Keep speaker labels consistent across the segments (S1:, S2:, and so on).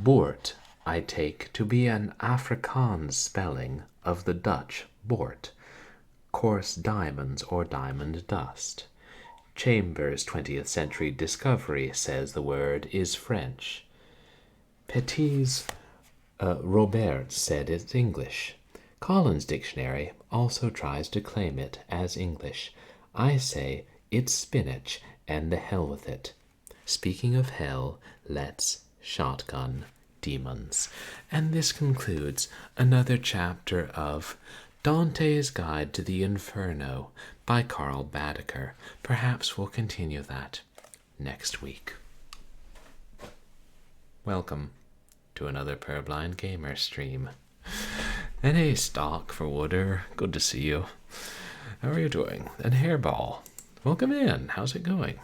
S1: Bort I take to be an Afrikaans spelling of the Dutch bort, coarse diamonds or diamond dust. Chambers' 20th century discovery says the word is French. Petit's Robert said it's English. Collins' dictionary also tries to claim it as English. I say it's spinach, and the hell with it. Speaking of hell, let's shotgun demons. And this concludes another chapter of Dante's Guide to the Inferno by Carl Baedeker. Perhaps we'll continue that next week. Welcome to another Purblind Gamer stream. And hey, Stock for Wooder, good to see you. How are you doing? And Hairball, welcome in. How's it going?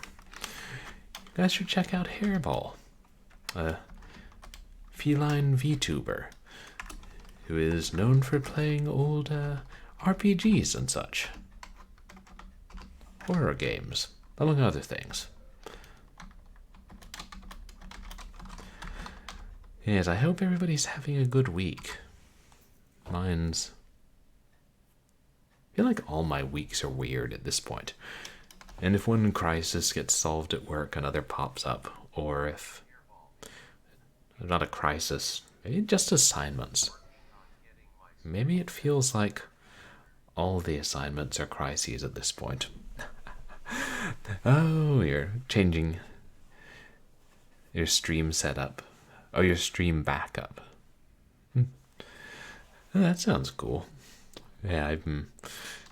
S1: You guys should check out Hairball, a feline VTuber who is known for playing old RPGs and such. Horror games, among other things. Yes, I hope everybody's having a good week. I feel like all my weeks are weird at this point. And if one crisis gets solved at work, another pops up. Or if not a crisis, maybe just assignments. Maybe it feels like all the assignments are crises at this point. Oh, you're changing your stream setup. Oh, your stream backup. Oh, that sounds cool. Yeah, I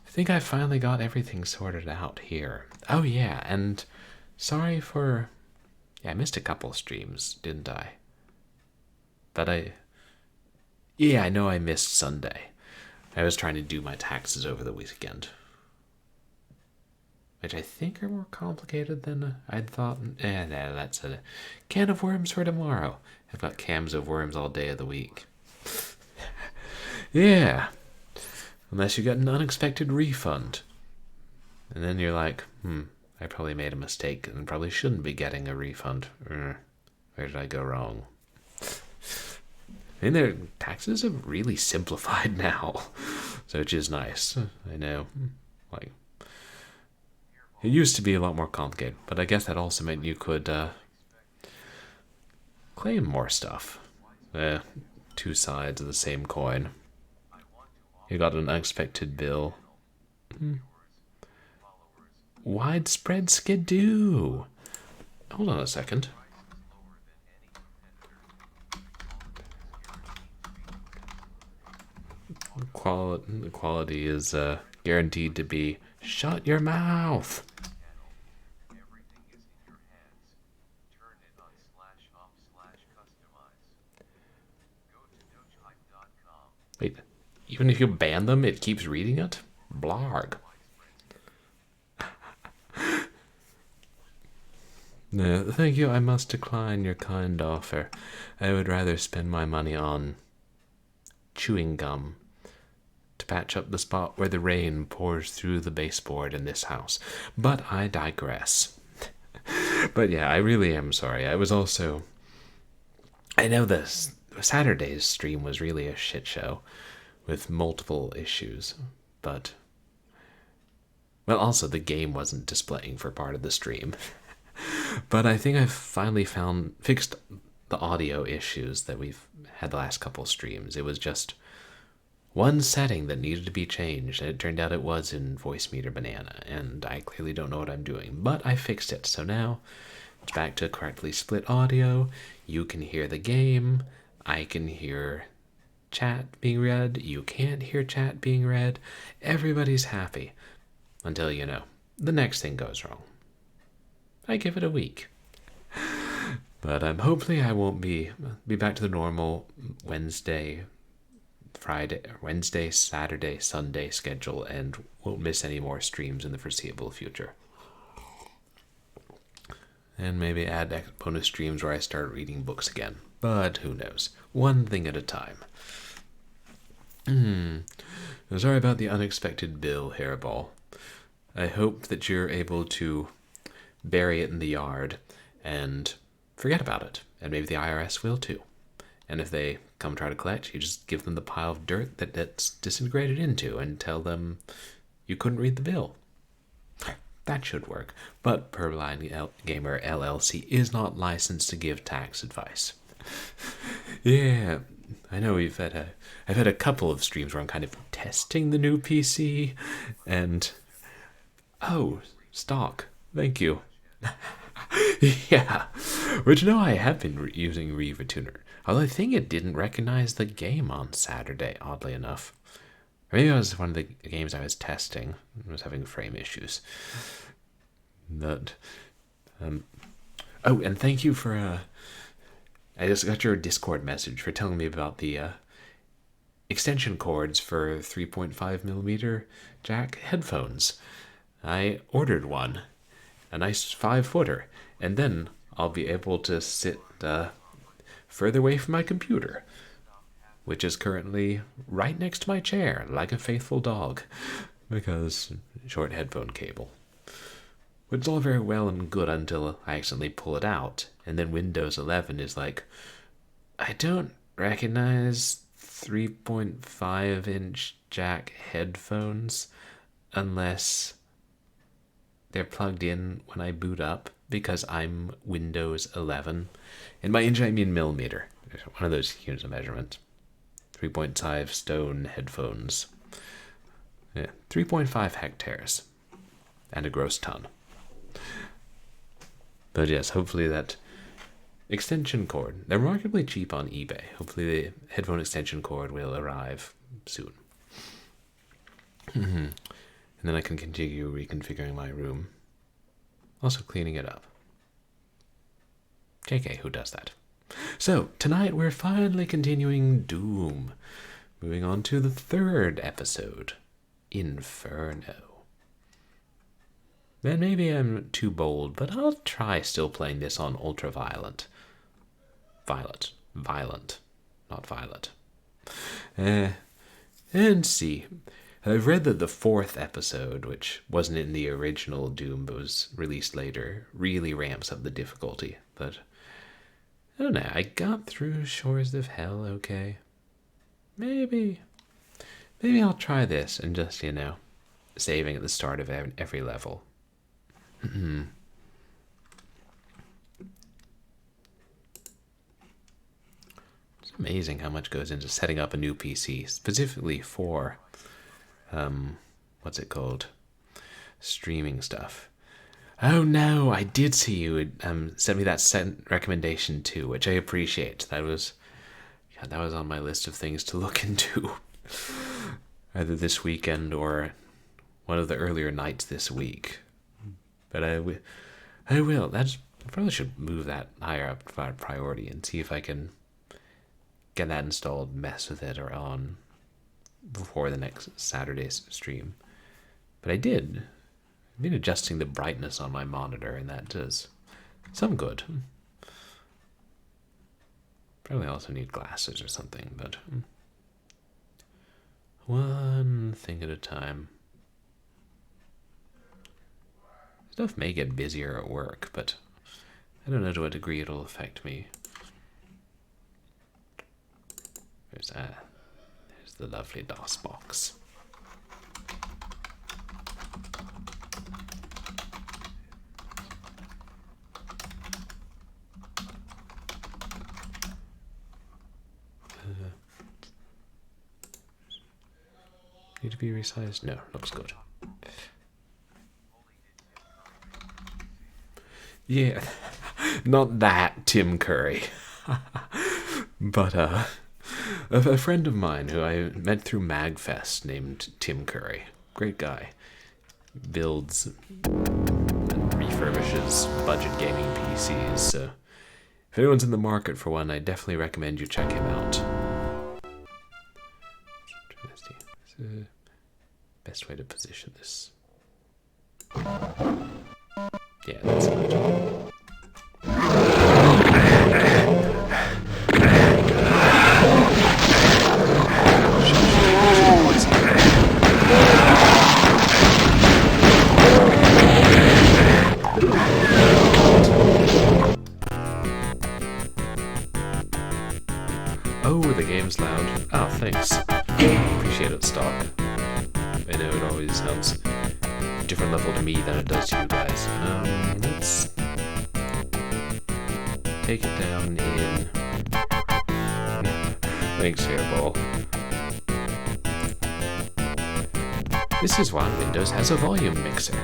S1: think I finally got everything sorted out here. Oh, yeah, and sorry for... Yeah, I missed a couple streams, didn't I? But yeah, I know I missed Sunday. I was trying to do my taxes over the weekend. Which I think are more complicated than I'd thought. That's a can of worms for tomorrow. I've got cans of worms all day of the week. Yeah. Unless you got an unexpected refund. And then you're like, I probably made a mistake and probably shouldn't be getting a refund. Where did I go wrong? I mean, their taxes have really simplified now. So which is nice. I know. Like, it used to be a lot more complicated, but I guess that also meant you could claim more stuff. Two sides of the same coin. You got an unexpected bill. Widespread skidoo. Hold on a second. The quality is guaranteed to be shut your mouth. Wait, even if you ban them, it keeps reading it? Blarg. No, thank you. I must decline your kind offer. I would rather spend my money on chewing gum to patch up the spot where the rain pours through the baseboard in this house. But I digress. But yeah, I really am sorry. I was also... I know this Saturday's stream was really a shit show with multiple issues, but... Well, also the game wasn't displaying for part of the stream. But I think I've finally fixed the audio issues that we've had the last couple streams. It was just one setting that needed to be changed, and it turned out it was in Voice Meter Banana, and I clearly don't know what I'm doing, but I fixed it. So now it's back to correctly split audio. You can hear the game. I can hear chat being read. You can't hear chat being read. Everybody's happy until, the next thing goes wrong. I give it a week. But hopefully I won't be back to the normal Wednesday, Saturday, Sunday schedule and won't miss any more streams in the foreseeable future. And maybe add bonus streams where I start reading books again. But who knows? One thing at a time. Sorry about the unexpected bill, Hairball. I hope that you're able to bury it in the yard and forget about it. And maybe the IRS will too. And if they come try to collect, you just give them the pile of dirt that it's disintegrated into and tell them you couldn't read the bill. That should work. But Purblind Gamer LLC is not licensed to give tax advice. Yeah, I know I've had a couple of streams where I'm kind of testing the new PC, and oh, stock. Thank you. Yeah, which no, I have been using Riva Tuner. Although I think it didn't recognize the game on Saturday, oddly enough. Or maybe it was one of the games I was testing. I was having frame issues. But, oh, and thank you for, I just got your Discord message for telling me about the extension cords for 3.5mm jack headphones. I ordered one, a nice 5-footer, and then I'll be able to sit further away from my computer, which is currently right next to my chair, like a faithful dog, because short headphone cable. Which is all very well and good until I accidentally pull it out, and then Windows 11 is like, I don't recognize 3.5-inch jack headphones unless they're plugged in when I boot up, because I'm Windows 11. And by inch I mean millimeter, one of those units of measurement. 3.5 stone headphones. Yeah, 3.5 hectares. And a gross ton. But yes, hopefully that extension cord, they're remarkably cheap on eBay. Hopefully the headphone extension cord will arrive soon. And then I can continue reconfiguring my room. Also cleaning it up. JK, who does that? So, tonight we're finally continuing Doom. Moving on to the 3rd episode, Inferno. Then maybe I'm too bold, but I'll try still playing this on ultra-violent. Violent, not violet. And see. I've read that the 4th episode, which wasn't in the original Doom but was released later, really ramps up the difficulty. But I don't know, I got through Shores of Hell okay. Maybe I'll try this and just, saving at the start of every level. It's amazing how much goes into setting up a new PC, specifically for, what's it called? Streaming stuff. Oh no, I did see you sent me that recommendation too, which I appreciate. That was on my list of things to look into. Either this weekend or one of the earlier nights this week. But I will. I probably should move that higher up to priority and see if I can get that installed, mess with it, or on before the next Saturday's stream. But I did. I've been adjusting the brightness on my monitor, and that does some good. Probably also need glasses or something, but one thing at a time. Stuff may get busier at work, but I don't know to what degree it'll affect me. There's the lovely DOS box. Need to be resized? No, looks good. Yeah, not that Tim Curry. But a friend of mine who I met through MagFest named Tim Curry. Great guy. Builds and refurbishes budget gaming PCs. So if anyone's in the market for one, I definitely recommend you check him out. Best way to position this. Yeah, that's good. Oh, the game's loud. Oh, thanks. Appreciate it, Stock. I know it always sounds different level to me than it does to you guys. Let's take it down in... Thanks, Hairball. This is why Windows has a volume mixer.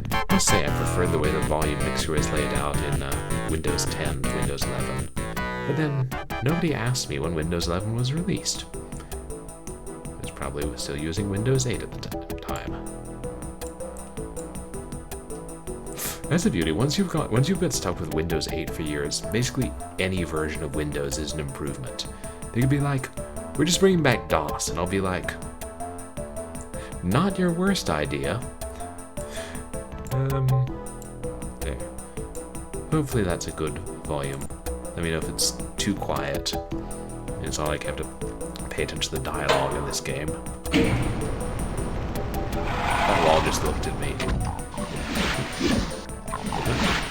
S1: I must say I prefer the way the volume mixer is laid out in Windows 10 to Windows 11. But then, nobody asked me when Windows 11 was released. I was probably still using Windows 8 at the time. That's the beauty. Once you've been stuck with Windows 8 for years, basically any version of Windows is an improvement. They could be like, we're just bringing back DOS, and I'll be like, not your worst idea. There. Hopefully that's a good volume. Let me know if it's too quiet. It's not like I have to pay attention to the dialogue in this game. That wall just looked at me.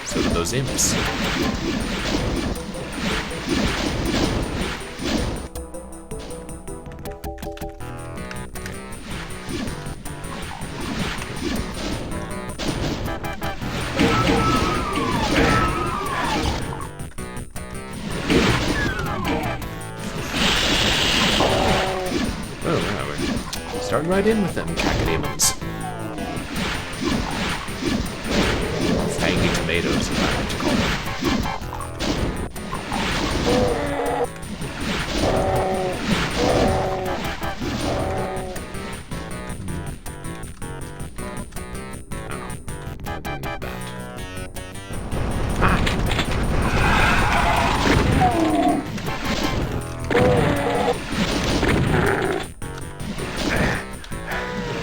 S1: So did those imps. Starting right in with them cacodemons. Fangy tomatoes, as I like to call them.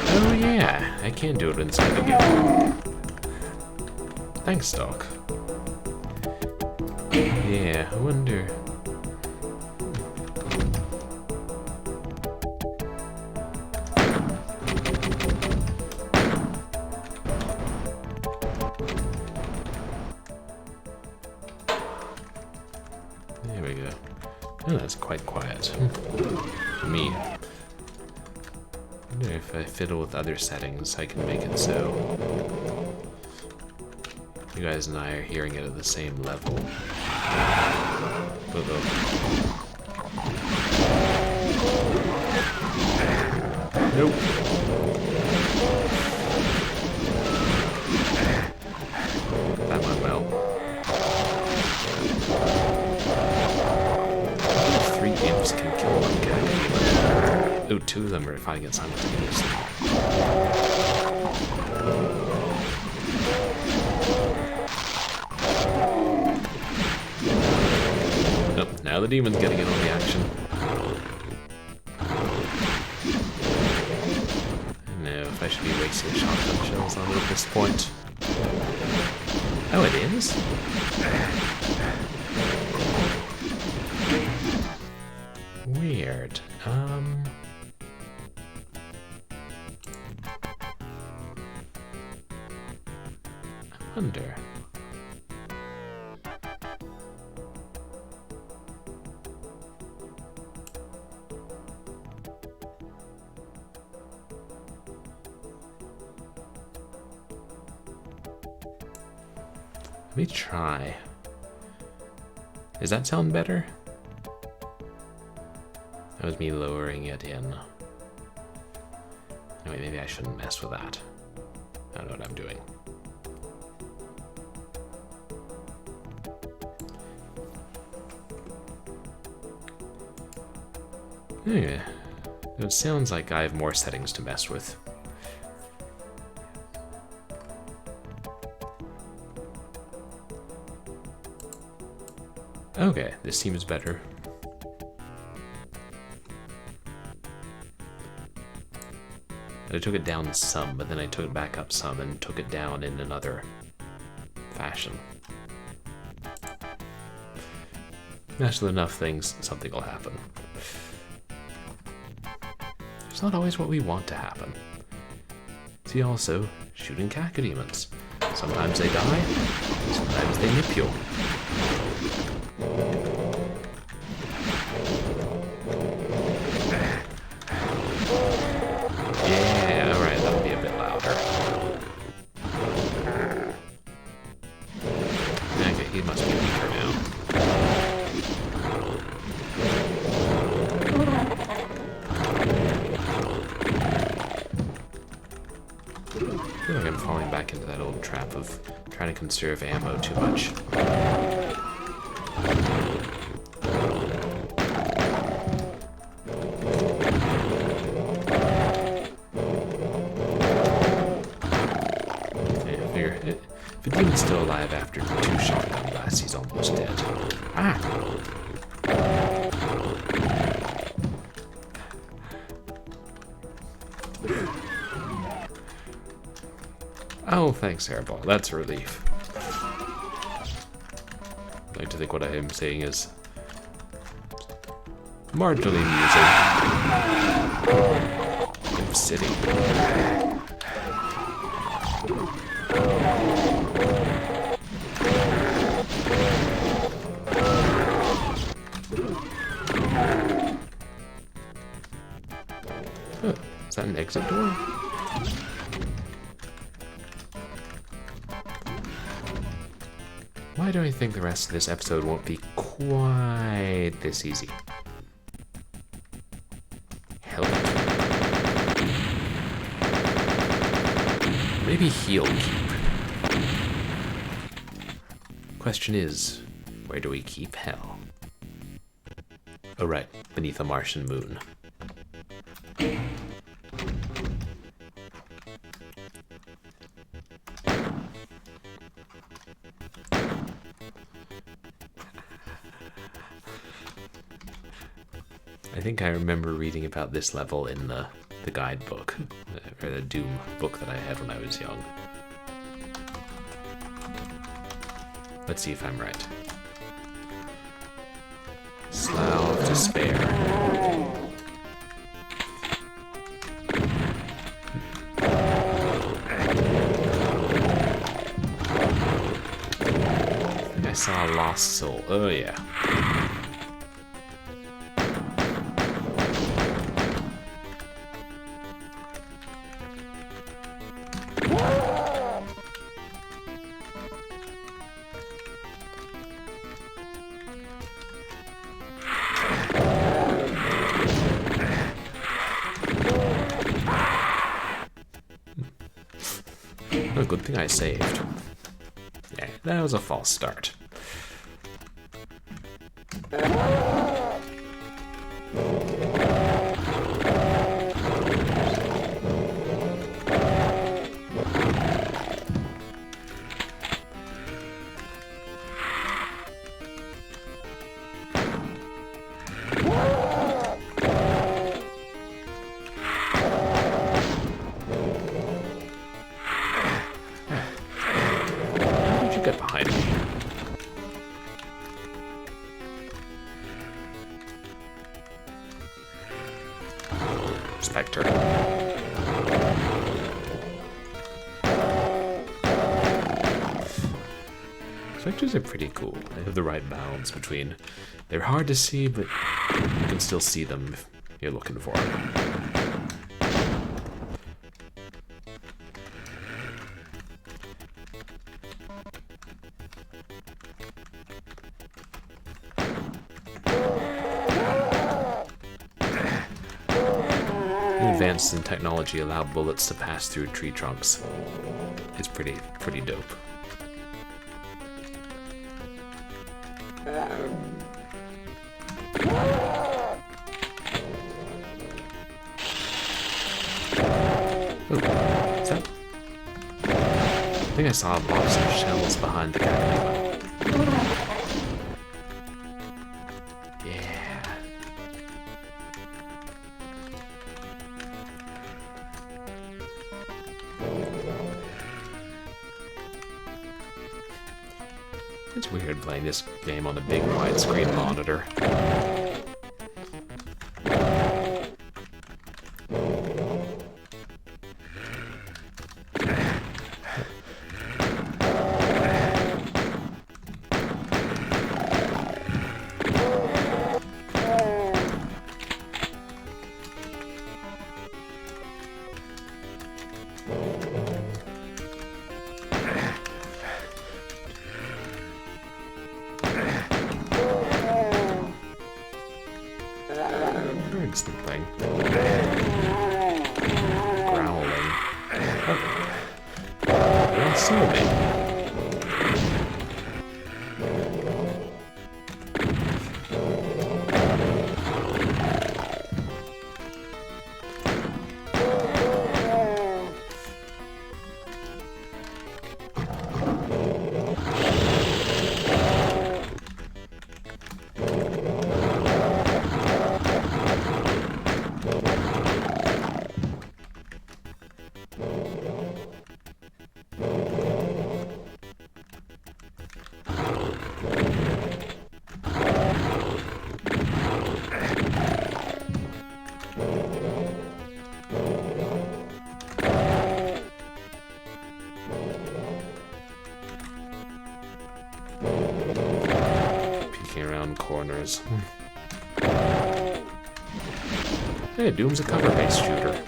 S1: I didn't need that. I can do it inside the game. Thanks, Doc. Yeah, I wonder... There we go. Oh, that's quite quiet. For me. I wonder if I fiddle with other settings, I can make it so you guys and I are hearing it at the same level. Nope. That went well. 3 imps can kill 1 cacodemon. Oh, 2 of them are fighting it simultaneously. Oh, now the demon's getting in on the action. I don't know if I should be wasting shotgun shells on it at this point. Oh, it is? Weird. I wonder. Let me try. Does that sound better? That was me lowering it in. Anyway, maybe I shouldn't mess with that. I don't know what I'm doing. Yeah. It sounds like I have more settings to mess with. Okay, this seems better. I took it down some, but then I took it back up some and took it down in another fashion. Mess with enough things, something will happen. It's not always what we want to happen. See also, shooting cacodemons. Sometimes they die, sometimes they nip you. Yeah, alright, that'll be a bit louder. Okay, he must be weaker now. I feel like I'm falling back into that old trap of trying to conserve ammo too much. Yeah, figure if a demon's still alive after 2 shotgun blasts, he's almost dead. Ah! Oh, thanks, Hairball. That's a relief. I like to think what I am saying is marginally amusing. I'm sitting. Oh, is that an exit door? Why do I think the rest of this episode won't be quite this easy? Help. Maybe he'll keep. Question is, where do we keep hell? Oh right, beneath a Martian moon. I think I remember reading about this level in the guidebook, or the Doom book that I had when I was young. Let's see if I'm right. Slough of Despair. I think I saw a lost soul. Oh yeah. Oh, good thing I saved. Yeah, that was a false start. Get behind me. Spectre. Spectres are pretty cool. They have the right balance between they're hard to see, but you can still see them if you're looking for them. Advances in technology allow bullets to pass through tree trunks. It's pretty dope. Ooh, is that? I think I saw a box of shells behind the cacodemon. It's weird. weird playing this game on a big widescreen monitor. Heard something. Growling. Oh. What saw me? Around corners. Hey, Doom's a cover-based shooter.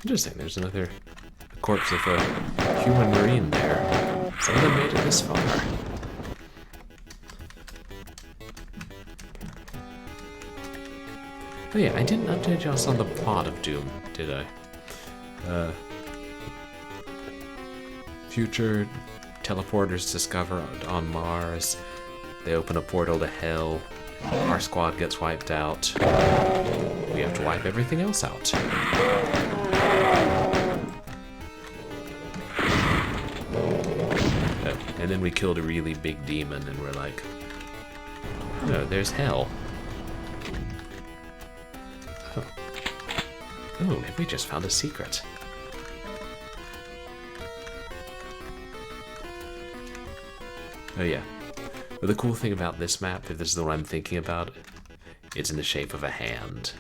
S1: Interesting, there's another corpse of a human marine there. Some of them made it this far. Oh yeah, I didn't update you on the plot of Doom, did I? Future teleporters discovered on Mars. They open a portal to hell. Our squad gets wiped out. We have to wipe everything else out. And then we killed a really big demon, and we're like, no, there's hell. Oh, have we just found a secret? Oh yeah. But the cool thing about this map, if this is the one I'm thinking about, it's in the shape of a hand.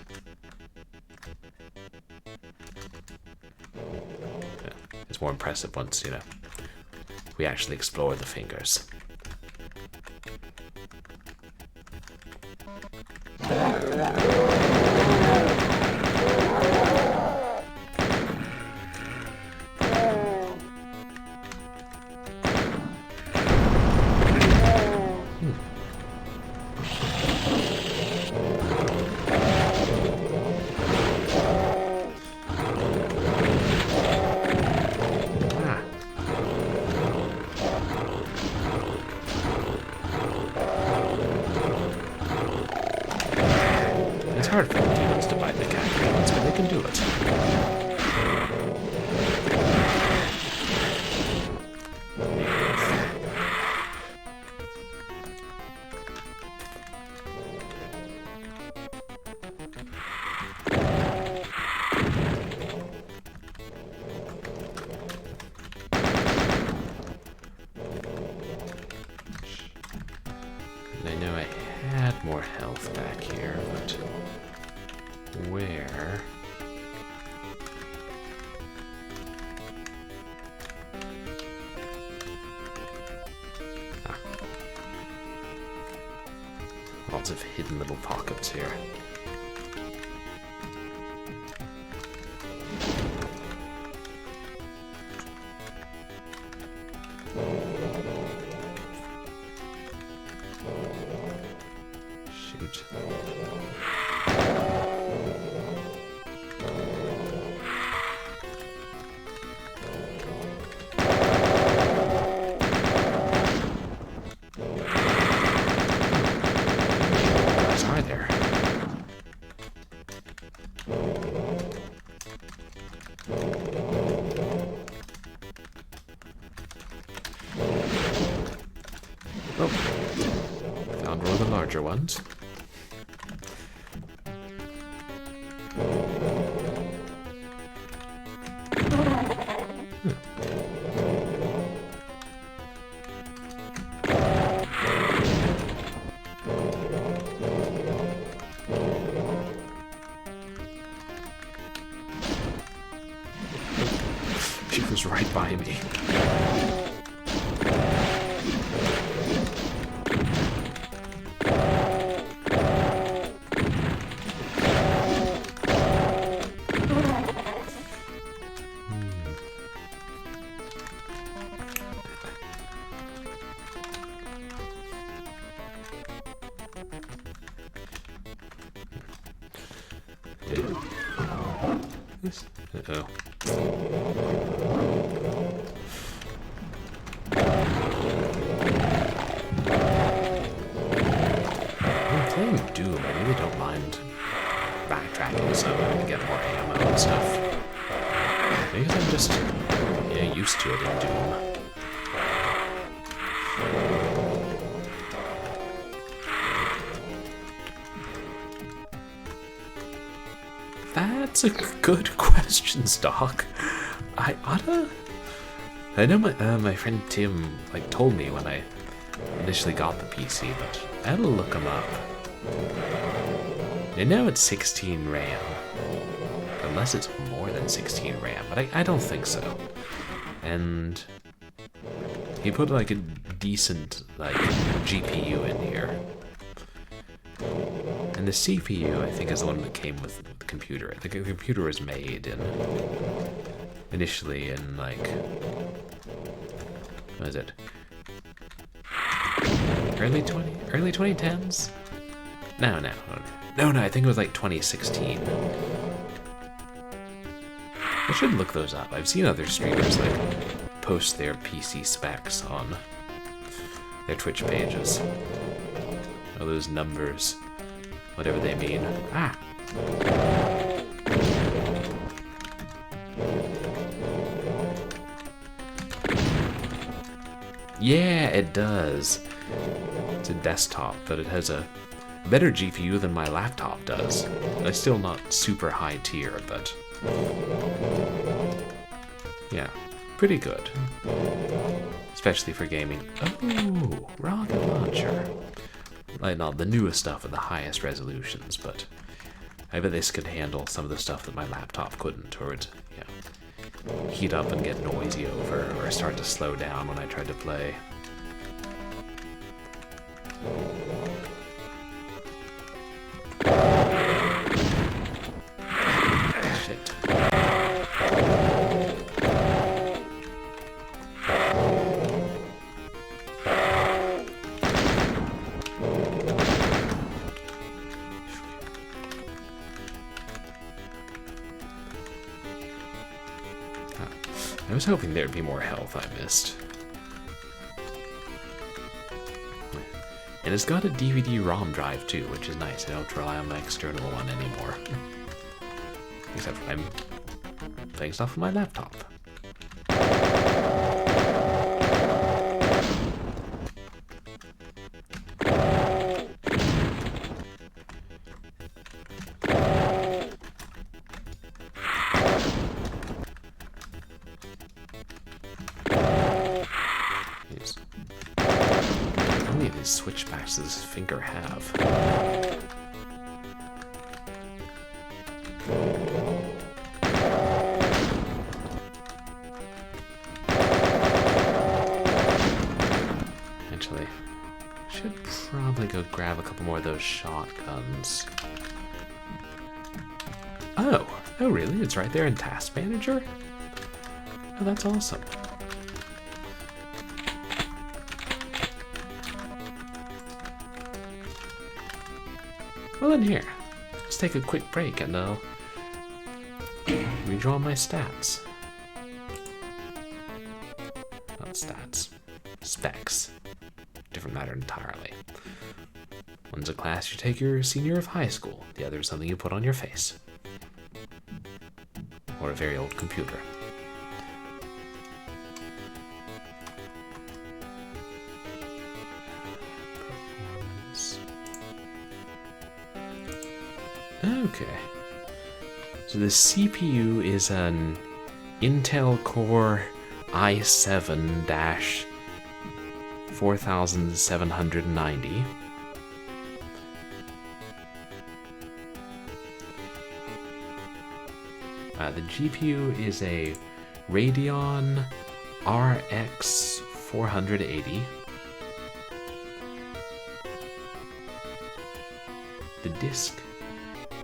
S1: Yeah, it's more impressive once, you know, we actually explore the fingers. It's hard for the demons to bite the cacodemons, but they can do it. And I know I had more health back here, but where? Ah. Lots of hidden little pockets here. Shoot. Are there? larger ones. She was right by me. Uh-oh. I'm playing Doom. I really don't mind backtracking some to get more ammo and stuff. Maybe I'm just used to it in Doom. That's a good question, Stock. I know my friend Tim told me when I initially got the PC, but I had to look him up. I know it's 16 RAM, unless it's more than 16 RAM, but I don't think so. And he put a decent GPU in here. And the CPU, I think, is the one that came with the computer. The computer was made initially in what is it? Early 2010s? No, I think it was 2016. I should look those up. I've seen other streamers post their PC specs on their Twitch pages. All those numbers, whatever they mean. Ah! Yeah, it does. It's a desktop, but it has a better GPU than my laptop does. It's still not super high tier, but yeah, pretty good. Especially for gaming. Oh, rocket launcher. Not the newest stuff with the highest resolutions, but I bet this could handle some of the stuff that my laptop couldn't, or would heat up and get noisy over, or start to slow down when I tried to play. Shit. I was hoping there'd be more health I missed. And it's got a DVD-ROM drive too, which is nice. I don't rely on my external one anymore. Except when I'm playing stuff on my laptop. How many of these switchbacks does this finger have? Actually, I should probably go grab a couple more of those shotguns. Oh really? It's right there in Task Manager? Oh, that's awesome. Well, in here, let's take a quick break and I'll redraw my stats. Not stats, specs. Different matter entirely. One's a class you take your senior of high school, the other is something you put on your face. Or a very old computer. Performance. Okay. So the CPU is an Intel Core i7-4790. The GPU is a Radeon RX 480. The disk.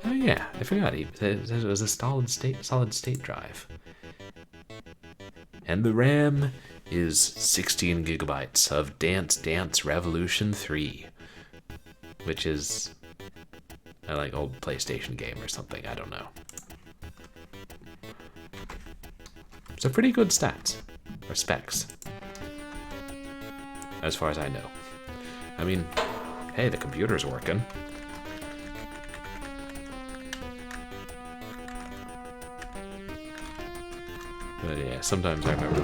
S1: Oh yeah, I forgot. It was a solid state drive. And the RAM is 16 gigabytes of Dance Dance Revolution 3, which is a like old PlayStation game or something. I don't know. So pretty good stats or specs, as far as I know. I mean, hey, the computer's working. But yeah, sometimes I remember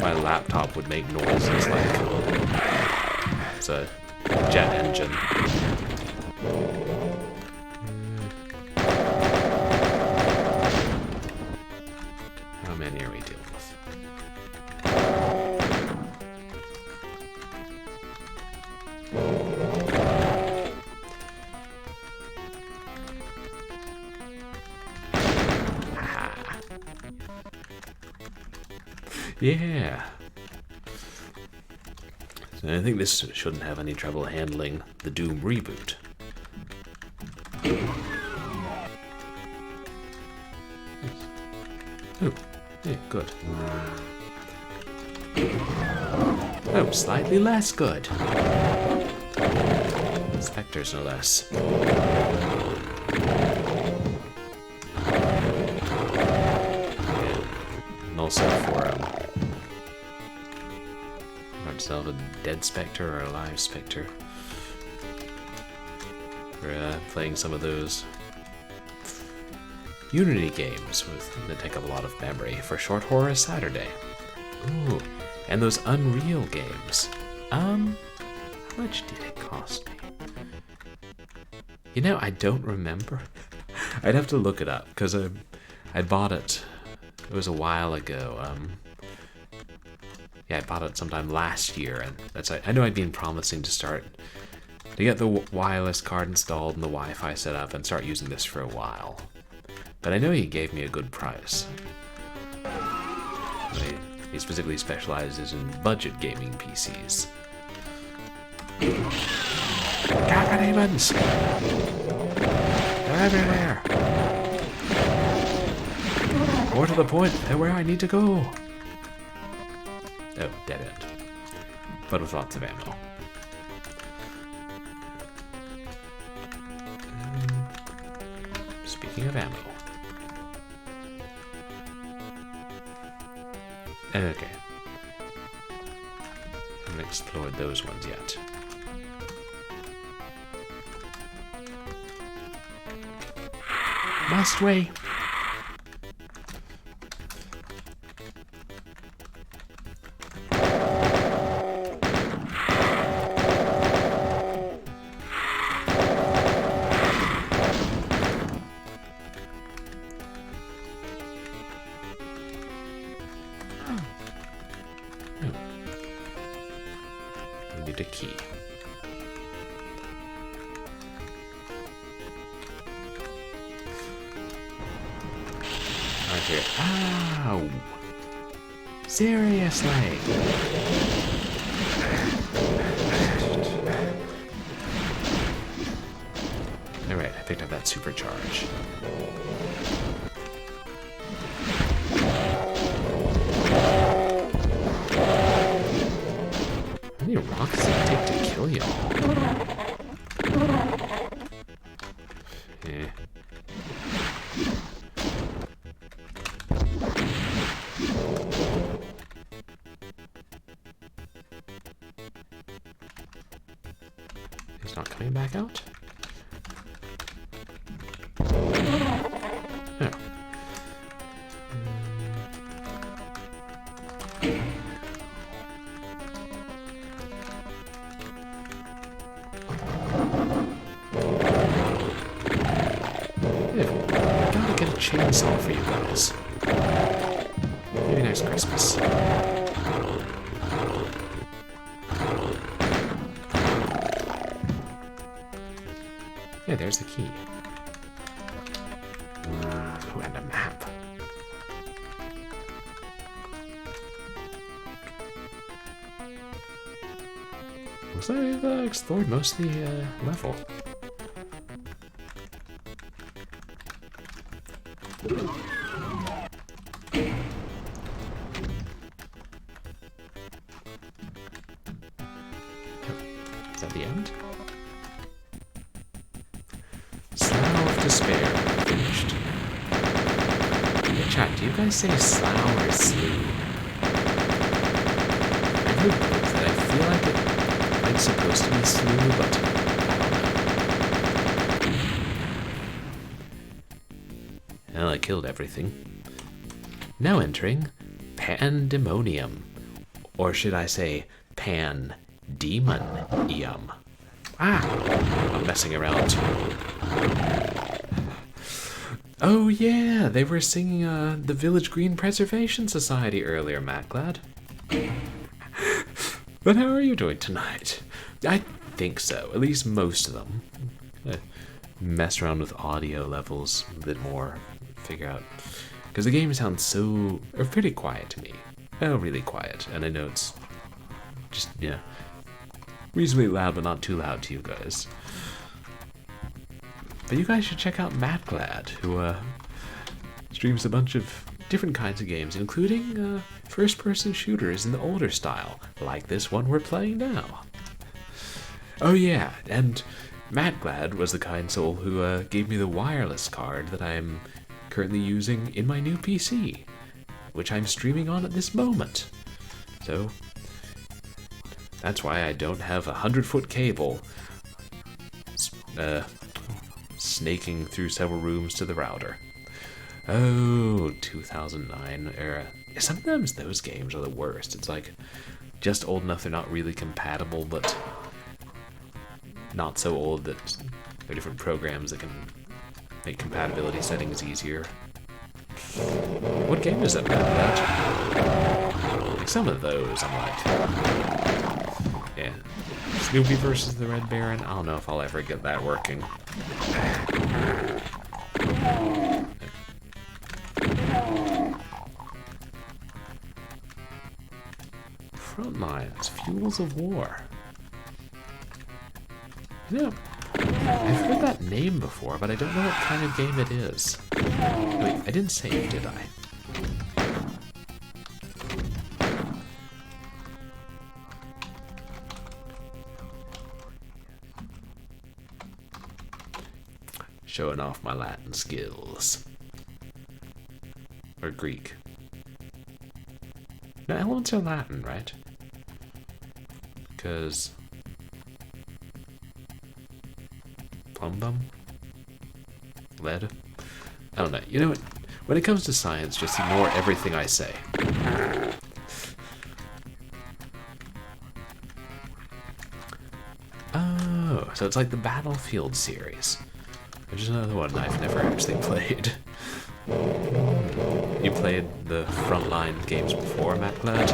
S1: my laptop would make noises like it's a jet engine. How many are we dealing with? Yeah. So I think this shouldn't have any trouble handling the Doom reboot. Oh, yeah, good. Oh, slightly less good. Spectres, no less. And also for hard to tell if a dead spectre or a live spectre. We're playing some of those Unity games that take up a lot of memory for Short Horror Saturday. Ooh, and those Unreal games. How much did it cost me? You know, I don't remember. I'd have to look it up, because I bought it. It was a while ago. Yeah, I bought it sometime last year, and I know I'd been promising to get the wireless card installed and the Wi-Fi set up and start using this for a while. But I know he gave me a good price. He specifically specializes in budget gaming PCs. Cacodemons! They're everywhere! More to the point, they're where I need to go. Oh, dead end. But with lots of ammo. Speaking of ammo. Okay. I haven't explored those ones yet. Must we? Need a key. Right here. Ow! Seriously! Alright, I picked up that supercharge. How many rocks does it take to kill y'all? Eh. He's not coming back out? Oh. chainsaw for you guys. Maybe next Christmas. Yeah, there's the key. Oh, and a map. Looks like I've explored most of the level. Is that the end? Slough of Despair. Finished. Hey, chat, do you guys say slough or slough? I've heard both, and I feel like it might supposed to be slough, but I don't know. Well, I killed everything. Now entering Pandemonium. Or should I say Pandemonium? I'm messing around. Oh yeah, they were singing the Village Green Preservation Society earlier, Matt Glad. But how are you doing tonight? I think so, at least most of them. Mess around with audio levels a bit more, figure out. Because the game sounds so, or pretty quiet to me. Oh, really quiet, and I know it's just, yeah, reasonably loud, but not too loud to you guys. But you guys should check out Matt Glad, who streams a bunch of different kinds of games, including first-person shooters in the older style, like this one we're playing now. Oh yeah, and Matt Glad was the kind soul who gave me the wireless card that I'm currently using in my new PC, which I'm streaming on at this moment. So that's why I don't have a 100-foot cable snaking through several rooms to the router. Oh, 2009 era. Sometimes those games are the worst. It's like just old enough they're not really compatible, but not so old that there are different programs that can make compatibility settings easier. What game is that about? Like some of those, I'm like, yeah. Snoopy versus the Red Baron. I don't know if I'll ever get that working. Frontlines, Fuels of War. Yeah, I've heard that name before, but I don't know what kind of game it is. Wait, I didn't save, did I? Showing off my Latin skills. Or Greek. No, elements are Latin, right? Because plumbum? Lead? I don't know. You know what? When it comes to science, just ignore everything I say. Oh, so it's like the Battlefield series. Which is another one I've never actually played. You played the Frontline games before, Matt Glad?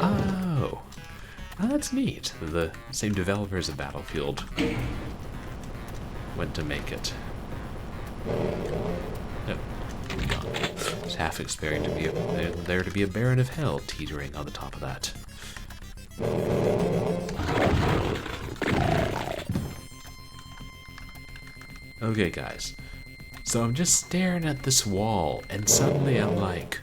S1: Oh, that's neat. The same developers of Battlefield went to make it. Oh, gone. It's half expecting to be there to be a Baron of Hell teetering on the top of that. Okay, guys. So I'm just staring at this wall, and suddenly I'm like,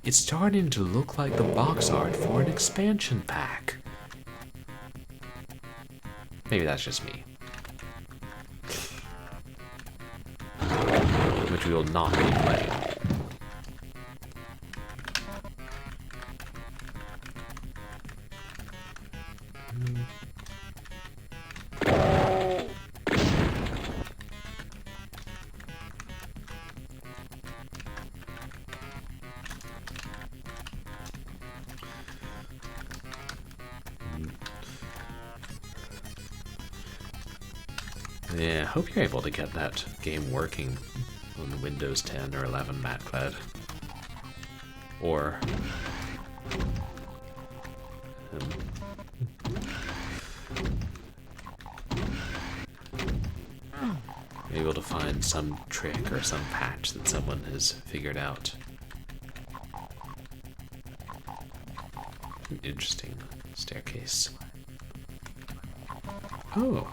S1: it's starting to look like the box art for an expansion pack. Maybe that's just me. Which we will not be playing. Yeah, I hope you're able to get that game working on the Windows 10 or 11 MacCloud. Or... able to find some trick or some patch that someone has figured out. Interesting staircase. Oh.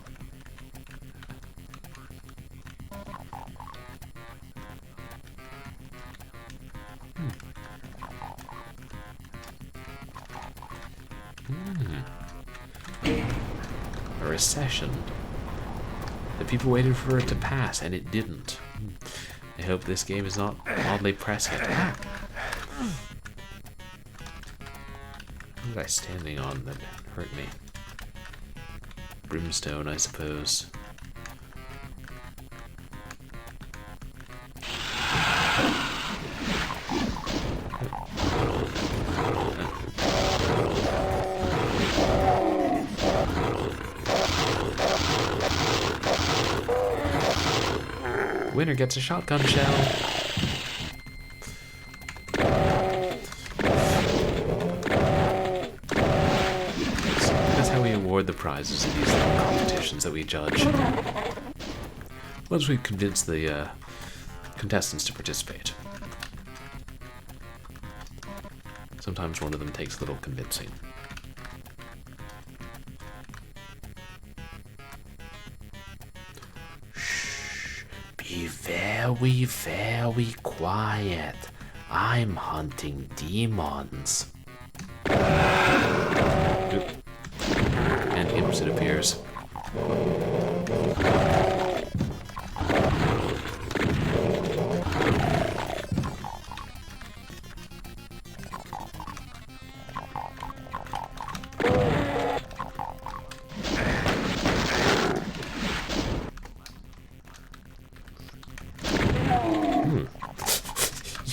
S1: A recession. The people waited for it to pass, and it didn't. I hope this game is not oddly prescient. What was I standing on that hurt me? Brimstone, I suppose. Winner gets a shotgun shell. That's how we award the prizes in these little competitions that we judge. Once we convince the contestants to participate. Sometimes one of them takes a little convincing. Be very, very quiet. I'm hunting demons. And imps, it appears.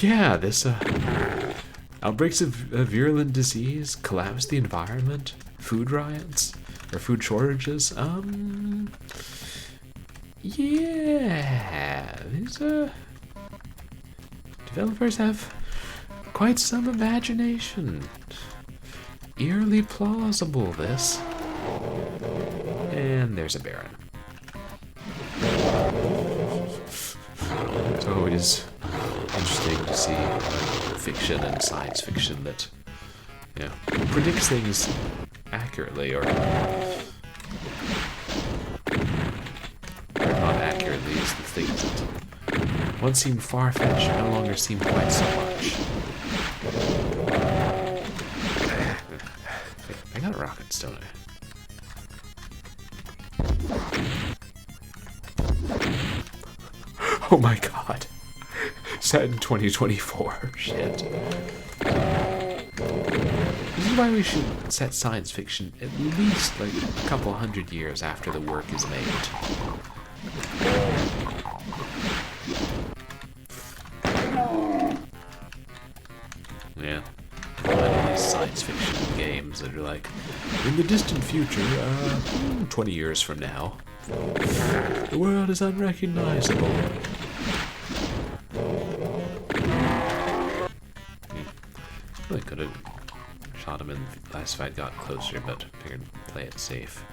S1: Yeah, this outbreaks of virulent disease, collapse the environment, food riots, or food shortages. Yeah, these developers have quite some imagination. Eerily plausible, this. And there's a baron. It's always interesting to see fiction and science fiction that, you know, predicts things accurately or not accurately is the things that once seemed far-fetched no longer seem quite so much. I got a rocket, don't I? Oh my god. Set in 2024. Shit. This is why we should set science fiction at least like a couple hundred years after the work is made. Yeah. A lot of these science fiction games that are like, in the distant future, 20 years from now, the world is unrecognizable. Really could have shot him in last fight, got closer, but figured play it safe.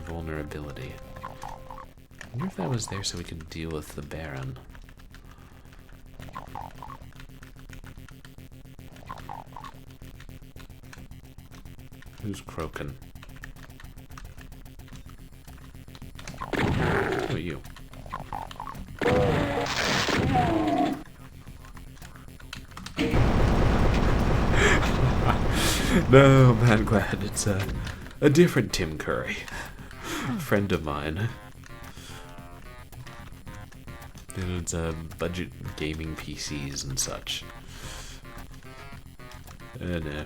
S1: Vulnerability. I wonder if that was there so we could deal with the Baron. Who's croaking? Who are you? No, man, glad it's a different Tim Curry. A friend of mine. And it's budget gaming PCs and such. And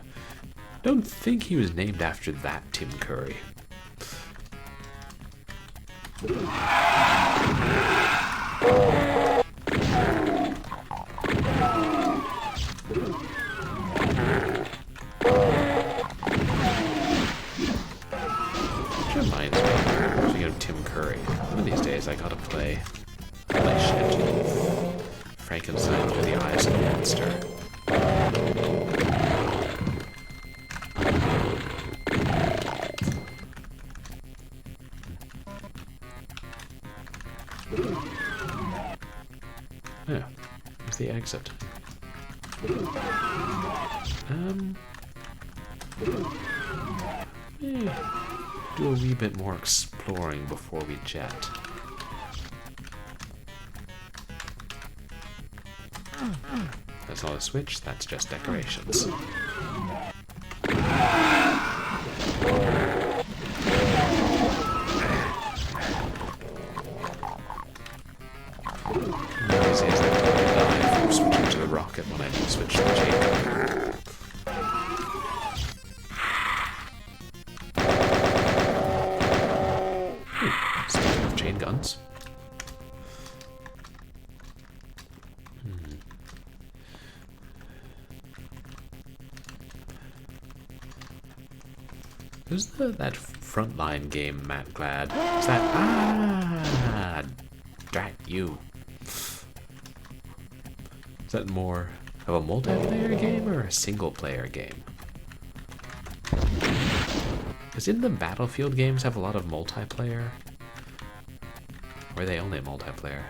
S1: don't think he was named after that Tim Curry. Anyways, I gotta play shit. Frankenstein through the eyes of the monster. Yeah, where's the exit? Do a wee bit more exploring before we jet. That's not a switch, that's just decorations. Easy as I die from switching to the rocket when I need to switch to the chain gun. Speaking of chain guns. Who's that frontline game, Matt Glad? Is that... drat you. Is that more of a multiplayer game or a single-player game? Because didn't the Battlefield games have a lot of multiplayer? Or are they only multiplayer?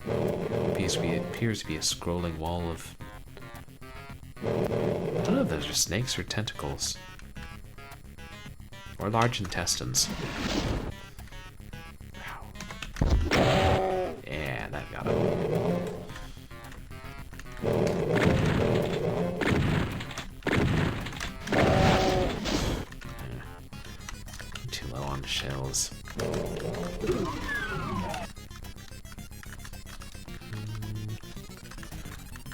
S1: It appears to be a scrolling wall of... I don't know if those are snakes or tentacles. Or large intestines. Yeah, that got him. Too low on shells.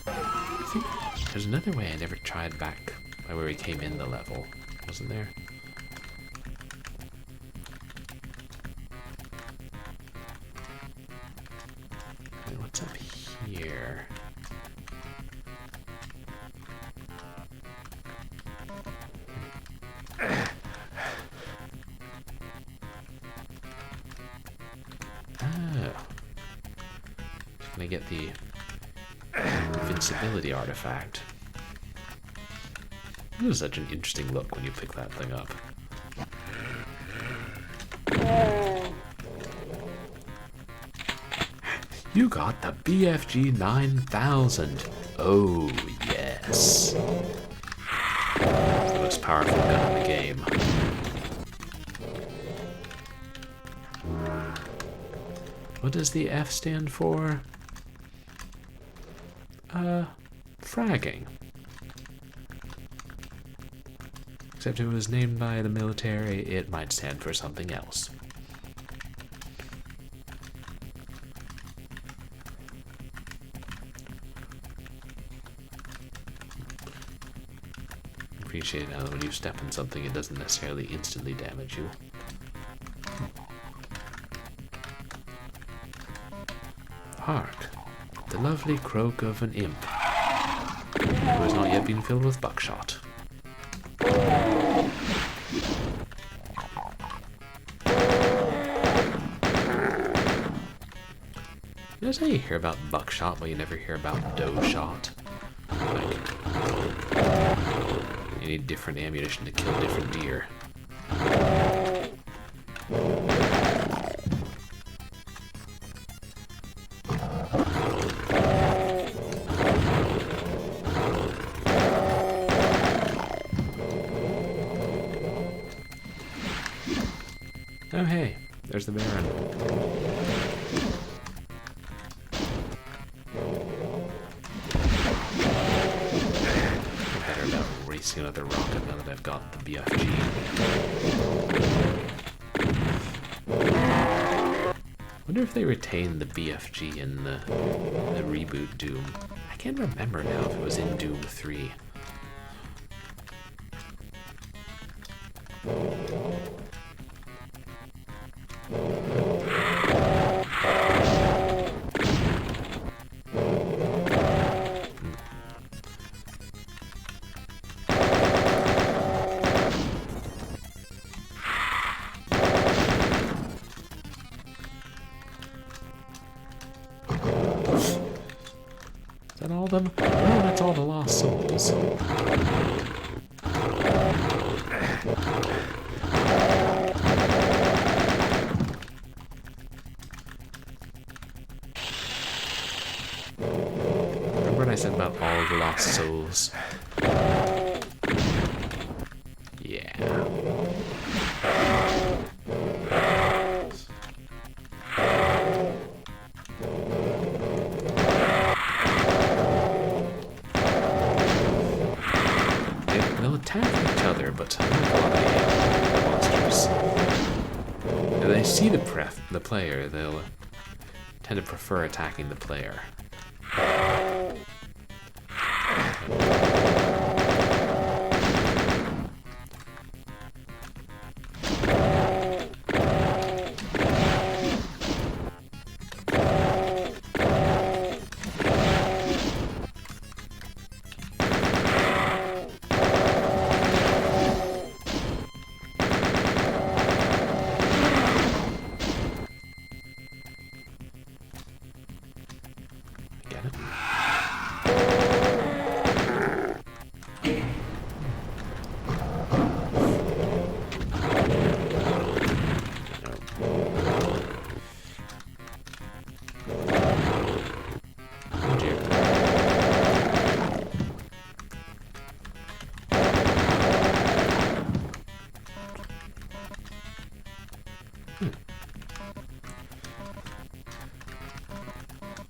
S1: I think there's another way I never tried back by where we came in the level, wasn't there? Wait, what's up here? Oh. Can I get the invincibility artifact? It was such an interesting look when you pick that thing up. You got the BFG 9000. Oh, yes. It's the most powerful gun in the game. What does the F stand for? Fragging. Except if it was named by the military, it might stand for something else. Appreciate how when you step in something, it doesn't necessarily instantly damage you. Hark, the lovely croak of an imp, who has not yet been filled with buckshot. You know how you hear about buckshot, but you never hear about doe shot? Like, you need different ammunition to kill different deer. Oh hey, there's the Baron. Better about racing another rocket now that I've got the BFG. Wonder if they retain the BFG in the reboot Doom. I can't remember now if it was in Doom 3. them? Well, that's all the lost souls. Remember what I said about all the lost souls? Yeah. They'll attack each other, but not a lot of the monsters. If they see the player, they'll tend to prefer attacking the player.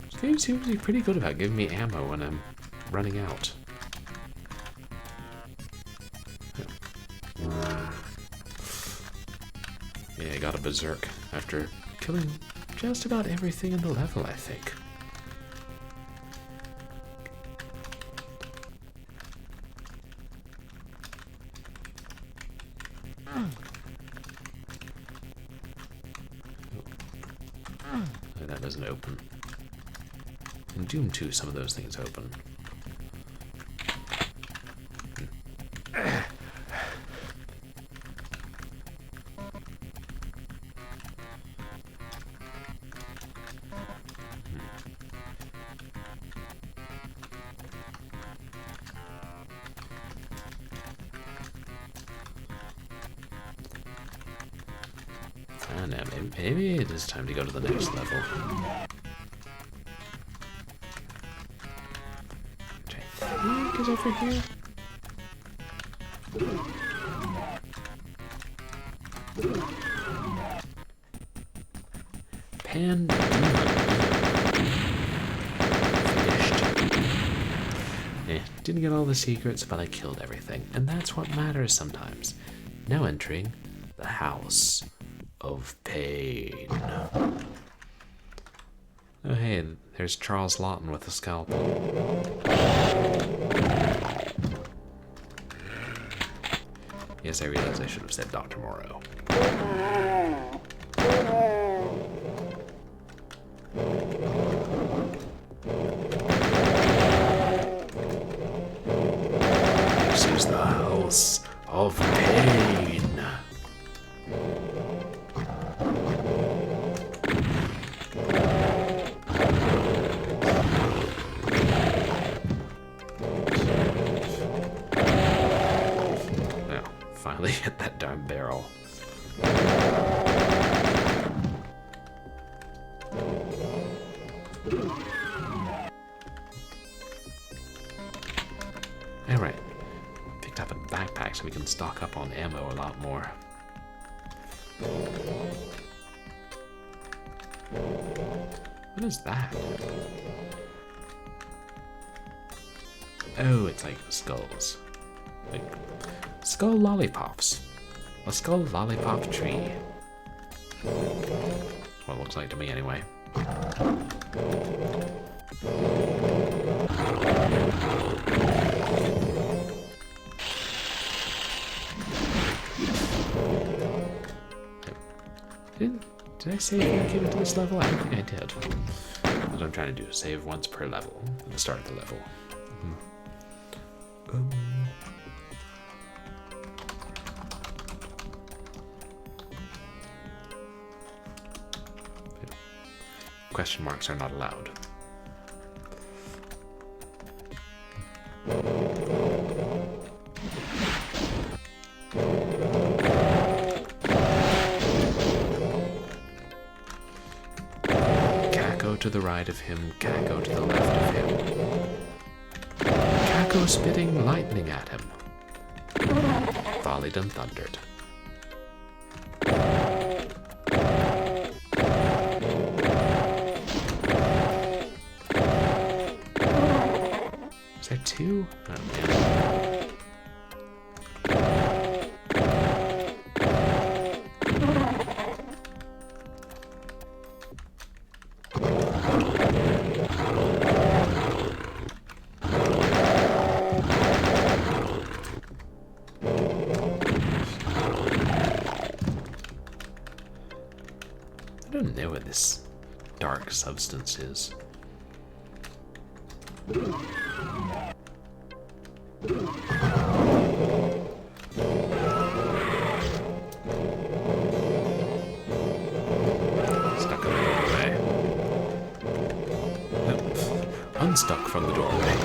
S1: This game seems to be pretty good about giving me ammo when I'm running out. Yeah, I got a berserk after killing just about everything in the level, I think. Oh, that doesn't open. In Doom 2, some of those things open. I don't know, maybe it is time to go to the next level. Which I think is over here. Finished. Didn't get all the secrets, but I killed everything, and that's what matters sometimes. Now entering the House of Pain. Oh hey, there's Charles Lawton with a scalpel. Yes, I realize I should have said Dr. Moreau. This is the House of Pain. Finally hit that darn barrel. Alright. Picked up a backpack so we can stock up on ammo a lot more. What is that? Oh, it's like skulls. Like skull lollipops. A skull lollipop tree. That's what it looks like to me anyway. Did I save when I came into this level? I don't think I did. What I'm trying to do is save once per level at the start of the level. Question marks are not allowed. Caco to the right of him, Caco to the left of him. Caco spitting lightning at him. Volleyed and thundered. Is there two? Oh, man. I don't know what this dark substance is. Stuck in the doorway. Nope. Unstuck from the doorway.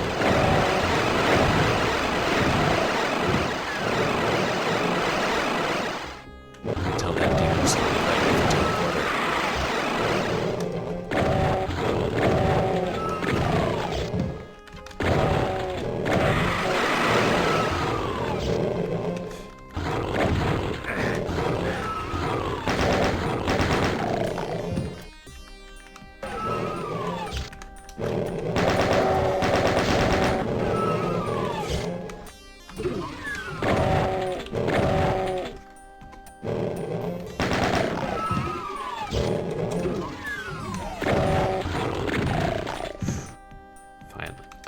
S1: Until that demon started playing with the teleporter.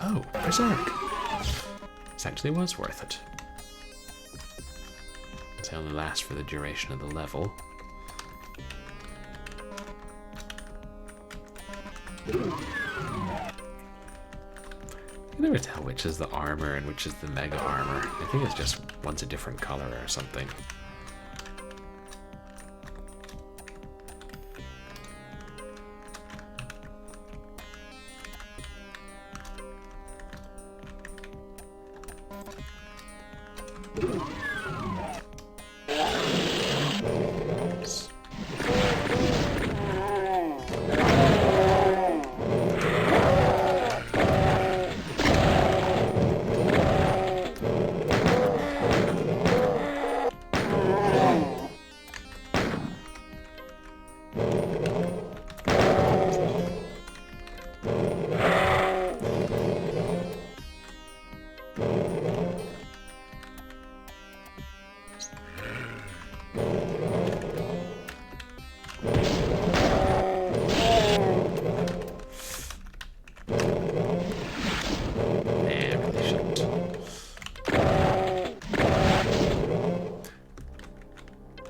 S1: Oh, Berserk! This actually was worth it. It only lasts for the duration of the level. You can never tell which is the armor and which is the mega armor. I think it's just one's a different color or something.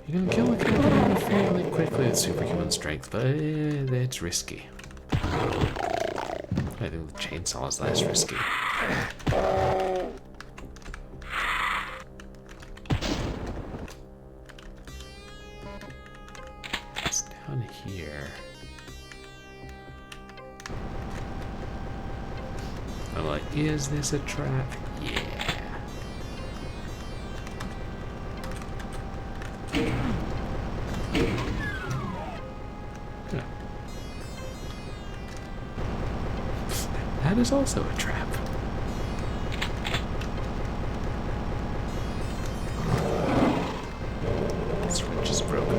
S1: You can kill a cacodemon fairly quickly with superhuman strength, but it's risky. I think the chainsaw is less risky. It's down here. I'm like, is this a trap? Yeah. That is also a trap. This wrench is broken.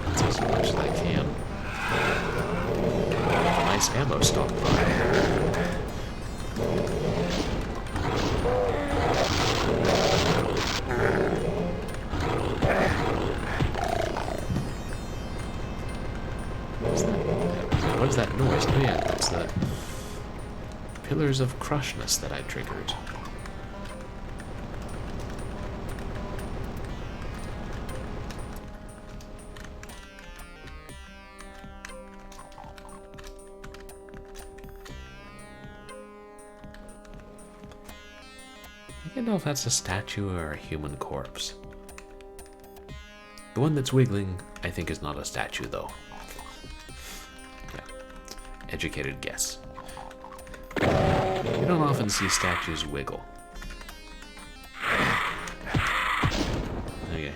S1: Let's do as much as I can. Nice ammo stockpile. What is that noise? Oh yeah, that's the pillars of crushness that I triggered. can't know if that's a statue or a human corpse. The one that's wiggling, I think, is not a statue, though. Yeah. Educated guess. You don't often see statues wiggle. Okay.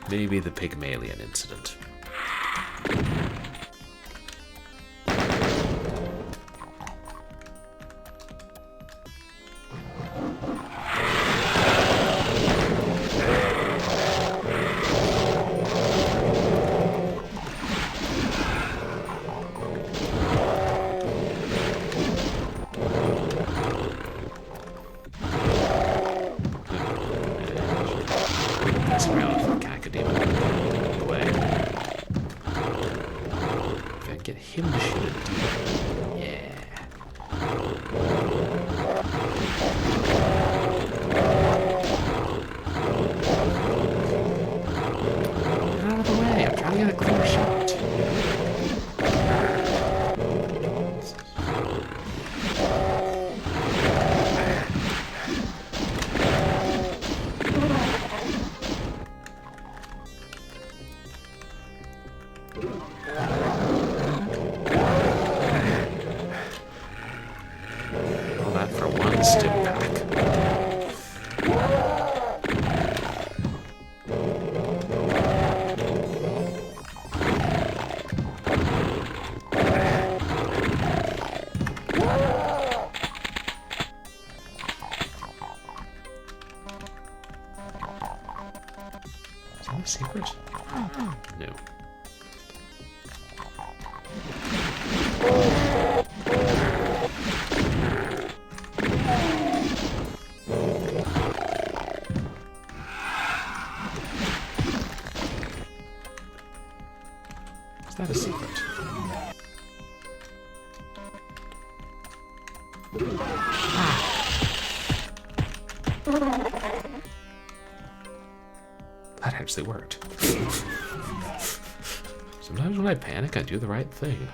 S1: Maybe the Pygmalion incident. Around for cacodemon away. Gotta get him to shoot a demon. Yeah. Get out of the way, I'm trying to get a clear shot. All that for one stim pack. Is that a secret? No. Is that a secret? That actually worked. Sometimes when I panic, I do the right thing.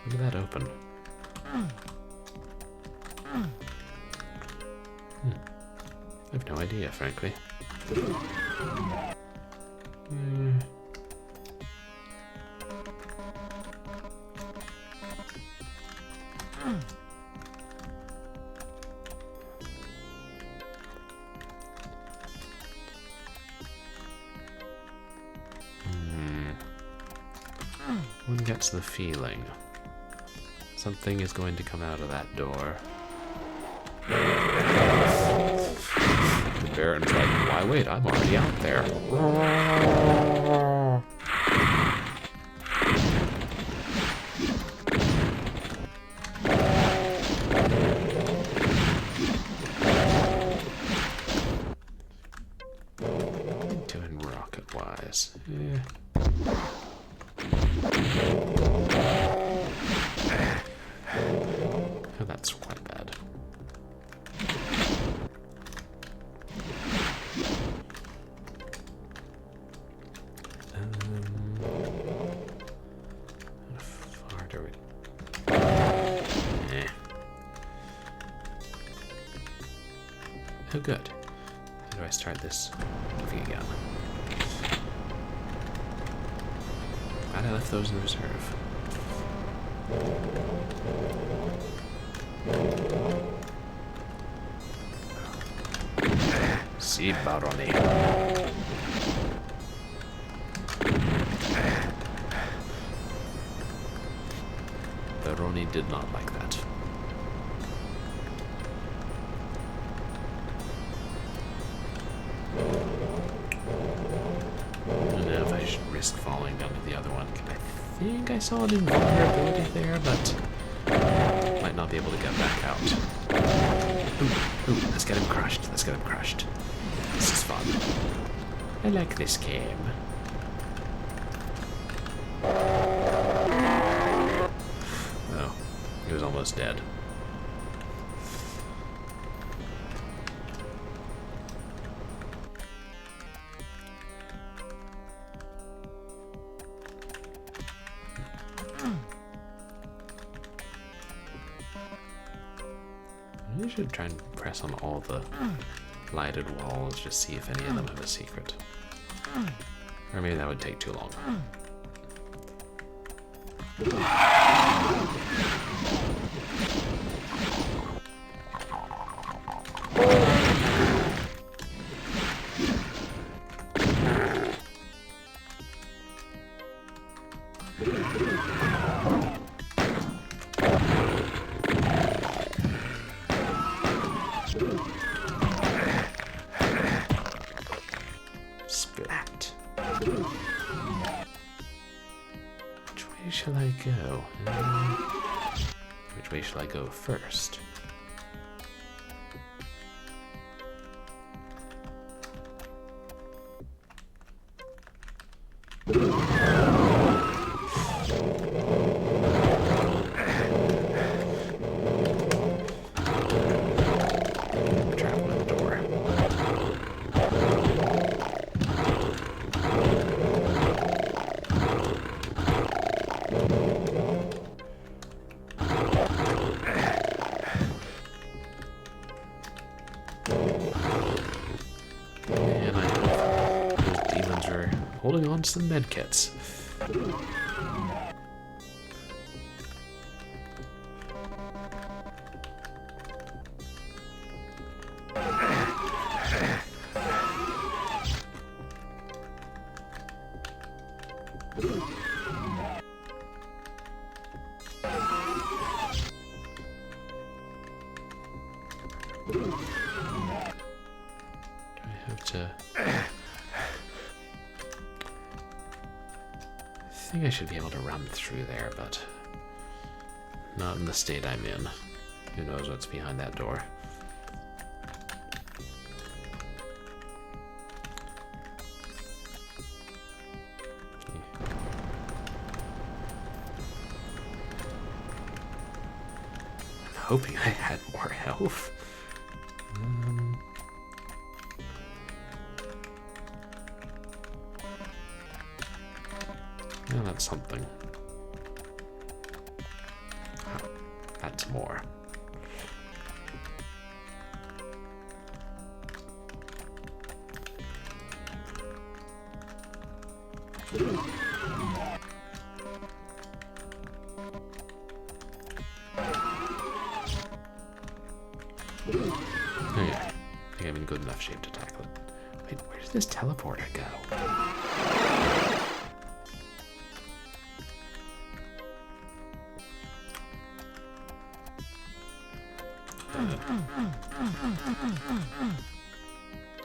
S1: Look at that open. I have no idea, frankly. One gets the feeling something is going to come out of that door. The Baron's like, why wait? I'm already out there. Doing rocket-wise. Yeah. Oh, that's quite bad. How far do we? Oh, good. How do I start this moving again? Glad I left those in reserve. Si, Baroni. Baroni did not like that. I don't know if I should risk falling down to the other one. I think I saw an invulnerability there, but might not be able to get back out. Ooh, let's get him crushed. Let's get him crushed. This is fun. I like this game. Oh, he was almost dead. I should try and press on all the lighted walls, just see if any of them have a secret. Or maybe that would take too long.
S2: Splat.
S1: Which way shall I go? Which way shall I go first? Travel in the door. And I hope those demons are holding on to some medkits. Do I have to... I think I should be able to run through there, but not in the state I'm in. Who knows what's behind that door? I'm hoping I had more health. Yeah, that's something. Oh, that's more. Oh yeah, I think I'm in good enough shape to tackle it. Wait, where does this teleporter go?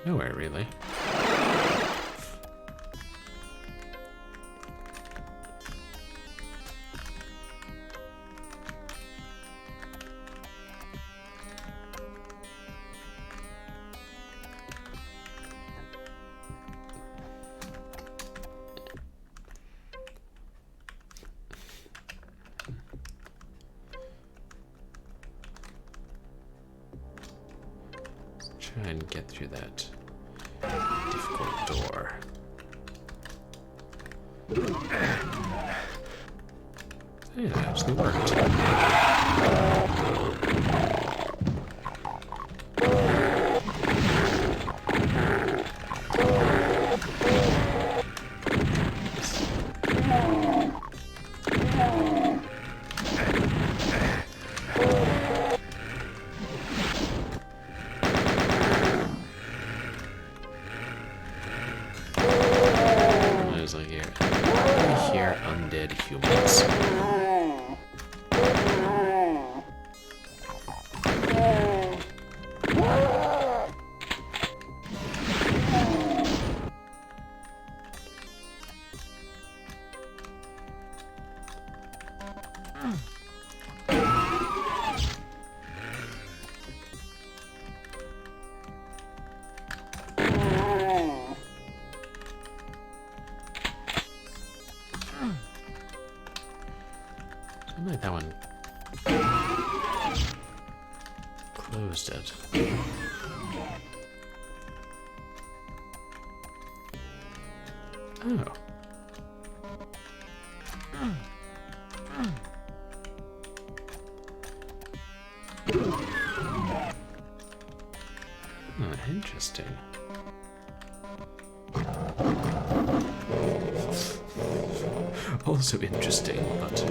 S1: Nowhere, really. Try and get through that difficult door. Hey, that actually worked. I hear undead humans. Something like that one closed it. Oh. Oh, interesting. interesting. Also interesting, but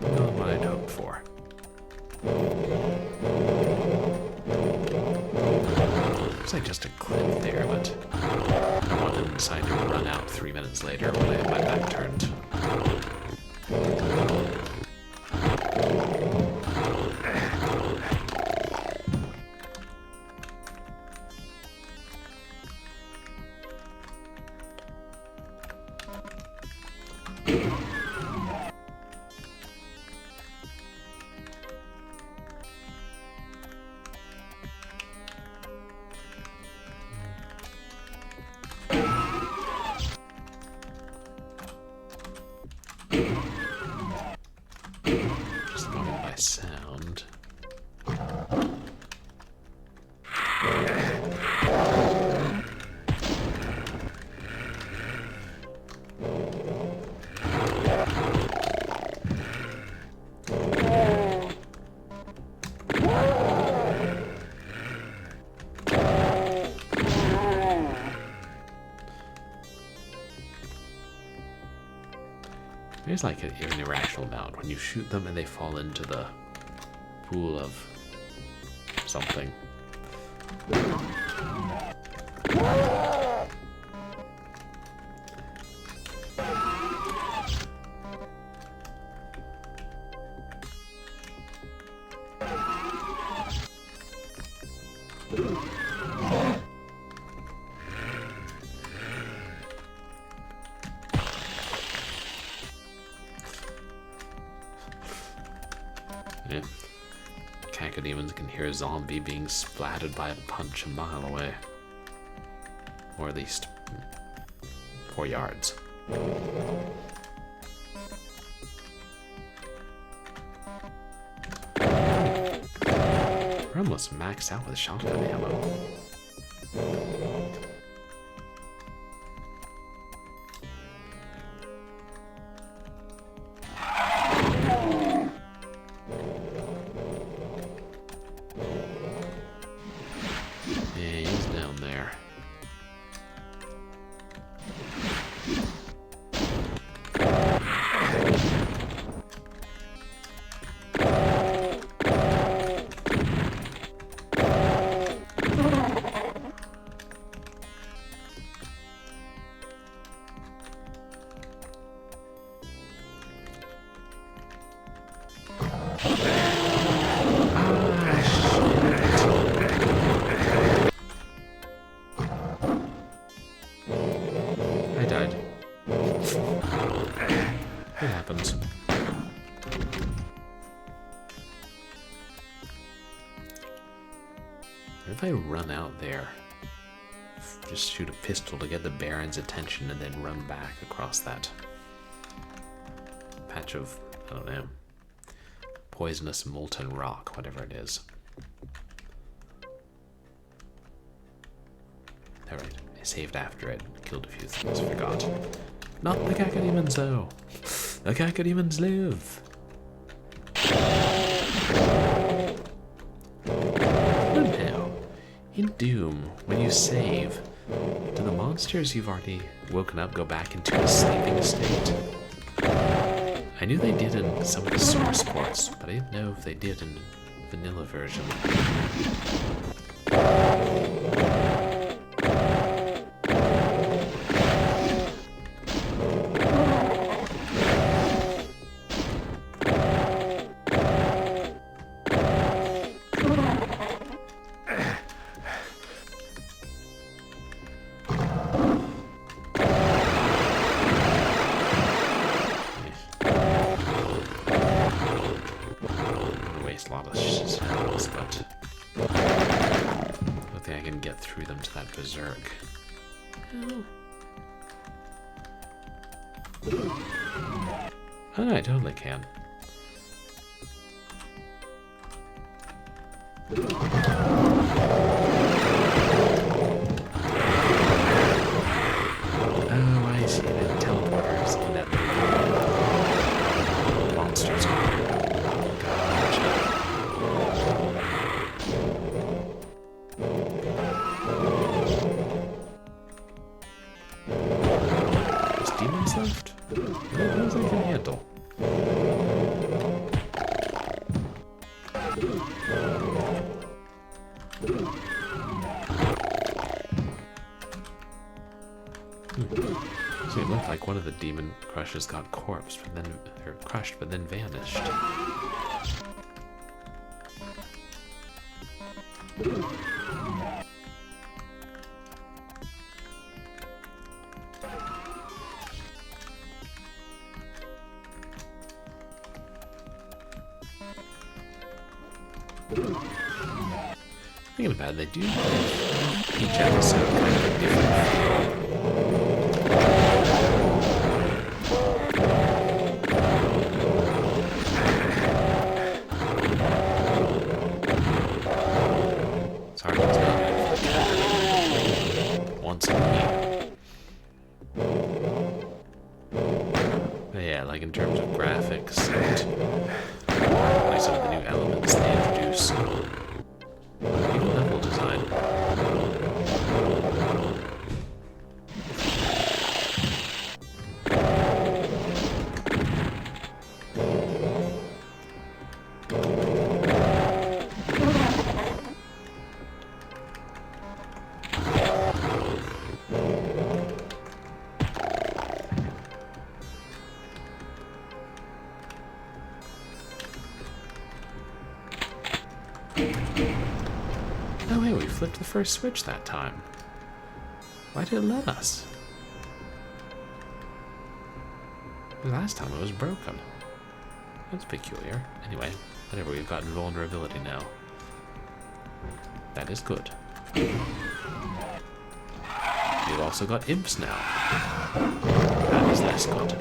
S1: not what I'd hoped for. Looks like just a clip there, but I don't want them to decide to run out 3 minutes later when I have my back turned. Just going by sound. There's like an irrational amount when you shoot them and they fall into the pool of something. Yeah. Cacodemons can hear a zombie being splattered by a punch a mile away. Or at least 4 yards. We're almost maxed out with shotgun ammo. It happens. If I run out there, just shoot a pistol to get the Baron's attention and then run back across that patch of, I don't know, poisonous molten rock, whatever it is. Alright, I saved after it, killed a few things, forgot. Not the cacodemons though! The cacodemons live! Now, in Doom, when you save, do the monsters you've already woken up go back into a sleeping state? I knew they did in some of the source ports, but I didn't know if they did in the vanilla version. A lot of shells, but I don't think I can get through them to that berserk. Oh, I totally can. Oh, I see the teleporters in that monsters. Gotcha. one of the demon crushers got crushed, but then vanished. Thinking about it, they do give each episode kind of a different feel. It's hard to tell once a week. But yeah, like in terms of graphics and like some of the new elements they introduce. Even level design. Oh hey, we flipped the first switch that time. Why did it let us? The last time it was broken. That's peculiar. Anyway, whatever, we've got invulnerability now. That is good. We've also got imps now. That is less good.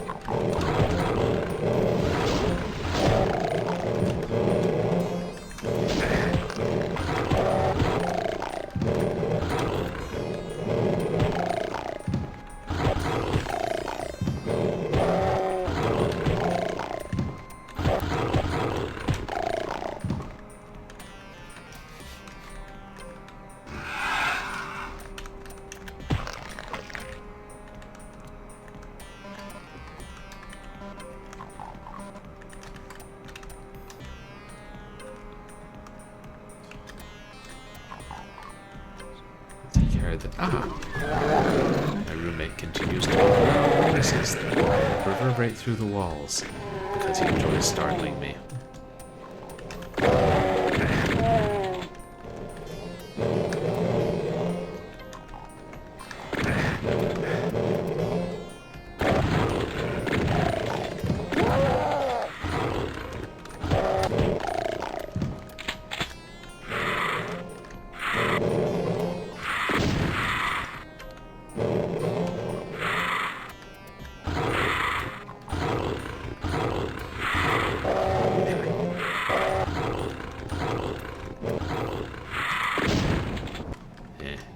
S1: My roommate continues talking. He says that reverberate through the walls because he enjoys startling me.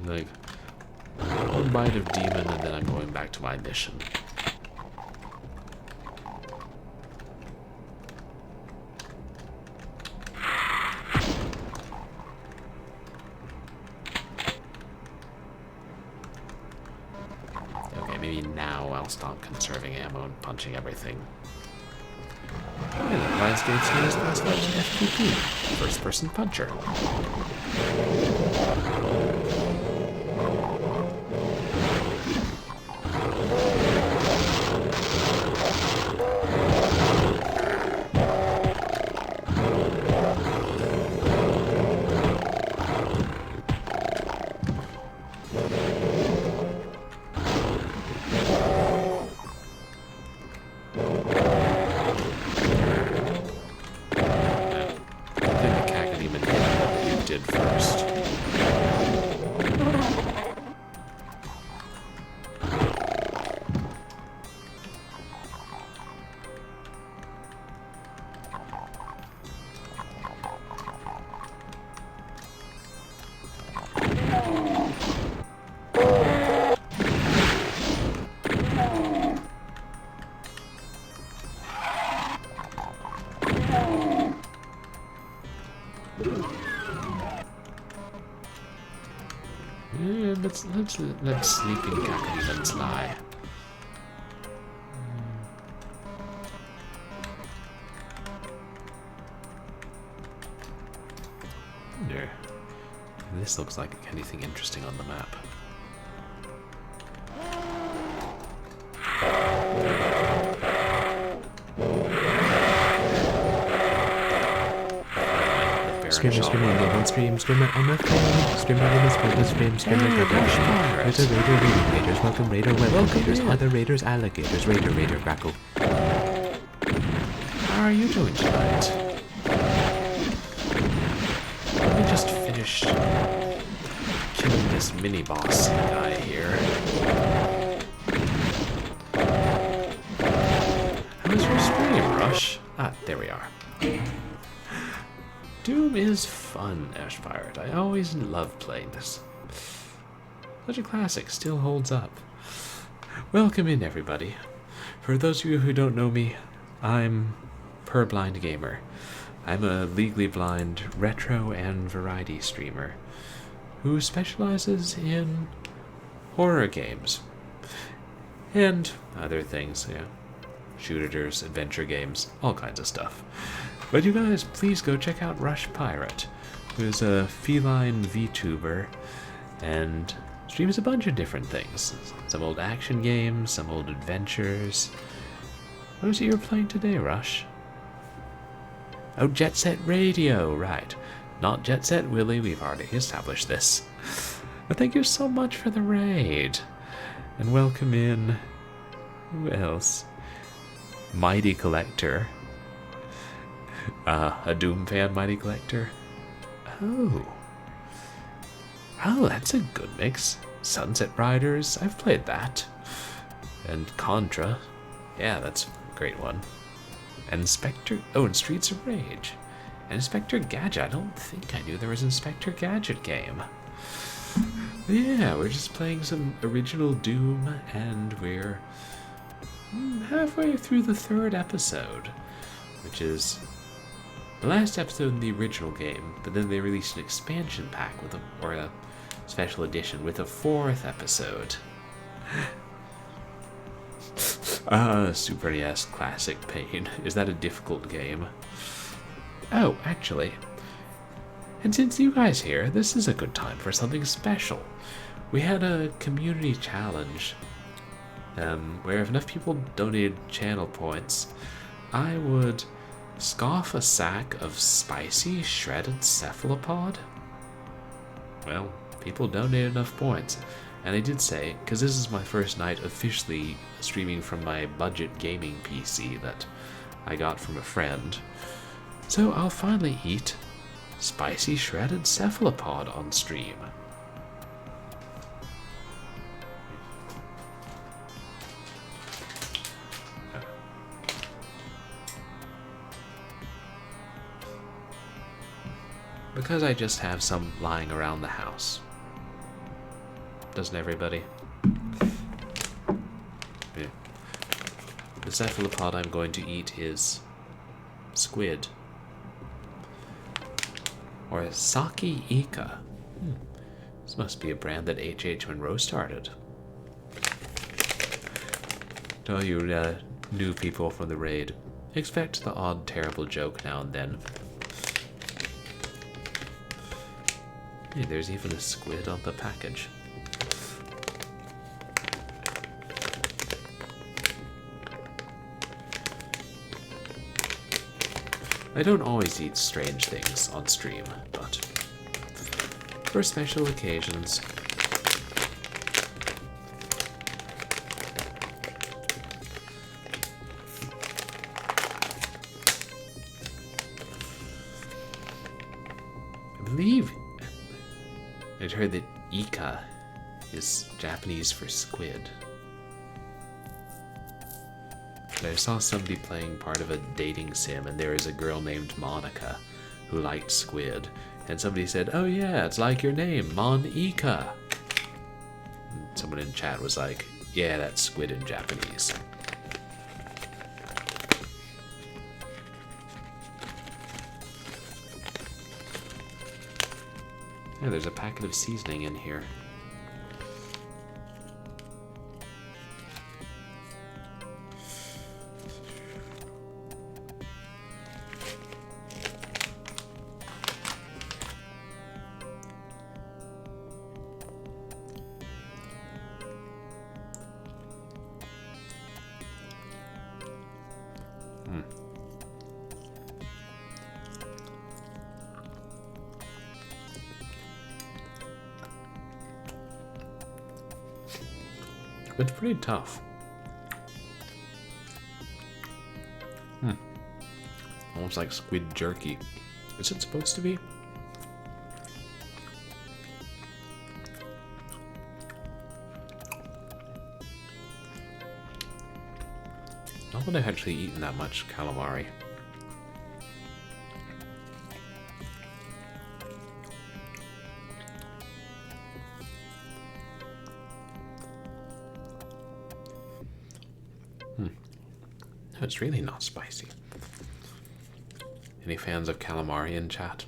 S1: Like, one bite of demon and then I'm going back to my mission. Okay, maybe now I'll stop conserving ammo and punching everything. Hey, look, Lionsgate's newest class version FPP, first-person puncher. Did first. Yeah, let's sleeping cacodemons lie. Wonder. This looks like anything interesting on the map. Streamer on stream, streamer on the phone, streamer in the stream, streamer got the There's a raider, raiders, welcome raider, welcome raiders, other raiders, alligators, raider, grackle. How are you doing tonight? Let me just finish killing this mini-boss guy here. How was your stream, Rush? Ah, there we are. Doom is fun, Ash Pirate. I always love playing this. Such a classic, still holds up. Welcome in, everybody. For those of you who don't know me, I'm Purblind Gamer. I'm a legally blind retro and variety streamer who specializes in horror games and other things, yeah. Shooters, adventure games, all kinds of stuff. But you guys, please go check out Rush Pirate, who's a feline VTuber and streams a bunch of different things. Some old action games, some old adventures. What is it you're playing today, Rush? Oh, Jet Set Radio, right. Not Jet Set Willy, we've already established this. But thank you so much for the raid. And welcome in... Who else? Mighty Collector. A Doom fan, Mighty Collector. Oh, that's a good mix. Sunset Riders, I've played that. And Contra. Yeah, that's a great one. And Inspector... Oh, and Streets of Rage. And Inspector Gadget. I don't think I knew there was an Inspector Gadget game. But yeah, we're just playing some original Doom, and we're halfway through the 3rd episode, which is the last episode in the original game, but then they released an expansion pack with a special edition with a 4th episode. Super NES Classic Pain. Is that a difficult game? Oh, actually. And since you guys here, this is a good time for something special. We had a community challenge where if enough people donated channel points, I would scoff a sack of spicy shredded cephalopod. Well, people donated enough points. And I did say, because this is my first night officially streaming from my budget gaming PC that I got from a friend, so I'll finally eat spicy shredded cephalopod on stream. Because I just have some lying around the house. Doesn't everybody? Yeah. The cephalopod I'm going to eat is squid. Or sake ika. This must be a brand that H.H. Monroe started. To all you new people from the raid, expect the odd terrible joke now and then. Hey, there's even a squid on the package. I don't always eat strange things on stream, but for special occasions. I believe I'd heard that Ika is Japanese for squid. I saw somebody playing part of a dating sim, and there was a girl named Monica who liked squid. And somebody said, "Oh yeah, it's like your name, Monica." And someone in chat was like, "Yeah, that's squid in Japanese." Yeah, there's a packet of seasoning in here. It's pretty tough. Almost like squid jerky. Is it supposed to be? Not that I've actually eaten that much calamari. No, it's really not spicy. Any fans of calamari in chat?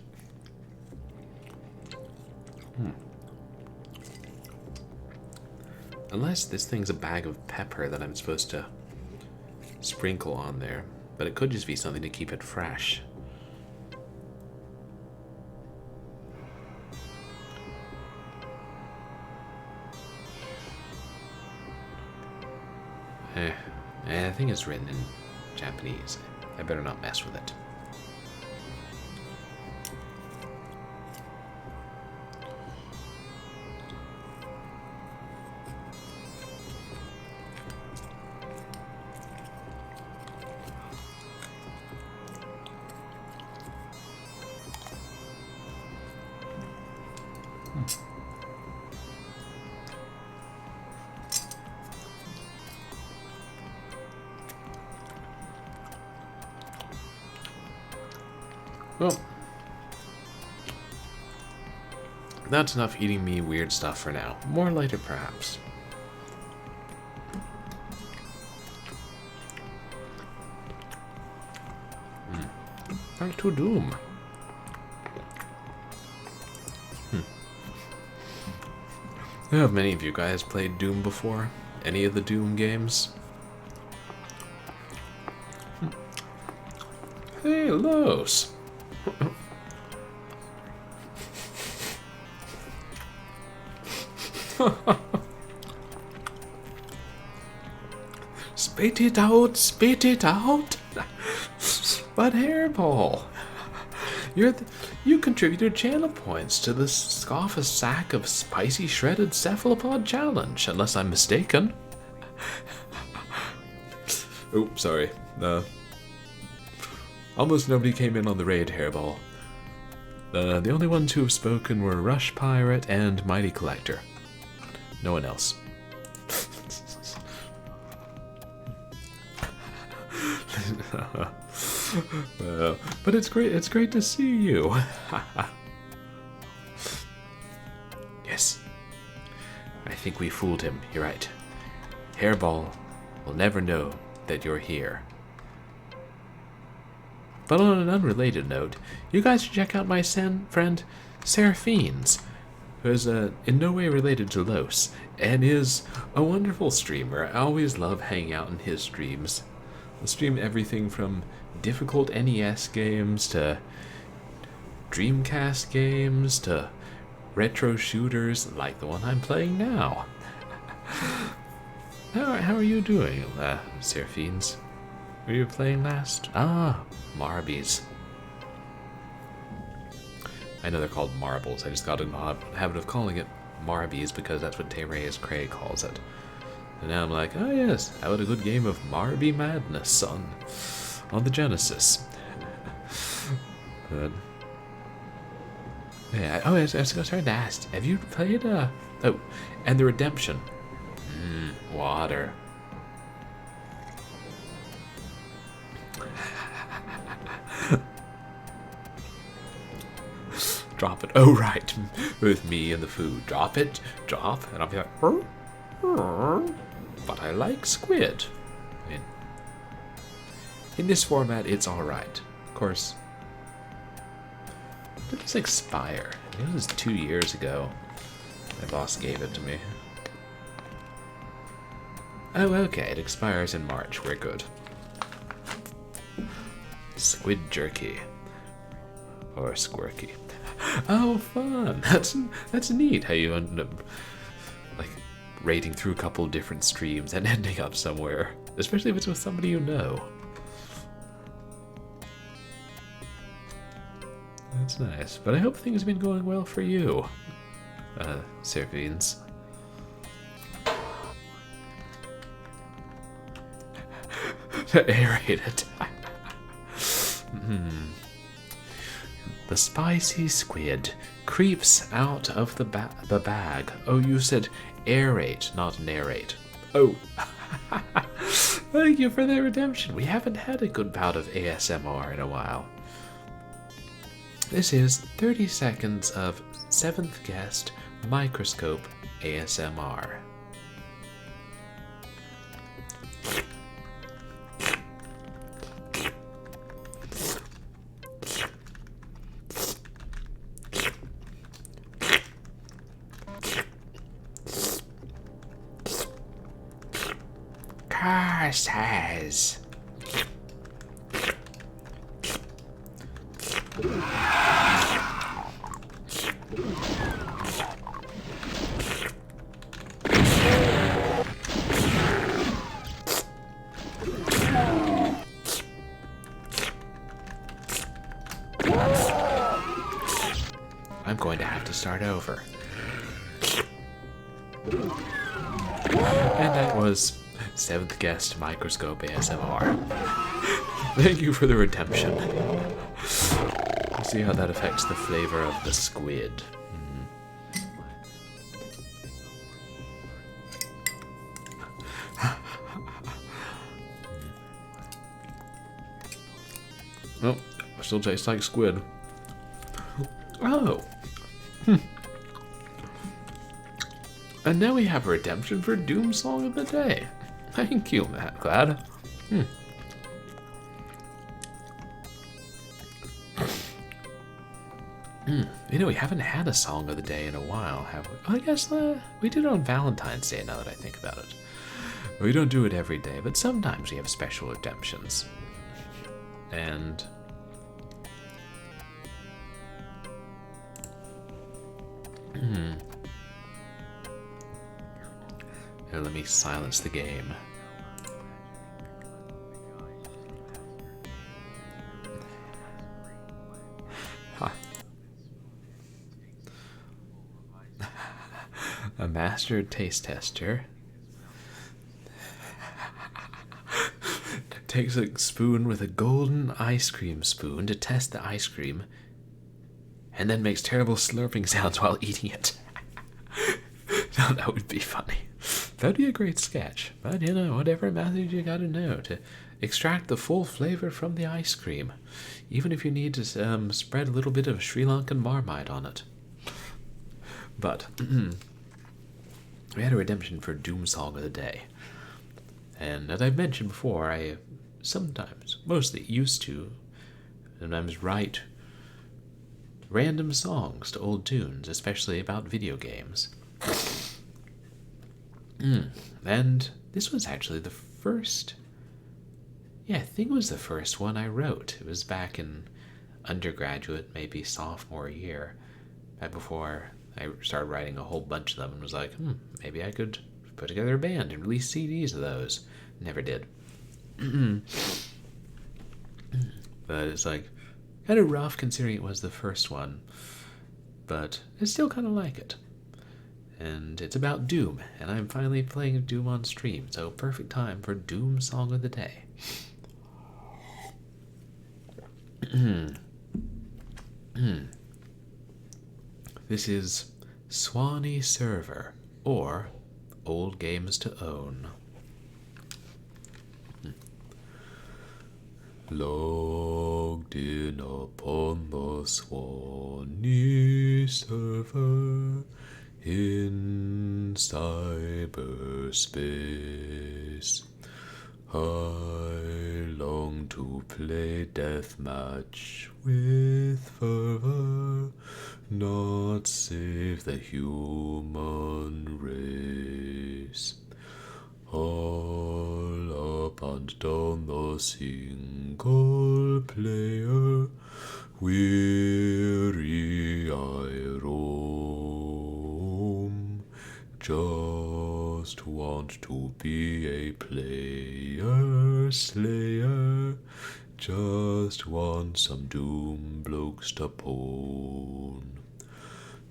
S1: Unless this thing's a bag of pepper that I'm supposed to sprinkle on there, but it could just be something to keep it fresh. I think it's written in Japanese. I better not mess with it. Well, that's enough eating me weird stuff for now. More later, perhaps. Back to Doom. Have many of you guys played Doom before? Any of the Doom games? Hey, Los! Spit it out, spit it out. But Hairball, you contributed channel points to the scoff a sack of spicy shredded cephalopod challenge, unless I'm mistaken. Oh, sorry. Almost nobody came in on the raid, Hairball. The only ones who have spoken were Rush Pirate and Mighty Collector. No one else. But it's great to see you. Yes. I think we fooled him, you're right. Hairball will never know that you're here. But on an unrelated note, you guys should check out my friend Seraphines, who is in no way related to Los, and is a wonderful streamer. I always love hanging out in his streams. I stream everything from difficult NES games to Dreamcast games to retro shooters like the one I'm playing now. How are you doing, Seraphines? Were you playing last? Ah, Marbies. I know they're called marbles. I just got in the habit of calling it Marbies because that's what Tereus Cray calls it. And now I'm like, oh yes, how about a good game of Marbie Madness on the Genesis. But, yeah. Oh, I was starting to ask. Have you played oh, and the Redemption? Water. Drop it. Oh, right. With me and the food. Drop it. Drop. And I'll be like, but I like squid. I mean, in this format, it's alright. Of course, did this expire? It was 2 years ago. My boss gave it to me. Oh, okay. It expires in March. We're good. Squid jerky. Or squirky. Oh, fun! That's neat how you end up like raiding through a couple different streams and ending up somewhere, especially if it's with somebody you know. That's nice, but I hope things have been going well for you, Seraphines. Aerate it. The spicy squid creeps out of the bag. Oh, you said aerate, not narrate. Oh. Thank you for the redemption. We haven't had a good bout of ASMR in a while. This is 30 seconds of 7th guest microscope ASMR. Curses. I'm going to have to start over. And that was 7th guest microscope ASMR. Thank you for the redemption. Let's see how that affects the flavor of the squid. Oh, still tastes like squid. Oh. And now we have a redemption for Doom Song of the Day. Thank you, Matt. Glad. You know, we haven't had a Song of the Day in a while, have we? I guess we did it on Valentine's Day, now that I think about it. We don't do it every day, but sometimes we have special redemptions. And... Here, let me silence the game. Huh. A master taste tester takes a spoon with a golden ice cream spoon to test the ice cream, and then makes terrible slurping sounds while eating it. Now that would be funny. That'd be a great sketch. But, you know, whatever method you gotta know to extract the full flavor from the ice cream. Even if you need to spread a little bit of Sri Lankan Marmite on it. But, we had a redemption for Doom Song of the Day. And as I've mentioned before, I sometimes, mostly used to, sometimes write random songs to old tunes, especially about video games. And this was actually the first, I think it was the first one I wrote. It was back in undergraduate, maybe sophomore year, right before I started writing a whole bunch of them, and was like, maybe I could put together a band and release CDs of those. Never did. But it's like, kind of rough considering it was the first one, but I still kind of like it. And it's about Doom, and I'm finally playing Doom on stream, so perfect time for Doom Song of the Day. This is Swanee Server, or Old Games to Own. Logged in upon the Swanee Server in cyberspace, I long to play deathmatch with fervor, not save the human race. All up and down the single player, weary I roam. Just want to be a player slayer. Just want some doom blokes to pwn.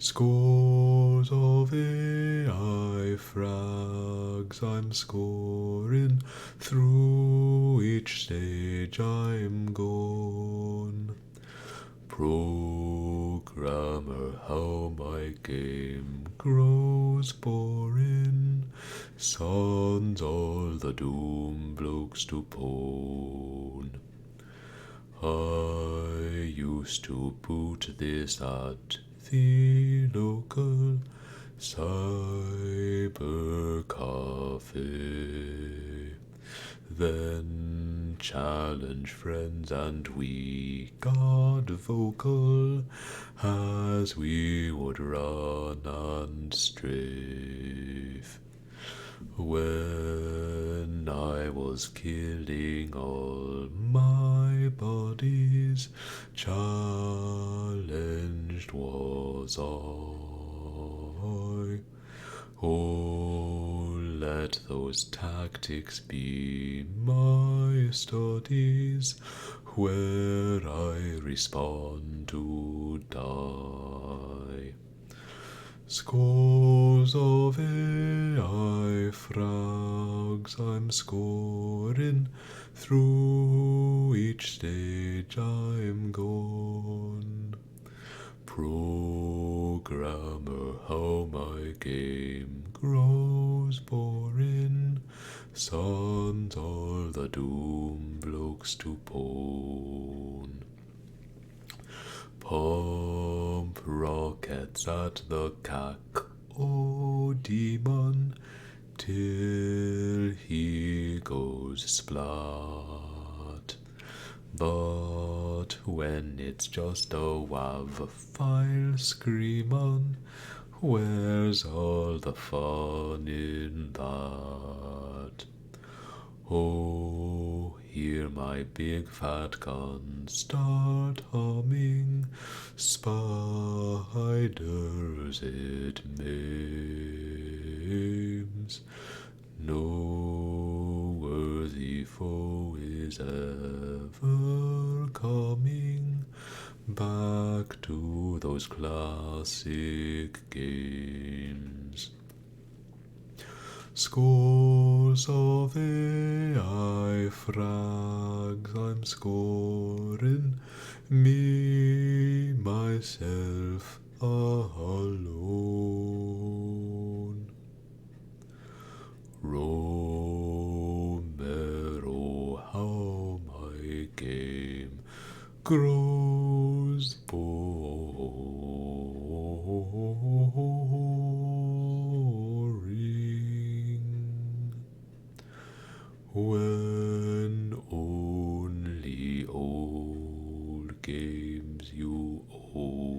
S1: Scores of AI frags I'm scoring, through each stage I'm gone. Programmer, how my game grows boring, sons all the doom blokes to pwn. I used to boot this at the local cyber cafe, then challenge friends and we got vocal as we would run and strafe. When I was killing all my bodies, challenged was I. Oh, let those tactics be my studies, where I respawn to die. Scores of AI frags I'm scoring, through each stage I'm gone. Programmer, how my game grows boring, sons all the doom blokes to pwn. Pump rockets at the cacodemon till he goes splat. But when it's just a WAV file screamin', where's all the fun in that? Oh, hear my big fat gun start humming, spiders it maims. No worthy foe is ever coming back to those classic games. Scores of AI frags I'm scoring, me, myself, alone. Romero, how my game grows boring, when only old games you own.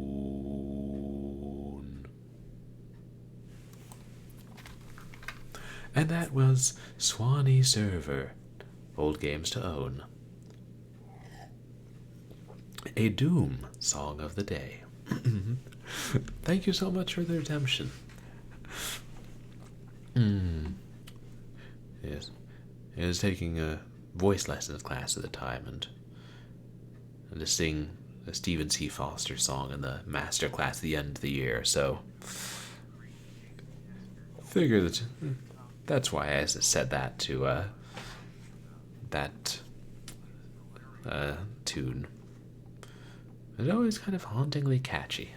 S1: And that was Swanee Server, Old Games to Own. A Doom Song of the Day. Thank you so much for the redemption. Yes. I was taking a voice lessons class at the time and to sing a Stephen C. Foster song in the master class at the end of the year, so figure that's why I said that to that tune. It's always kind of hauntingly catchy.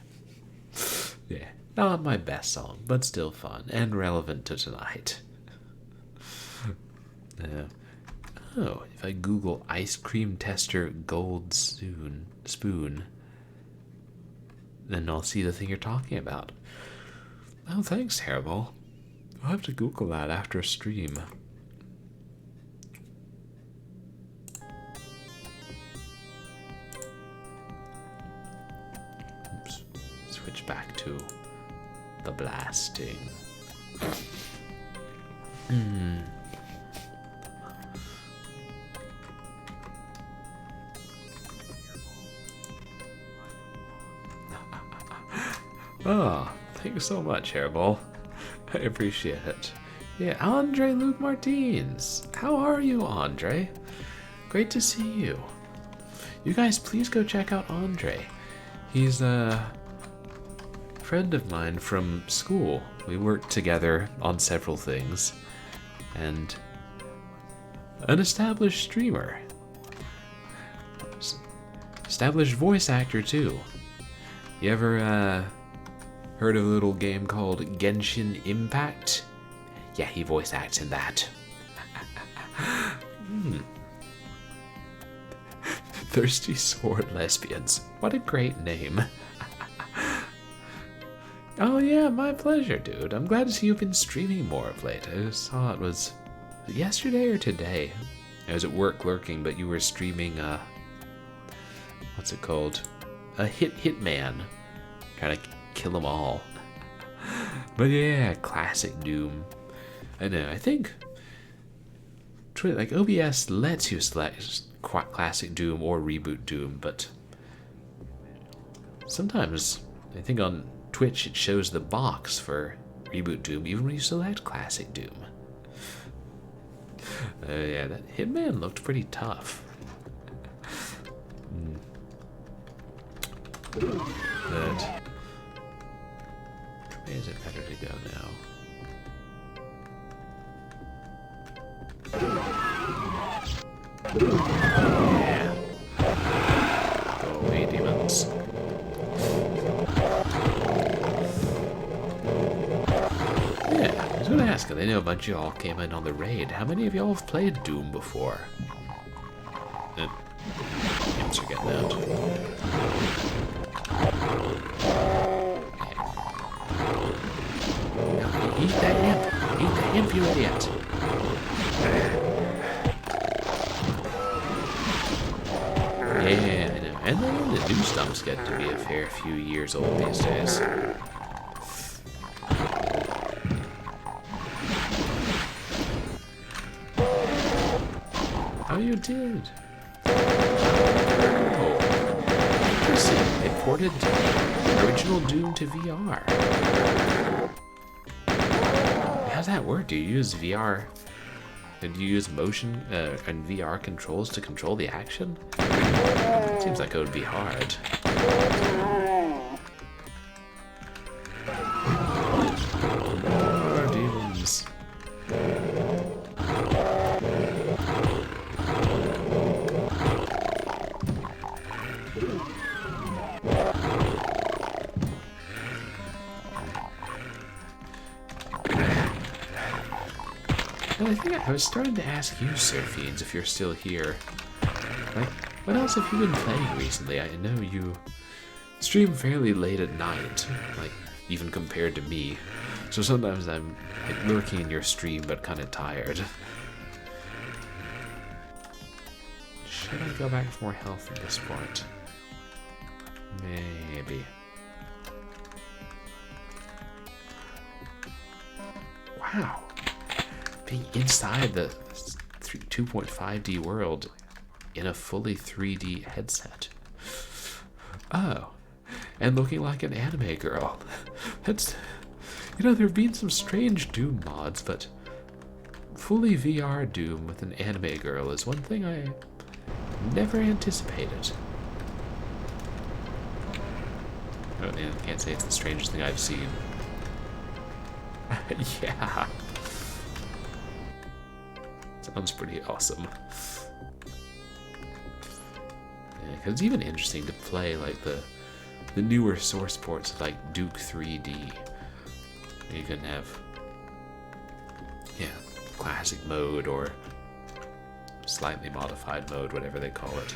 S1: Yeah, not my best song, but still fun and relevant to tonight. If I Google ice cream tester gold spoon, then I'll see the thing you're talking about. Oh, thanks, Hairball. I'll have to Google that after a stream. Oops. Switch back to the blasting. Oh, thanks so much, Hairball. I appreciate it. Yeah, Andre Luke Martins. How are you, Andre? Great to see you. You guys, please go check out Andre. He's friend of mine from school. We worked together on several things, and an established streamer. Established voice actor, too. You ever, heard of a little game called Genshin Impact? Yeah, he voice acts in that. Thirsty Sword Lesbians. What a great name. Oh yeah, my pleasure, dude. I'm glad to see you've been streaming more of late. I saw it was yesterday or today. I was at work lurking, but you were streaming, what's it called? A Hitman. Trying to kill them all. But yeah, classic Doom. I know, I think like OBS lets you select classic Doom or reboot Doom, but sometimes I think on Twitch it shows the box for reboot Doom even when you select classic Doom. Yeah, that Hitman looked pretty tough. But where is it better to go now? Yeah. Go away, demons. Yeah, I was gonna ask, I know a bunch of y'all came in on the raid. How many of y'all have played Doom before? Imps are getting out. No, eat that imp! Eat the imp, you idiot! Yeah, I know. And then the new stuff's getting to be a fair few years old these days. Oh, you did? Oh. Interesting. They ported original Doom to VR. How's that work? Do you use VR? Do you use motion and VR controls to control the action? Seems like it would be hard. More demons. Well, I think I was starting to ask you, Surfiends, if you're still here. Like, what else have you been playing recently? I know you stream fairly late at night, like, even compared to me. So sometimes I'm like, lurking in your stream, but kind of tired. Should I go back for more health at this point? Maybe. Wow. Being inside the 2.5D world in a fully 3D headset. Oh, and looking like an anime girl. That's, you know, there have been some strange Doom mods, but fully VR Doom with an anime girl is one thing I never anticipated. Oh man, I can't say it's the strangest thing I've seen. Yeah. Sounds pretty awesome. Yeah, 'cause it's even interesting to play like the newer source ports of like Duke 3D. You can have, yeah, classic mode or slightly modified mode, whatever they call it.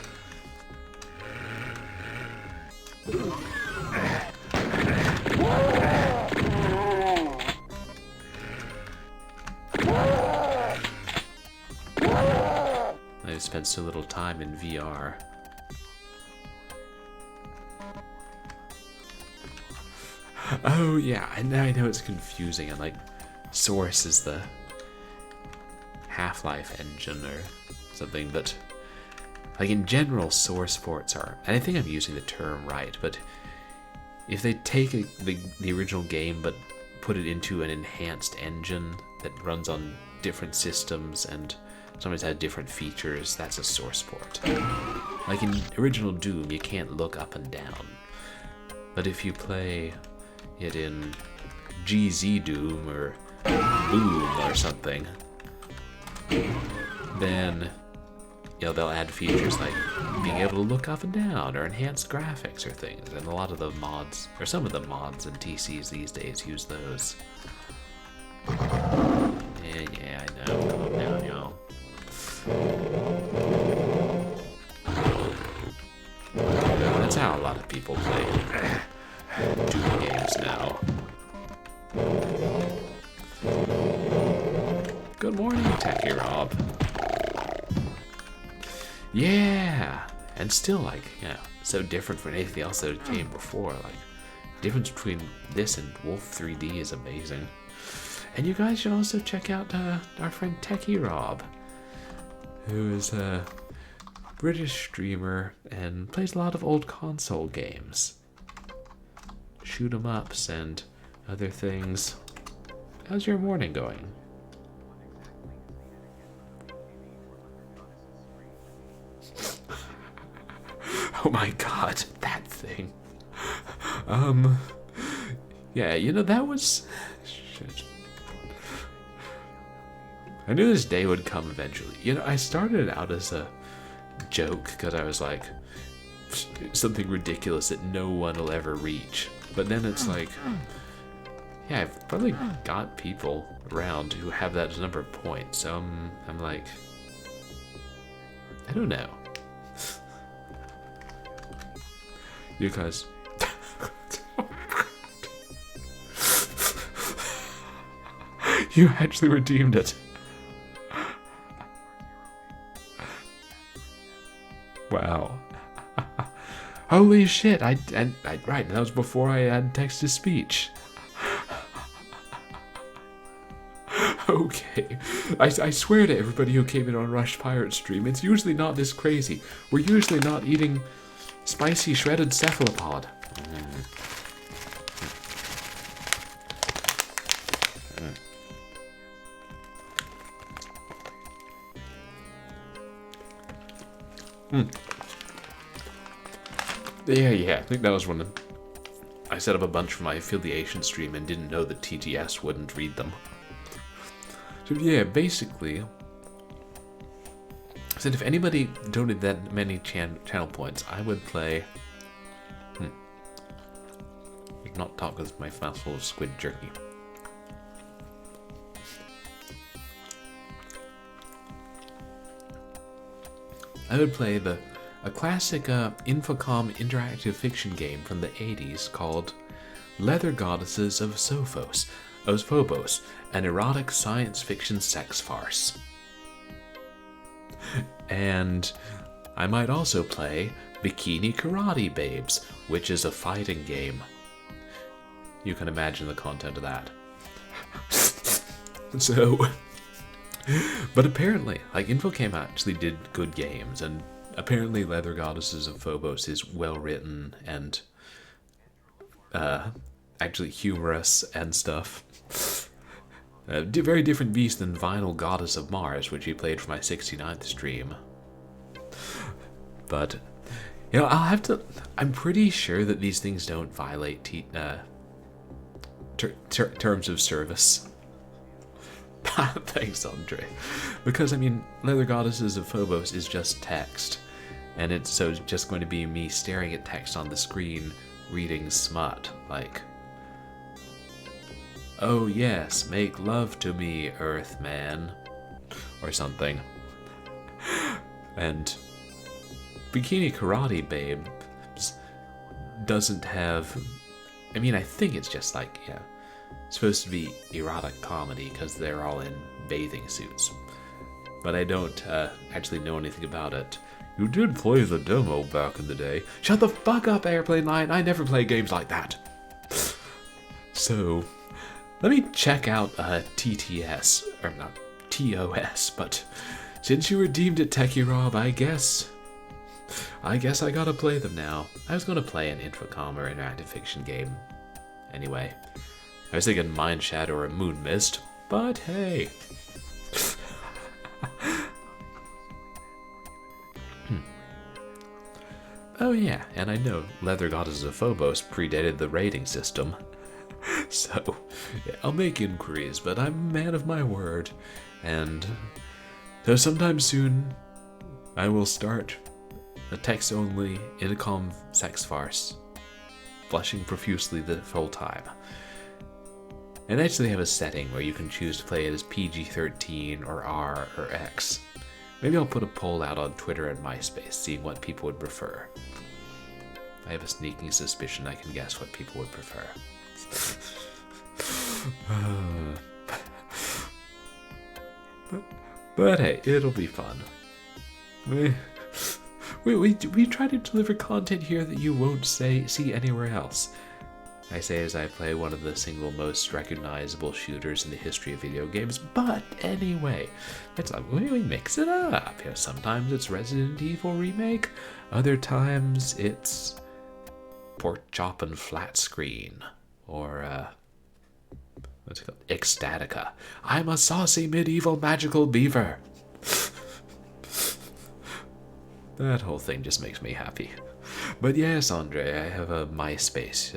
S1: I've spent so little time in VR. Oh yeah, I know it's confusing, and like Source is the Half-Life engine or something, but like in general Source ports are, and I think I'm using the term right, but if they take the original game but put it into an enhanced engine that runs on different systems and sometimes has different features, that's a source port. Like in original Doom, you can't look up and down. But if you play it in GZ Doom or Boom or something, then they'll add features like being able to look up and down or enhance graphics or things. And a lot of the mods, or some of the mods and TCs these days use those. Yeah, I know. Calm down, y'all. That's how a lot of people play Doom games now. Good morning, Techie Rob. Yeah, and still, like, so different from anything else that came before. Like, the difference between this and Wolf 3D is amazing. And you guys should also check out our friend Techie Rob, who is a British streamer and plays a lot of old console games. Shoot 'em ups and other things. How's your morning going? Oh my god, that thing. Yeah, that was... Shit. I knew this day would come eventually. I started out as a joke because I was like, something ridiculous that no one will ever reach. But then it's like, yeah, I've probably got people around who have that number of points. So I'm like, I don't know. You guys. You actually redeemed it. Wow. Holy shit. Right, that was before I had text-to-speech. Okay. I swear to everybody who came in on Rush Pirate stream, it's usually not this crazy. We're usually not eating spicy shredded cephalopod. Yeah, I think that was when I set up a bunch for my affiliation stream and didn't know that TTS wouldn't read them. So yeah, basically, I said if anybody donated that many channel points, I would play... Not talk with my mouth full of squid jerky. I would play a classic Infocom interactive fiction game from the 80s called Leather Goddesses of Phobos, an erotic science fiction sex farce. And I might also play Bikini Karate Babes, which is a fighting game. You can imagine the content of that. So, but apparently, like, Infocom actually did good games, and apparently Leather Goddesses of Phobos is well written and actually humorous and stuff. Very different beast than Vinyl Goddess of Mars, which he played for my 69th stream. But, I'll have to... I'm pretty sure that these things don't violate terms of service. Thanks, Andre. Because, Leather Goddesses of Phobos is just text. And it's just going to be me staring at text on the screen, reading smut, like... Oh yes, make love to me, Earthman. Or something. And Bikini Karate Babes doesn't have... I think it's just like, supposed to be erotic comedy because they're all in bathing suits. But I don't actually know anything about it. You did play the demo back in the day. Shut the fuck up, Airplane Line. I never play games like that. So, let me check out TTS, or not TOS, but since you redeemed it, Techie Rob, I guess I gotta play them now. I was gonna play an Infocom or interactive fiction game. Anyway, I was thinking Mind Shadow or Moon Mist, but hey. Oh yeah, and I know Leather Goddesses of Phobos predated the rating system. So, yeah, I'll make inquiries, but I'm a man of my word. And so sometime soon, I will start a text-only intercom sex farce, blushing profusely the whole time. And I actually have a setting where you can choose to play it as PG-13 or R or X. Maybe I'll put a poll out on Twitter and MySpace, seeing what people would prefer. I have a sneaking suspicion I can guess what people would prefer. But hey, it'll be fun. We try to deliver content here that you won't see anywhere else. I say as I play one of the single most recognizable shooters in the history of video games, but anyway, it's like we mix it up. You know, sometimes it's Resident Evil Remake, other times it's pork chop and flat screen, or what's it called? Ecstatica. I'm a saucy medieval magical beaver. That whole thing just makes me happy. But yes, Andre, I have a MySpace.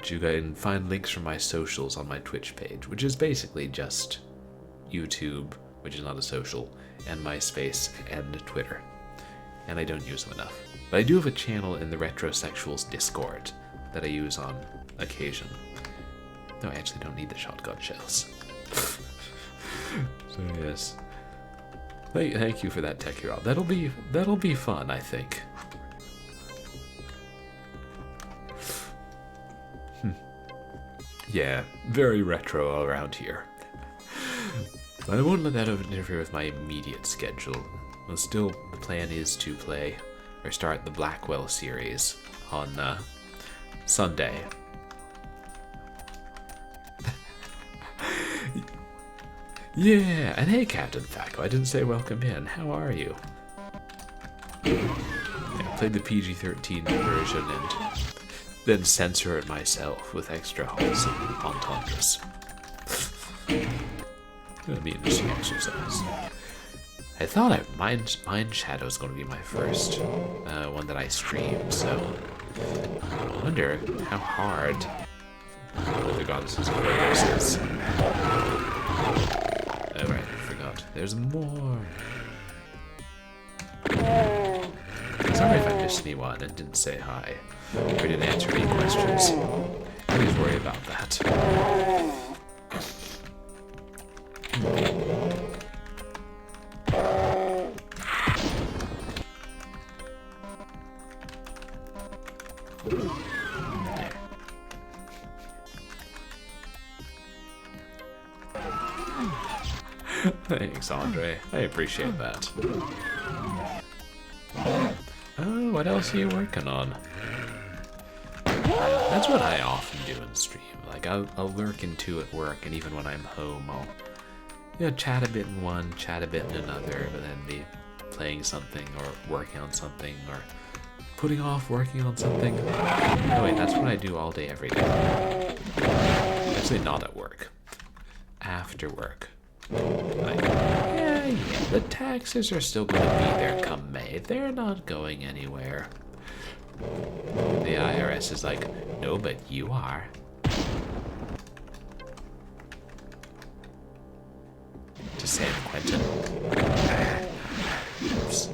S1: You can find links from my socials on my Twitch page, which is basically just YouTube, which is not a social, and MySpace and Twitter. And I don't use them enough. But I do have a channel in the Retrosexuals Discord that I use on occasion. No, I actually don't need the shotgun shells. So yes. Thank you for that, Tech Hero. That'll be fun, I think. Yeah, very retro all around here. But I won't let that interfere with my immediate schedule. Well, still, the plan is to play or start the Blackwell series on Sunday. Yeah, and hey, Captain Thaco, I didn't say welcome in. How are you? Yeah, I played the PG-13 version and then censor it myself with extra halts and entendres. Gonna be an interesting exercise. I thought Mind Shadow was going to be my first one that I streamed, so I wonder how hard the Goddesses of Ferno is. Oh right, I forgot. There's more. Sorry if I missed anyone and didn't say hi. Or didn't answer any questions. Please worry about that. Thanks, Andre. I appreciate that. Oh, what else are you working on? That's what I often do in stream. Like, I'll lurk into at work, and even when I'm home, I'll chat a bit in one, chat a bit in another, but then be playing something, or working on something, or putting off working on something. Oh wait, that's what I do all day, every day. Actually, not at work. After work. Like, yeah, the taxes are still going to be there come May. They're not going anywhere. The IRS is like, no, but you are. To San Quentin. Oops.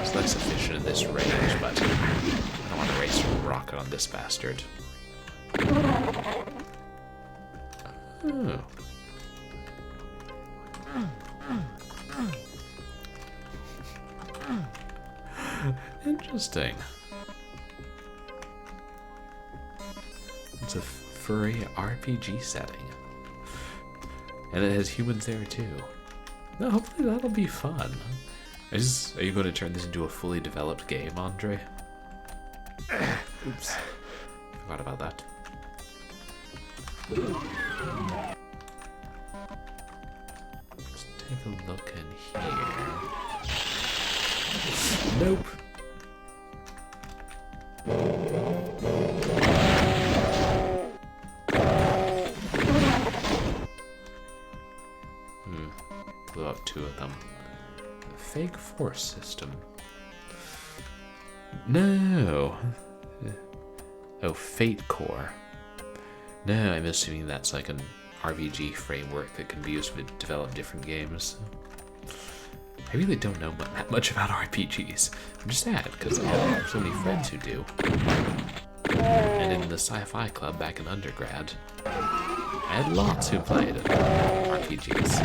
S1: It's less efficient in this range, but I don't want to race from a rocket on this bastard. Oh. Interesting. It's a furry RPG setting. And it has humans there too. No, hopefully that'll be fun. Are you going to turn this into a fully developed game, Andre? Oops. Forgot about that. Let's take a look in here. Nope. Blew up two of them. A fake force system. No. Oh, Fate Core. No, I'm assuming that's like an RPG framework that can be used to develop different games. I really don't know that much about RPGs. I'm just sad because I have so many friends who do. And in the sci-fi club back in undergrad, I had lots who played RPGs.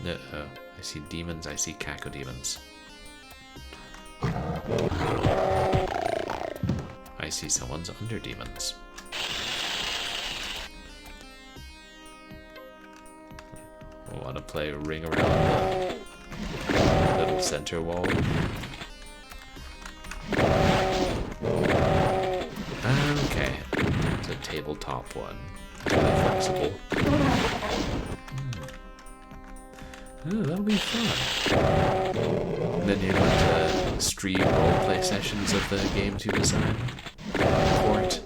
S1: Uh-oh. I see demons, I see cacodemons. I see someone's under demons. Want to play a ring around the little center wall? Okay, it's a tabletop one. It's really flexible. Oh, that'll be fun. And then you're going to stream roleplay sessions of the games you design. Port.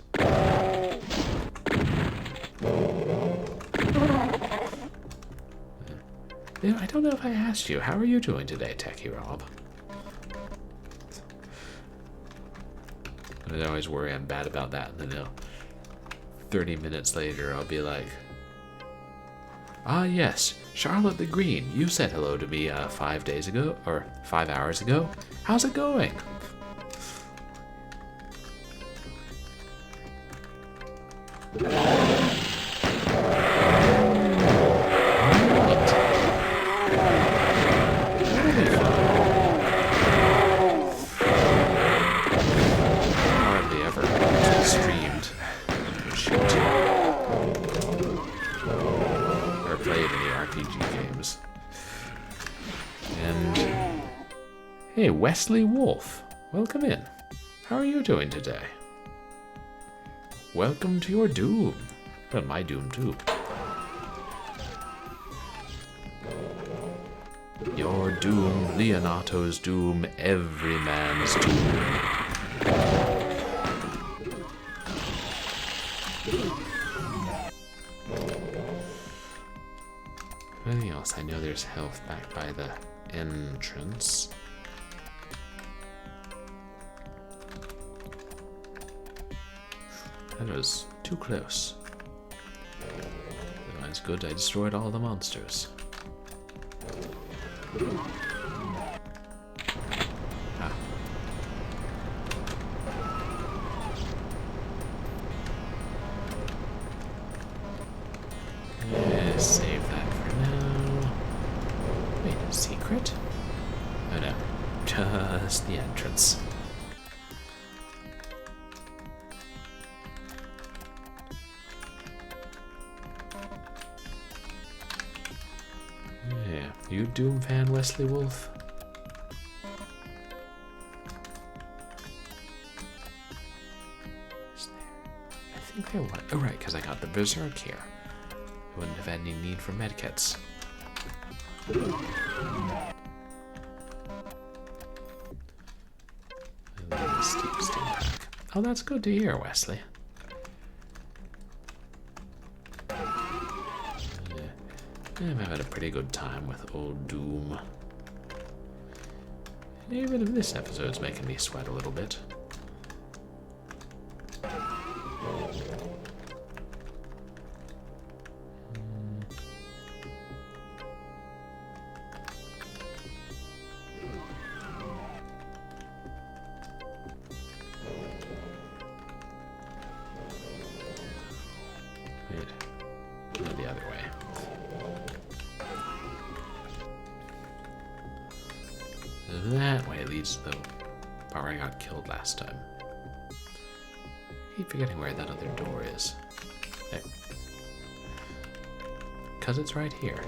S1: I don't know if I asked you. How are you doing today, Techie Rob? I always worry I'm bad about that, and then 30 minutes later I'll be like, ah yes, Charlotte the Green, you said hello to me 5 days ago, or 5 hours ago. How's it going? Hey, Wesley Wolf, welcome in. How are you doing today? Welcome to your doom. Well, my doom too. Your doom, Leonato's doom, every man's doom. Anything else? I know there's health back by the entrance. That was too close. That's good, I destroyed all the monsters. Ah. Save that for now. Wait, a secret? Oh no, just the entrance. You Doom fan, Wesley Wolf? Is there? I think there was. Oh, right, because I got the Berserk here. I wouldn't have had any need for medkits. Oh, that's good to hear, Wesley. I'm having a pretty good time with old Doom. Even if this episode's making me sweat a little bit. Wait, go the other way. That way leads to the part where I got killed last time. I keep forgetting where that other door is. There. 'Cause it's right here.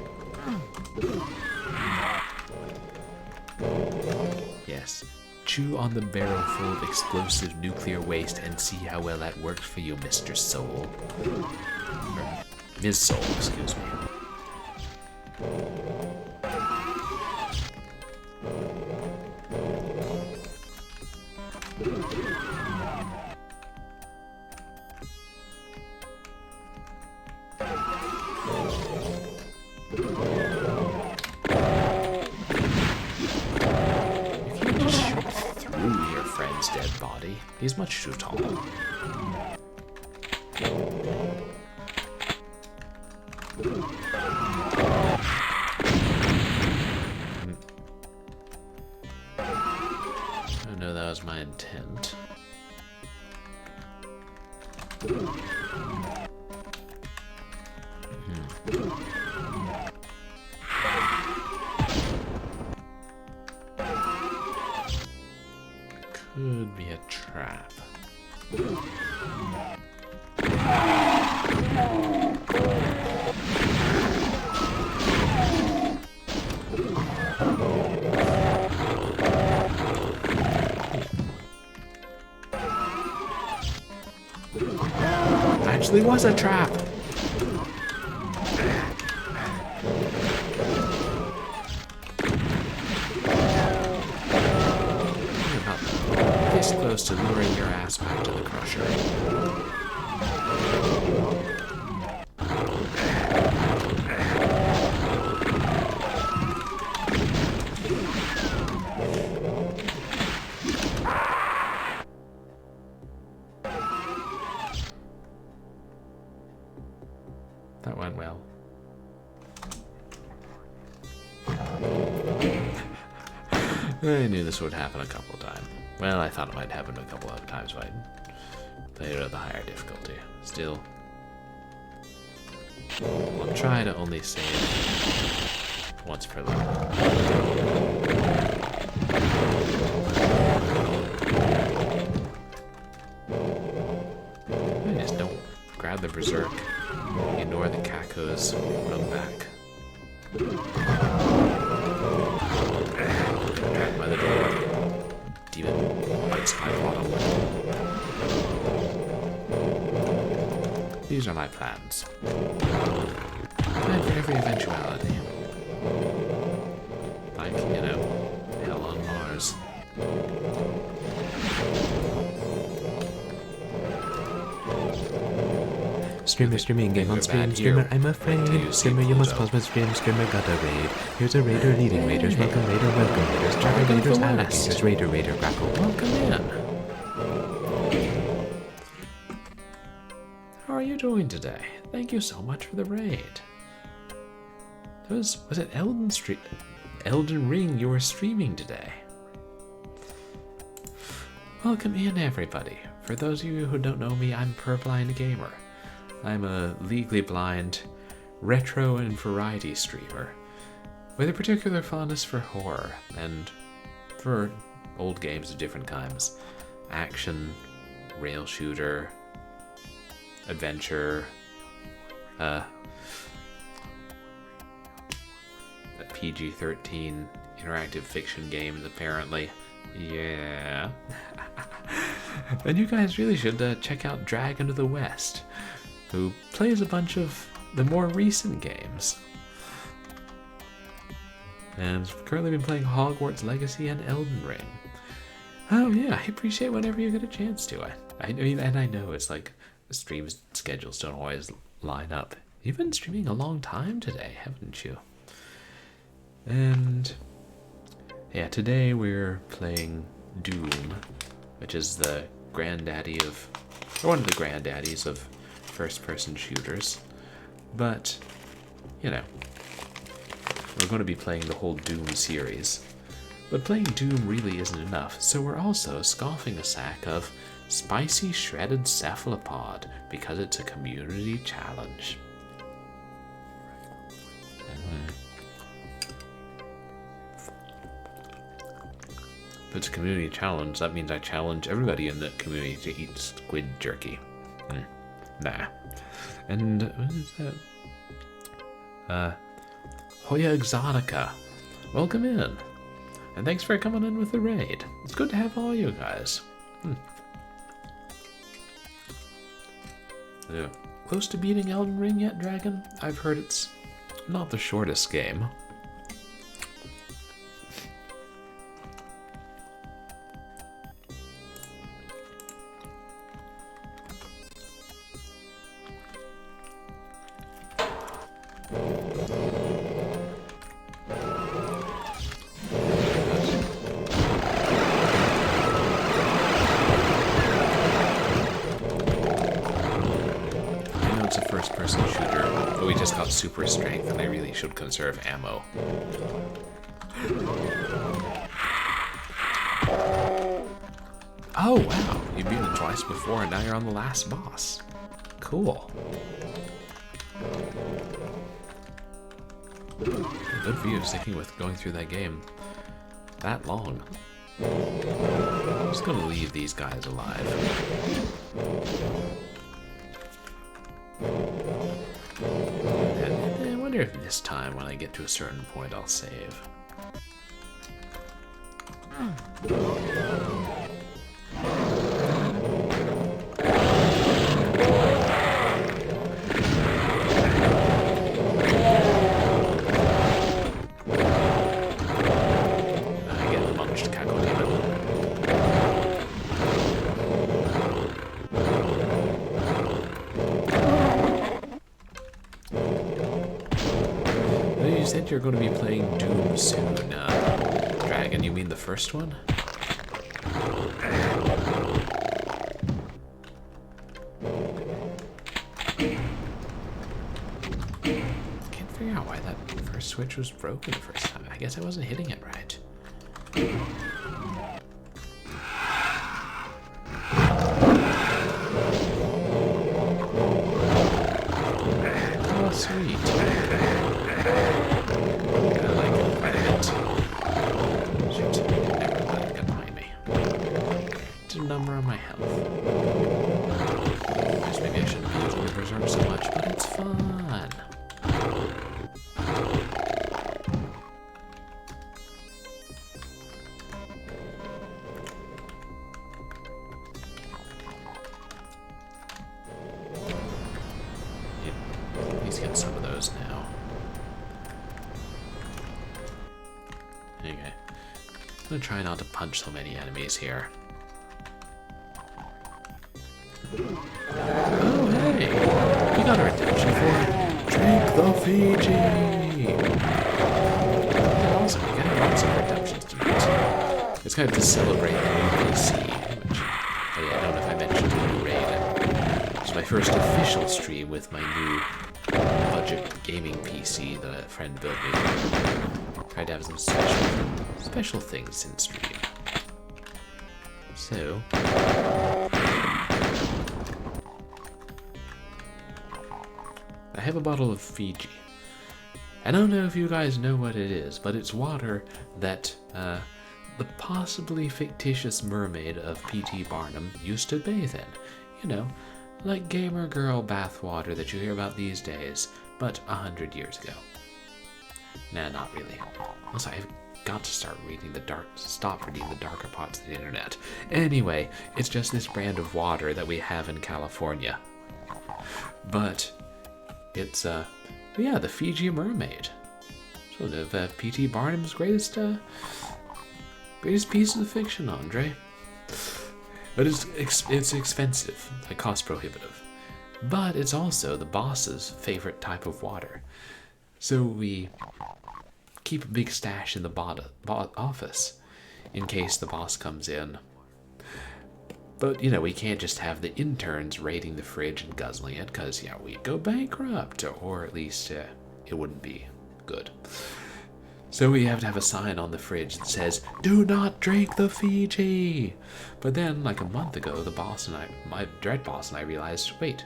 S1: Yes. Chew on the barrel full of explosive nuclear waste and see how well that works for you, Mr. Soul. Or Ms. Soul, excuse me. dead body. He's much too tall. Oh no, that was my intent. Could be a trap. Actually was a trap. This close to luring your ass back to the crusher. That went well. I knew this would happen a couple of times. Well, I thought it might happen a couple of times if I played it at the higher difficulty. Still, I'll try to only save once per level. I just don't grab the berserk, ignore the cacos, run back. Trapped by the door. Demon bites my bottom. These are my plans. Plan for every eventuality. Like, you know, hell on Mars.
S2: Streamer streaming game on stream. Streamer, I'm afraid. Streamer, you must pause my stream. Streamer got a raid. Here's a raider leading raiders. Welcome raider, welcome raiders. Java raiders, alligators. Raider, grackle.
S1: Welcome in. How are you doing today? Thank you so much for the raid. Was it Elden Ring you were streaming today? Welcome in, everybody. For those of you who don't know me, I'm Purblind Gamer. I'm a legally blind retro and variety streamer with a particular fondness for horror and for old games of different kinds. Action, rail shooter, adventure, a PG-13 interactive fiction games apparently. Yeah. And you guys really should check out Dragon of the West, who plays a bunch of the more recent games. And I've currently been playing Hogwarts Legacy and Elden Ring. Oh yeah, I appreciate whenever you get a chance to. I mean, and I know it's like stream schedules don't always line up. You've been streaming a long time today, haven't you? And yeah, today we're playing Doom, which is the granddaddy of, or one of the granddaddies of first-person shooters. But, you know, we're going to be playing the whole Doom series. But playing Doom really isn't enough, so we're also scoffing a sack of spicy shredded cephalopod because it's a community challenge. If it's a community challenge, that means I challenge everybody in the community to eat squid jerky. Nah. And what is that? Hoya Exotica. Welcome in. And thanks for coming in with the raid. It's good to have all you guys. Yeah. Close to beating Elden Ring yet, Dragon? I've heard it's not the shortest game. it's a first-person shooter, but we just got super strength, and I really should conserve ammo. Oh, wow. You've beaten it twice before, and now you're on the last boss. Cool. Good for you, sticking with going through that game that long. I'm just gonna leave these guys alive. And I wonder if this time, when I get to a certain point, I'll save. You said you're going to be playing Doom soon. Dragon, you mean the first one? Can't figure out why that first switch was broken the first time. I guess I wasn't hitting it right. Oh, sweet. Number on my health. Guess maybe I shouldn't be using the reserve so much, but it's fun. Yeah, please get some of those now. Okay. I'm gonna try not to punch so many enemies here. Oh, hey! We got a redemption for Drink the Fiji! Awesome, we're getting lots of redemptions tonight. It's kind of to celebrate the new PC, which I don't know if I mentioned in the raid. It's my first official stream with my new budget gaming PC that a friend built me. Tried to have some special things in stream. So... I have a bottle of Fiji. I don't know if you guys know what it is, but it's water that the possibly fictitious mermaid of P.T. Barnum used to bathe in. You know, like gamer girl bath water that you hear about these days, but 100 years ago. Nah, not really. Also, I've got to stop reading the darker parts of the internet. Anyway, it's just this brand of water that we have in California. But... it's, yeah, the Fiji mermaid. Sort of P.T. Barnum's greatest piece of fiction, Andre. But it's expensive, like cost prohibitive. But it's also the boss's favorite type of water. So we keep a big stash in the office in case the boss comes in. But, you know, we can't just have the interns raiding the fridge and guzzling it, because, yeah, we'd go bankrupt, or at least it wouldn't be good. So we have to have a sign on the fridge that says, "Do not drink the Fiji!" But then, like a month ago, the boss and my dread boss and I realized, wait,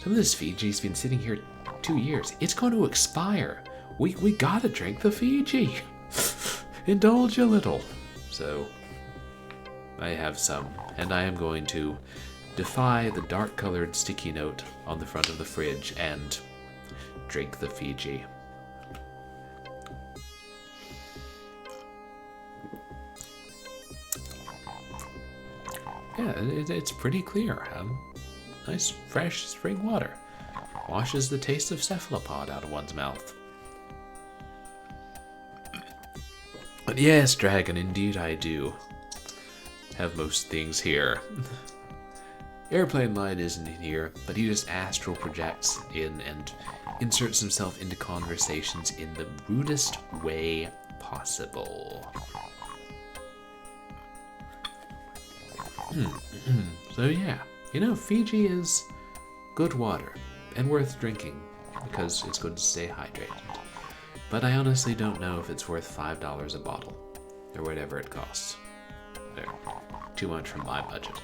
S1: some of this Fiji's been sitting here 2 years. It's going to expire. We gotta drink the Fiji. Indulge a little. So... I have some, and I am going to defy the dark-colored sticky note on the front of the fridge and drink the Fiji. Yeah, it's pretty clear. Nice, fresh spring water. Washes the taste of cephalopod out of one's mouth. But yes, Dragon, indeed I do have most things here. Airplane Line isn't in here, but he just astral projects in and inserts himself into conversations in the rudest way possible. So yeah, you know, Fiji is good water, and worth drinking, because it's good to stay hydrated. But I honestly don't know if it's worth $5 a bottle, or whatever it costs. There, too much from my budget.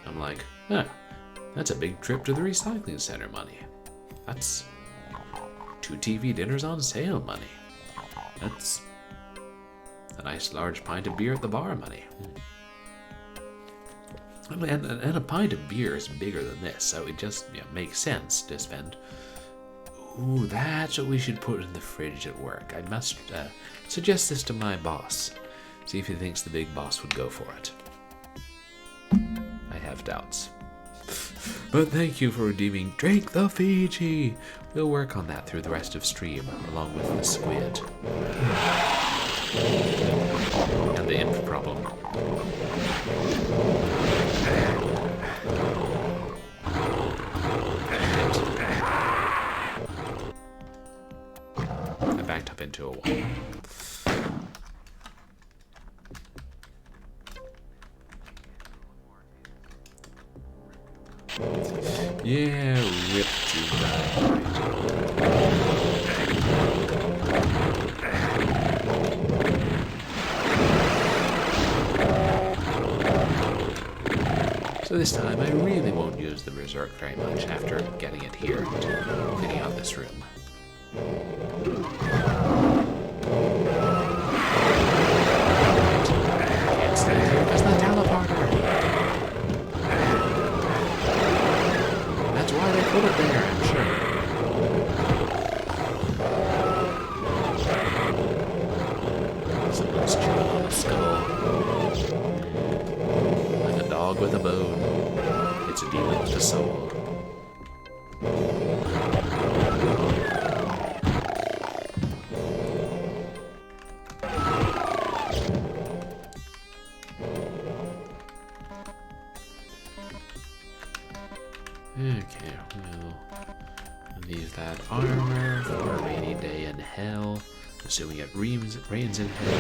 S1: I'm like, that's a big trip to the recycling center money. That's 2 TV dinners on sale money. That's a nice large pint of beer at the bar money. And a pint of beer is bigger than this, so it just makes sense to spend. Ooh, that's what we should put in the fridge at work. I must suggest this to my boss. See if he thinks the big boss would go for it. I have doubts. But thank you for redeeming Drink the Fiji. We'll work on that through the rest of stream, along with the squid. And the imp problem. I backed up into a wall. Yeah, rip to die. So this time I really won't use the berserk very much after getting it here and cleaning out this room. Can't stand here because the teleporter. That's why they put it there, I'm sure. Someone's chewing on a skull. Like a dog with a bone. It's a demon with a soul. Okay, we'll leave that armor for a rainy day in hell, assuming it rains in hell.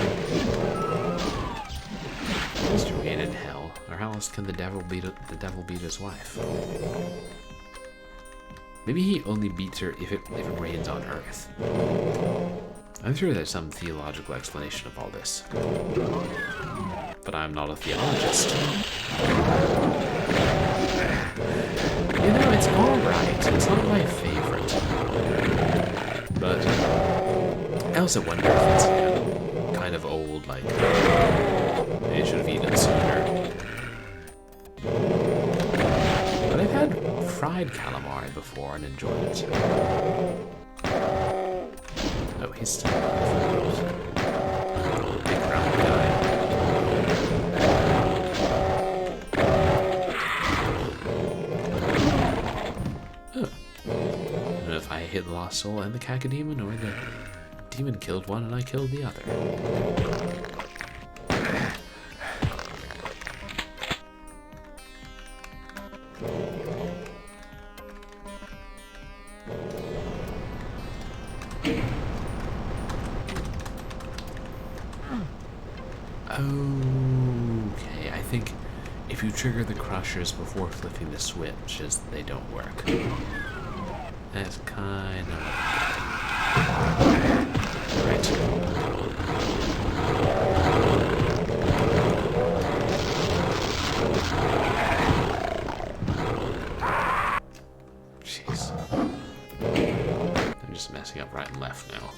S1: It has to rain in hell, or how else can the devil beat his wife? Maybe he only beats her if it rains on Earth. I'm sure there's some theological explanation of all this, but I'm not a theologist. You know, it's alright. It's not my favorite. But I also wonder if it's kind of old, like, they should have eaten sooner. But I've had fried calamari before and enjoyed it. Oh, he's still alive. Big round guy. I hit the lost soul and the cacodemon, or the demon killed one and I killed the other. Okay, I think if you trigger the crushers before flipping the switches, they don't work. That's kind of right. Jeez. I'm just messing up right and left now.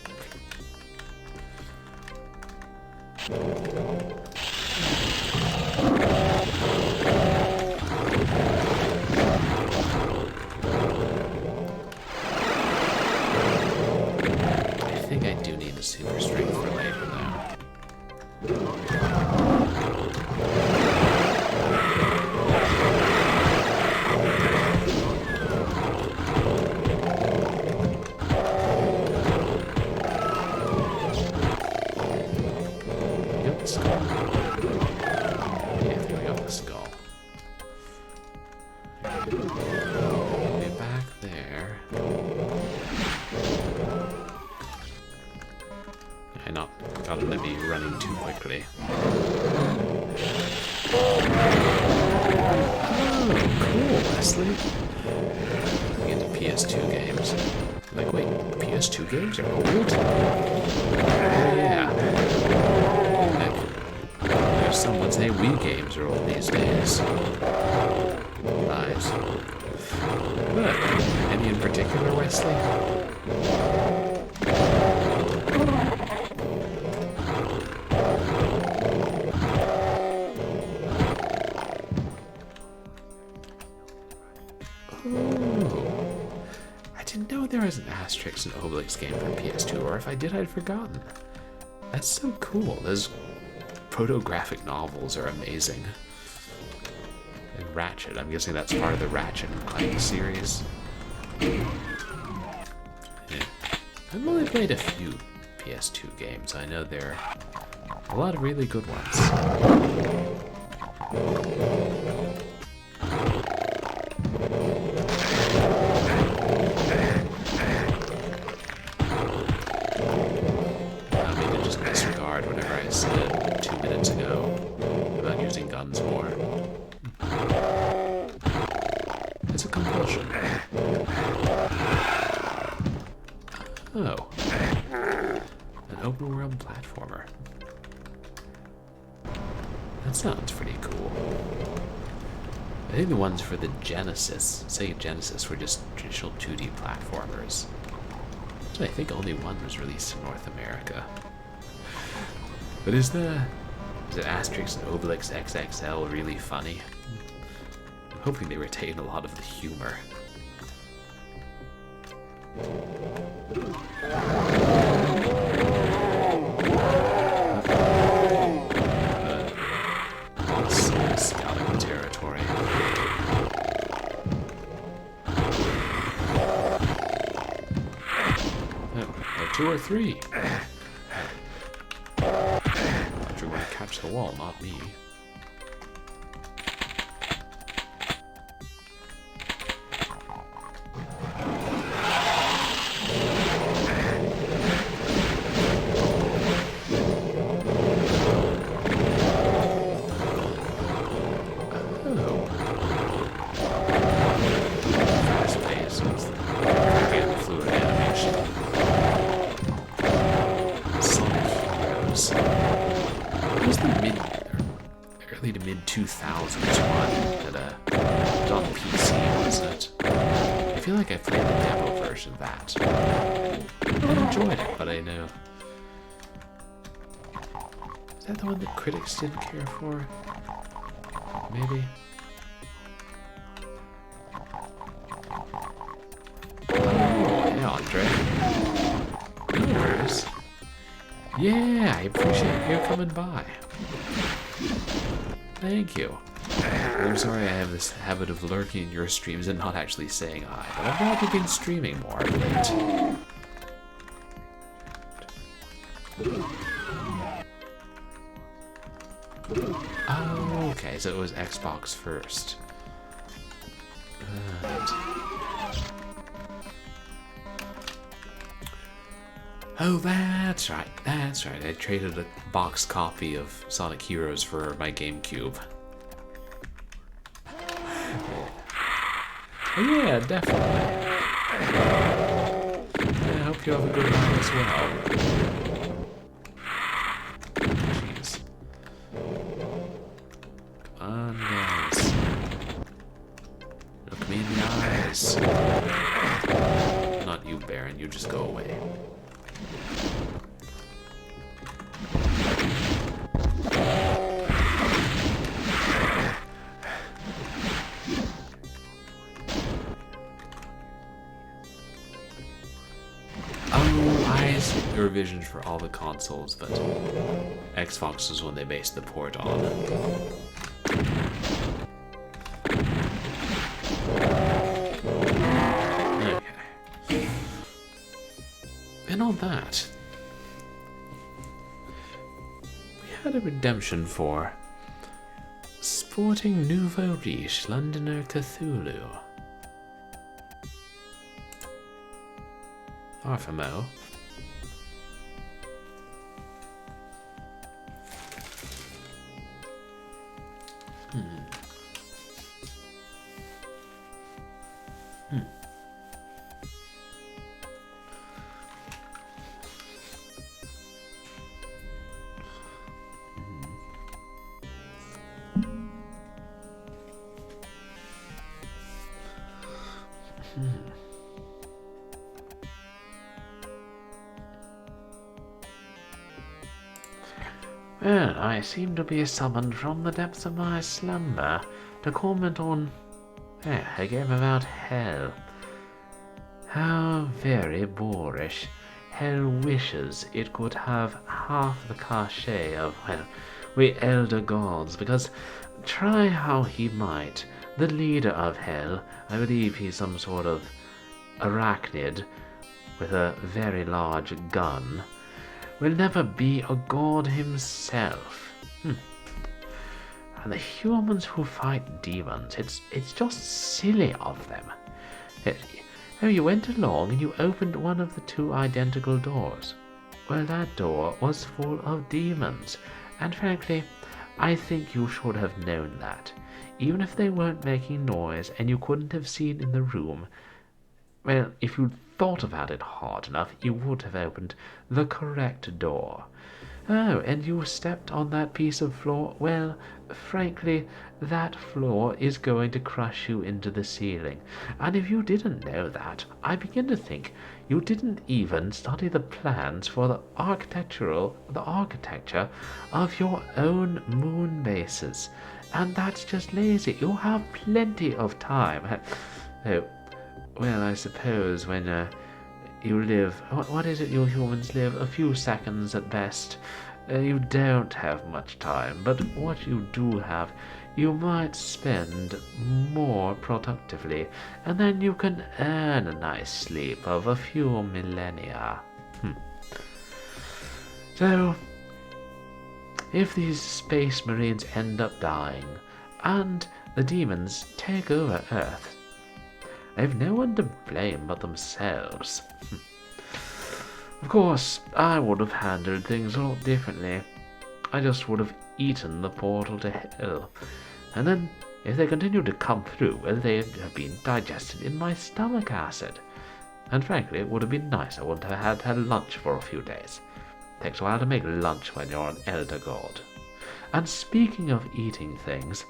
S1: Super strength for later now. Got the skull. Yeah, I think we got the skull. We'll be back there. Gotta let me running too quickly. Oh, cool, Wesley. PS2 games. Like, wait, PS2 games are old? Oh yeah. Heck, there's someone saying Wii games are old these days. Right. But, any in particular, Wesley? There is an Asterix and Obelix game for PS2, or if I did, I'd forgotten. That's so cool. Those photographic novels are amazing. And Ratchet, I'm guessing that's part of the Ratchet and Clank series. Yeah. I've only played a few PS2 games. I know there are a lot of really good ones. Whatever I said 2 minutes ago about using guns more. It's a compulsion. Oh. An open world platformer. That sounds pretty cool. I think the ones for the Genesis, Sega Genesis, were just traditional 2D platformers. So I think only one was released in North America. But is it Asterix and Obelix XXL really funny? I'm hoping they retain a lot of the humor. Awesome scouting territory. Oh, 2 or 3. Catch the wall, not me. Fast-paced with again fluid animation. Sonic Heroes. It was the early to mid 2000s one that was on PC, wasn't it? I feel like I played the demo version of that. I enjoyed it, but I know. Is that the one that critics didn't care for? Maybe. Oh, hey Andre. No worries. Yeah, I appreciate you coming by. Thank you. I'm sorry I have this habit of lurking in your streams and not actually saying hi, but I've probably been streaming more of late. Oh, okay, so it was Xbox first. Right. Oh, that's right. That's right. I traded a box copy of Sonic Heroes for my GameCube. Oh, yeah, definitely. I hope you have a good night as well. Jeez. Come on, guys. Look me in the eyes. Not you, Baron. You just go away. Revisions for all the consoles, but Xbox was when they based the port on. Okay. And on that, we had a redemption for Sporting Nouveau Riche Londoner Cthulhu. RFMO. Well, I seem to be summoned from the depths of my slumber to comment on a game about hell. How very boorish. Hell wishes it could have half the cachet of, well, we elder gods, because try how he might, the leader of hell, I believe he's some sort of arachnid with a very large gun, will never be a god himself. And the humans who fight demons, it's just silly of them. You went along and you opened one of the two identical doors. Well, that door was full of demons, and frankly, I think you should have known that. Even if they weren't making noise and you couldn't have seen in the room, well, if you'd thought about it hard enough, you would have opened the correct door. Oh, and you stepped on that piece of floor? Well, frankly, that floor is going to crush you into the ceiling. And if you didn't know that, I begin to think you didn't even study the plans for the architecture of your own moon bases. And that's just lazy. You have plenty of time. Oh, well, I suppose when you live, what is it you humans live? A few seconds at best. You don't have much time, but what you do have, you might spend more productively, and then you can earn a nice sleep of a few millennia. So, if these space marines end up dying, and the demons take over Earth, they've no one to blame but themselves. Of course, I would have handled things a lot differently. I just would have eaten the portal to hell. And then, if they continue to come through, well, they'd have been digested in my stomach acid. And frankly, it would have been nice I wouldn't have had lunch for a few days. Takes a while to make lunch when you're an elder god. And speaking of eating things,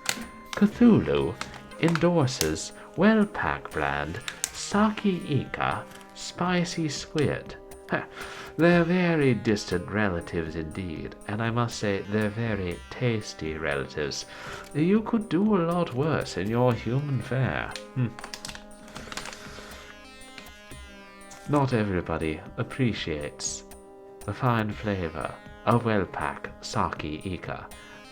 S1: Cthulhu endorses well-packed brand Sake Ika Spicy Squid. They're very distant relatives indeed, and I must say they're very tasty relatives. You could do a lot worse in your human fare. Not everybody appreciates the fine flavor of well-packed Sake Ika,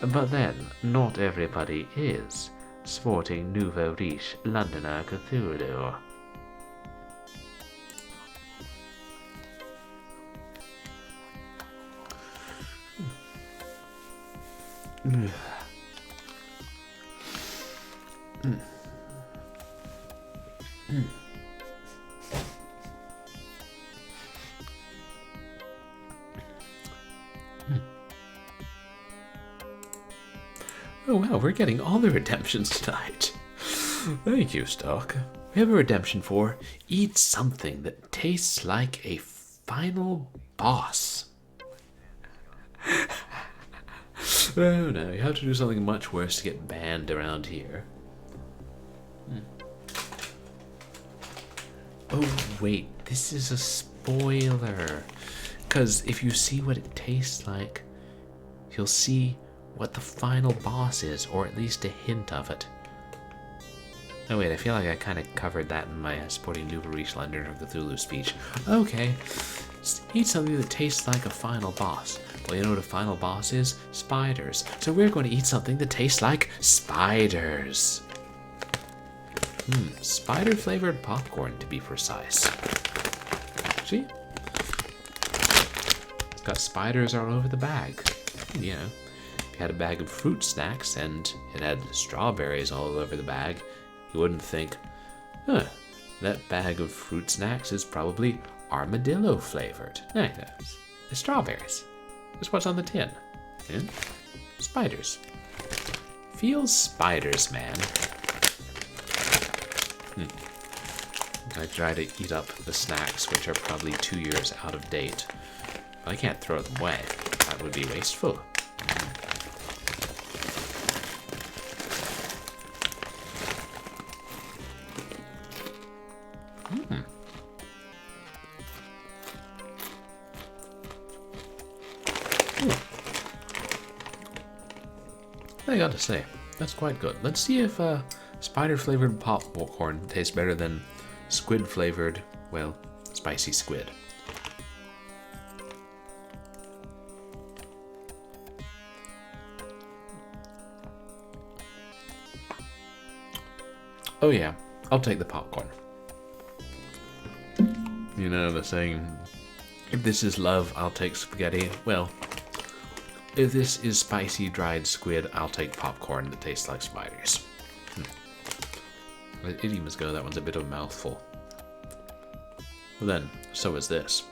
S1: but then not everybody is sporting nouveau riche Londoner Cthulhu. Oh wow, we're getting all the redemptions tonight. Thank you, Stock. We have a redemption for eat something that tastes like a final boss. Oh no, you have to do something much worse to get banned around here. Oh wait, this is a spoiler. Because if you see what it tastes like, you'll see what the final boss is, or at least a hint of it. Oh wait, I feel like I kind of covered that in my sporting nouveau riche Londoner Cthulhu speech. Okay, eat something that tastes like a final boss. Well, you know what a final boss is? Spiders. So we're going to eat something that tastes like spiders. Spider-flavored popcorn, to be precise. See? It's got spiders all over the bag. You know, if you had a bag of fruit snacks and it had strawberries all over the bag, you wouldn't think, that bag of fruit snacks is probably armadillo-flavored. No, it's strawberries. That's what's on the tin. Yeah? Spiders. Feels spiders, man. I try to eat up the snacks, which are probably 2 years out of date. But I can't throw them away. That would be wasteful. I gotta say, that's quite good. Let's see if spider-flavored popcorn tastes better than squid-flavored, well, spicy squid. Oh yeah, I'll take the popcorn. You know the saying, if this is love, I'll take spaghetti. Well, if this is spicy dried squid, I'll take popcorn that tastes like spiders. It even go, that one's a bit of a mouthful. But then, so is this.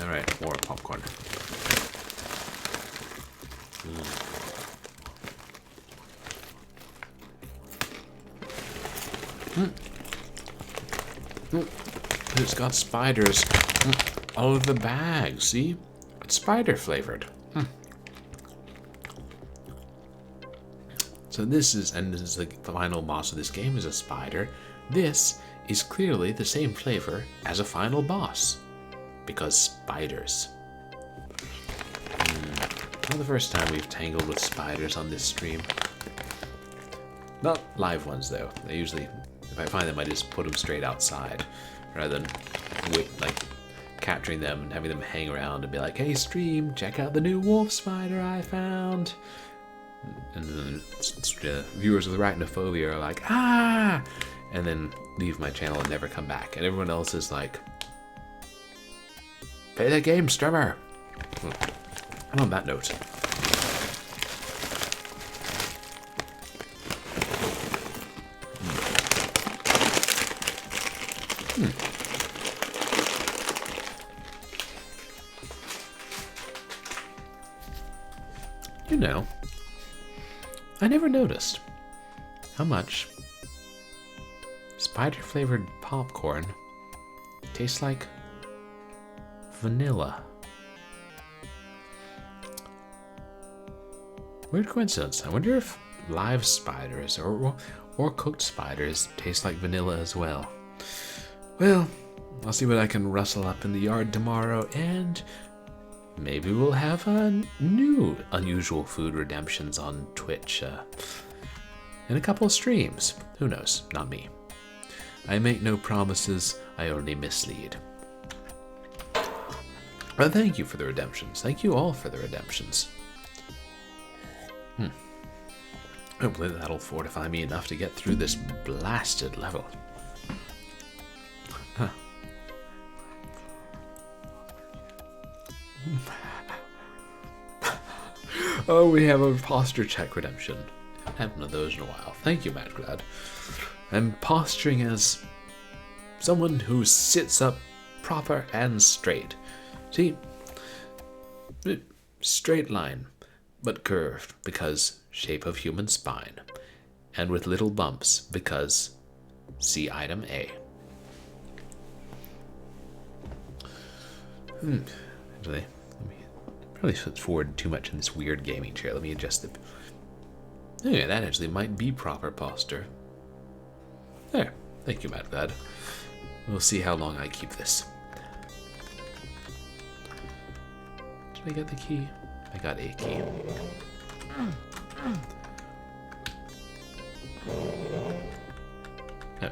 S1: Alright, more popcorn. It's got spiders all over the bag, see? It's spider flavored. So this is the final boss of this game is a spider. This is clearly the same flavor as a final boss. Because spiders. Not the first time we've tangled with spiders on this stream. Not live ones though. They usually, if I find them, I just put them straight outside, rather than capturing them and having them hang around and be like, "Hey stream, check out the new wolf spider I found." And then viewers with arachnophobia are like, "Ah!" and then leave my channel and never come back. And everyone else is like, "Play the game, streamer." And on that note, you know, I never noticed how much spider-flavored popcorn tastes like vanilla. Weird coincidence. I wonder if live spiders or cooked spiders taste like vanilla as well. Well, I'll see what I can rustle up in the yard tomorrow, and maybe we'll have new unusual food redemptions on Twitch in a couple of streams. Who knows? Not me. I make no promises, I only mislead. But thank you for the redemptions. Thank you all for the redemptions. Hopefully that'll fortify me enough to get through this blasted level. Huh. Oh, we have a posture check redemption. I haven't had one of those in a while. Thank you, Madglad. I'm posturing as someone who sits up proper and straight. See, straight line, but curved because shape of human spine, and with little bumps because see item A. Actually, let me probably switch forward too much in this weird gaming chair. Let me adjust it. Yeah, that actually might be proper posture. There. Thank you, Madglad. We'll see how long I keep this. Did I get the key? I got a key. No.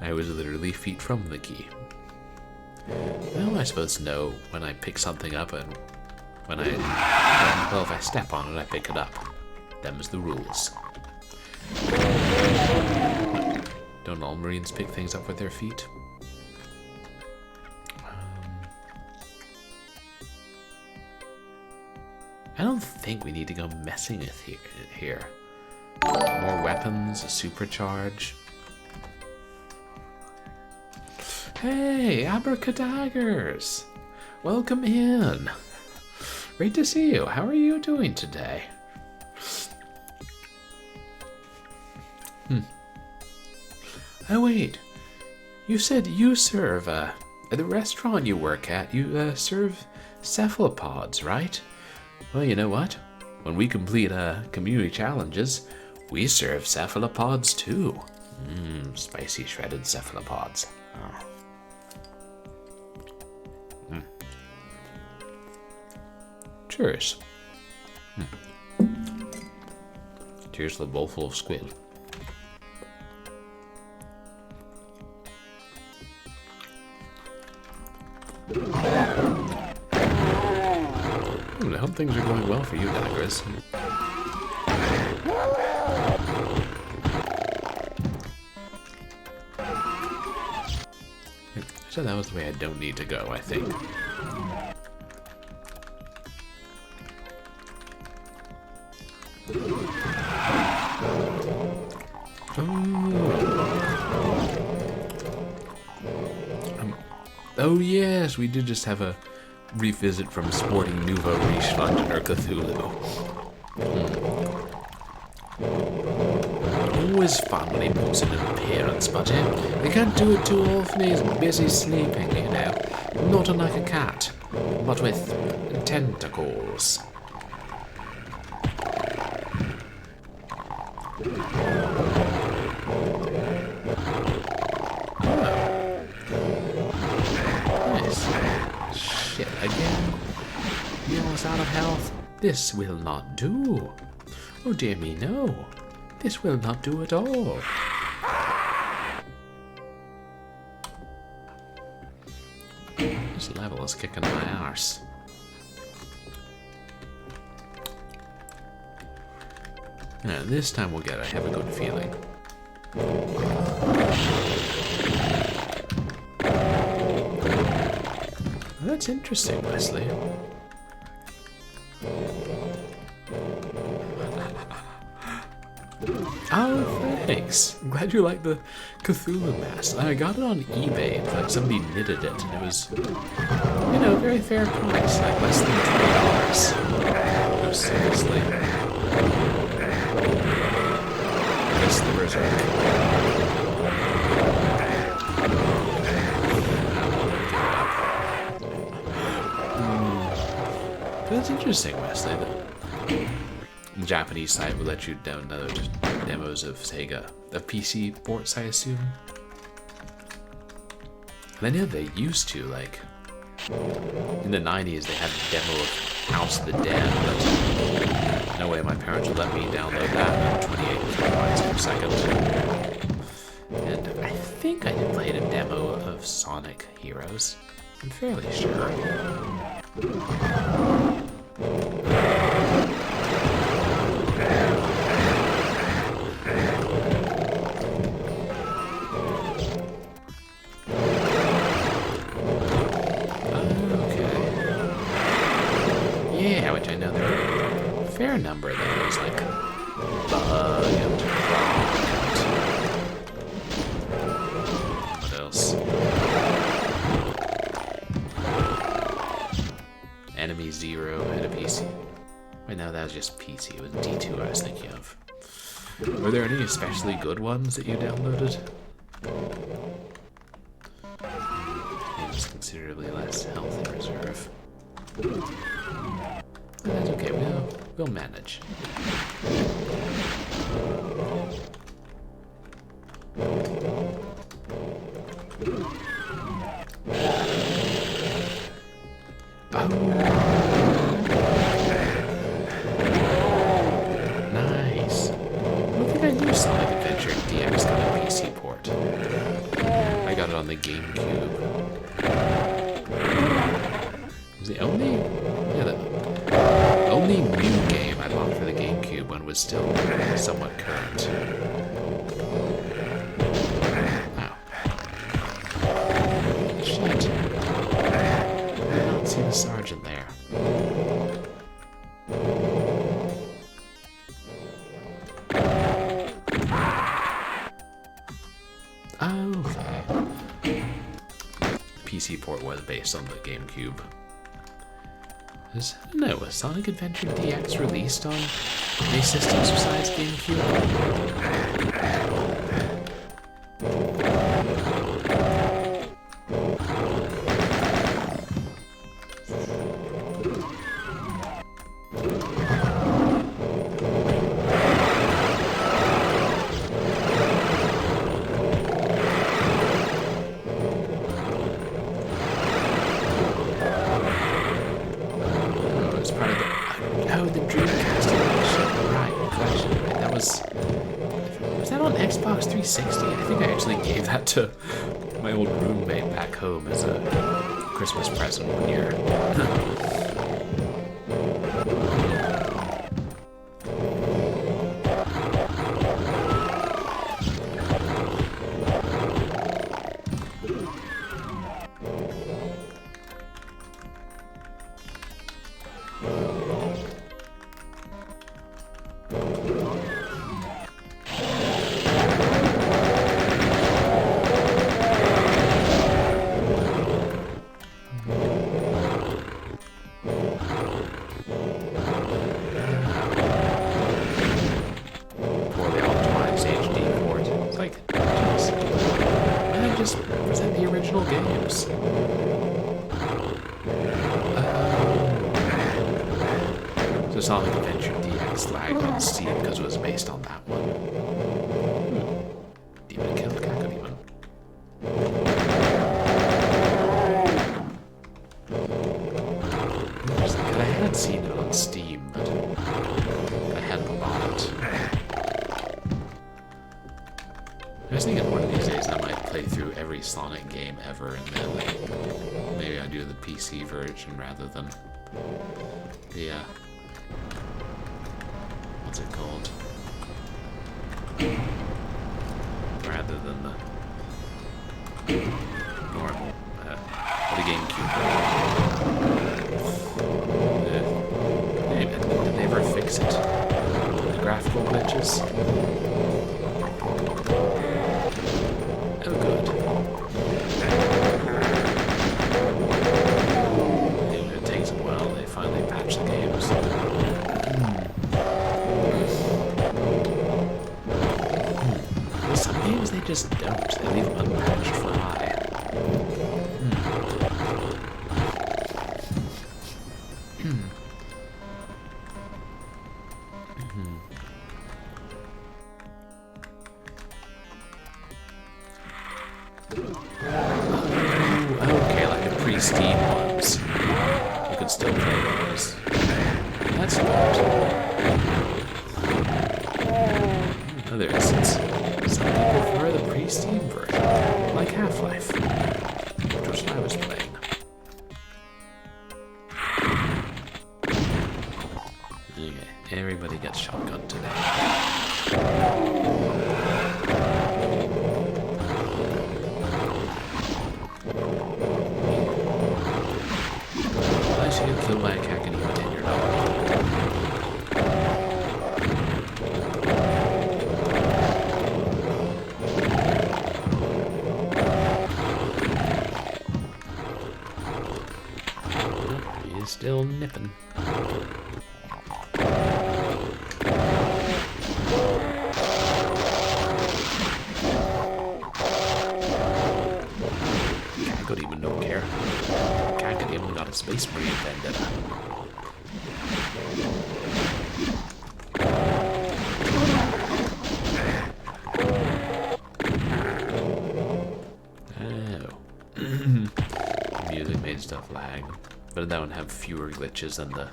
S1: I was literally feet from the key. How am I supposed to know when I pick something up and when well, if I step on it, I pick it up. Them's the rules. Don't all Marines pick things up with their feet? I don't think we need to go messing with here. More weapons, a supercharge. Hey, abracadaggers! Welcome in. Great to see you. How are you doing today? Oh wait, you said you serve, at the restaurant you work at, you serve cephalopods, right? Well, you know what? when we complete community challenges, we serve cephalopods too. Spicy shredded cephalopods. Cheers. Cheers to the bowl full of squid. I hope things are going well for you, Daggers. So that was the way I don't need to go, I think. Oh yes, we did just have a revisit from Sporting Nouveau Riche London or Cthulhu. Always fun when he puts in an appearance, but he can't do it too often. He's busy sleeping, you know. Not unlike a cat, but with tentacles. Shit, again? You're almost out of health? This will not do. Oh dear me, no. This will not do at all. This level is kicking my arse. Now, this time we'll get it. I have a good feeling. That's interesting, Wesley. Oh, thanks. I'm glad you like the Cthulhu mask. I got it on eBay. In fact, somebody knitted it, and it was, you know, a very fair price, like less than $20. No, seriously. I guess the Berserk. That's interesting, Wesley. The Japanese site will let you download demos of Sega, of PC ports, I assume. And I know they used to, like, in the 90s they had a demo of House of the Dead, but no way my parents would let me download that at 28 kilobytes per second. And I think I did play a demo of Sonic Heroes. I'm fairly sure. Fair number of those, like bug and what else? Enemy Zero had a PC. Right now that was just PC. It was D2 I was thinking of. Were there any especially good ones that you downloaded? It was considerably less health in reserve. That's okay, we'll manage. Nice. I don't think I knew Sonic Adventure DX got a PC port. I got it on the GameCube. Is the only only new game I bought for the GameCube when it was still somewhat current. Wow. Shit. I did not see the sergeant there. Okay. PC port was based on the GameCube. No, was Sonic Adventure DX released on any systems besides GameCube? 360. I think I actually gave that to my old roommate back home as a Christmas present one year. Sonic Adventure DX lagged on Steam because it was based on that one. Demon killed Cacodemon. I had seen it on Steam, but I hadn't bought it. I was thinking one of these days I might play through every Sonic game ever, and then maybe I do the PC version rather than the what's it called? Rather than the normal, the GameCube. Did they ever fix it? The graphical glitches? Oh, good. It takes a while. They finally patch the games. Some games they just don't. They leave them unpatched for high. Okay, like the pre-Steam ones. You can still play those. That's good. Other instance. Some people prefer the pre-Steam version, like Half-Life, which was what I was playing. Okay, everybody gets shotgun today. I should get killed by a cacodemon and you're not. Still nipping. Cacodemon don't care. Cacodemon got a space marine vendetta. Oh. Music made stuff lag. But that one have fewer glitches than the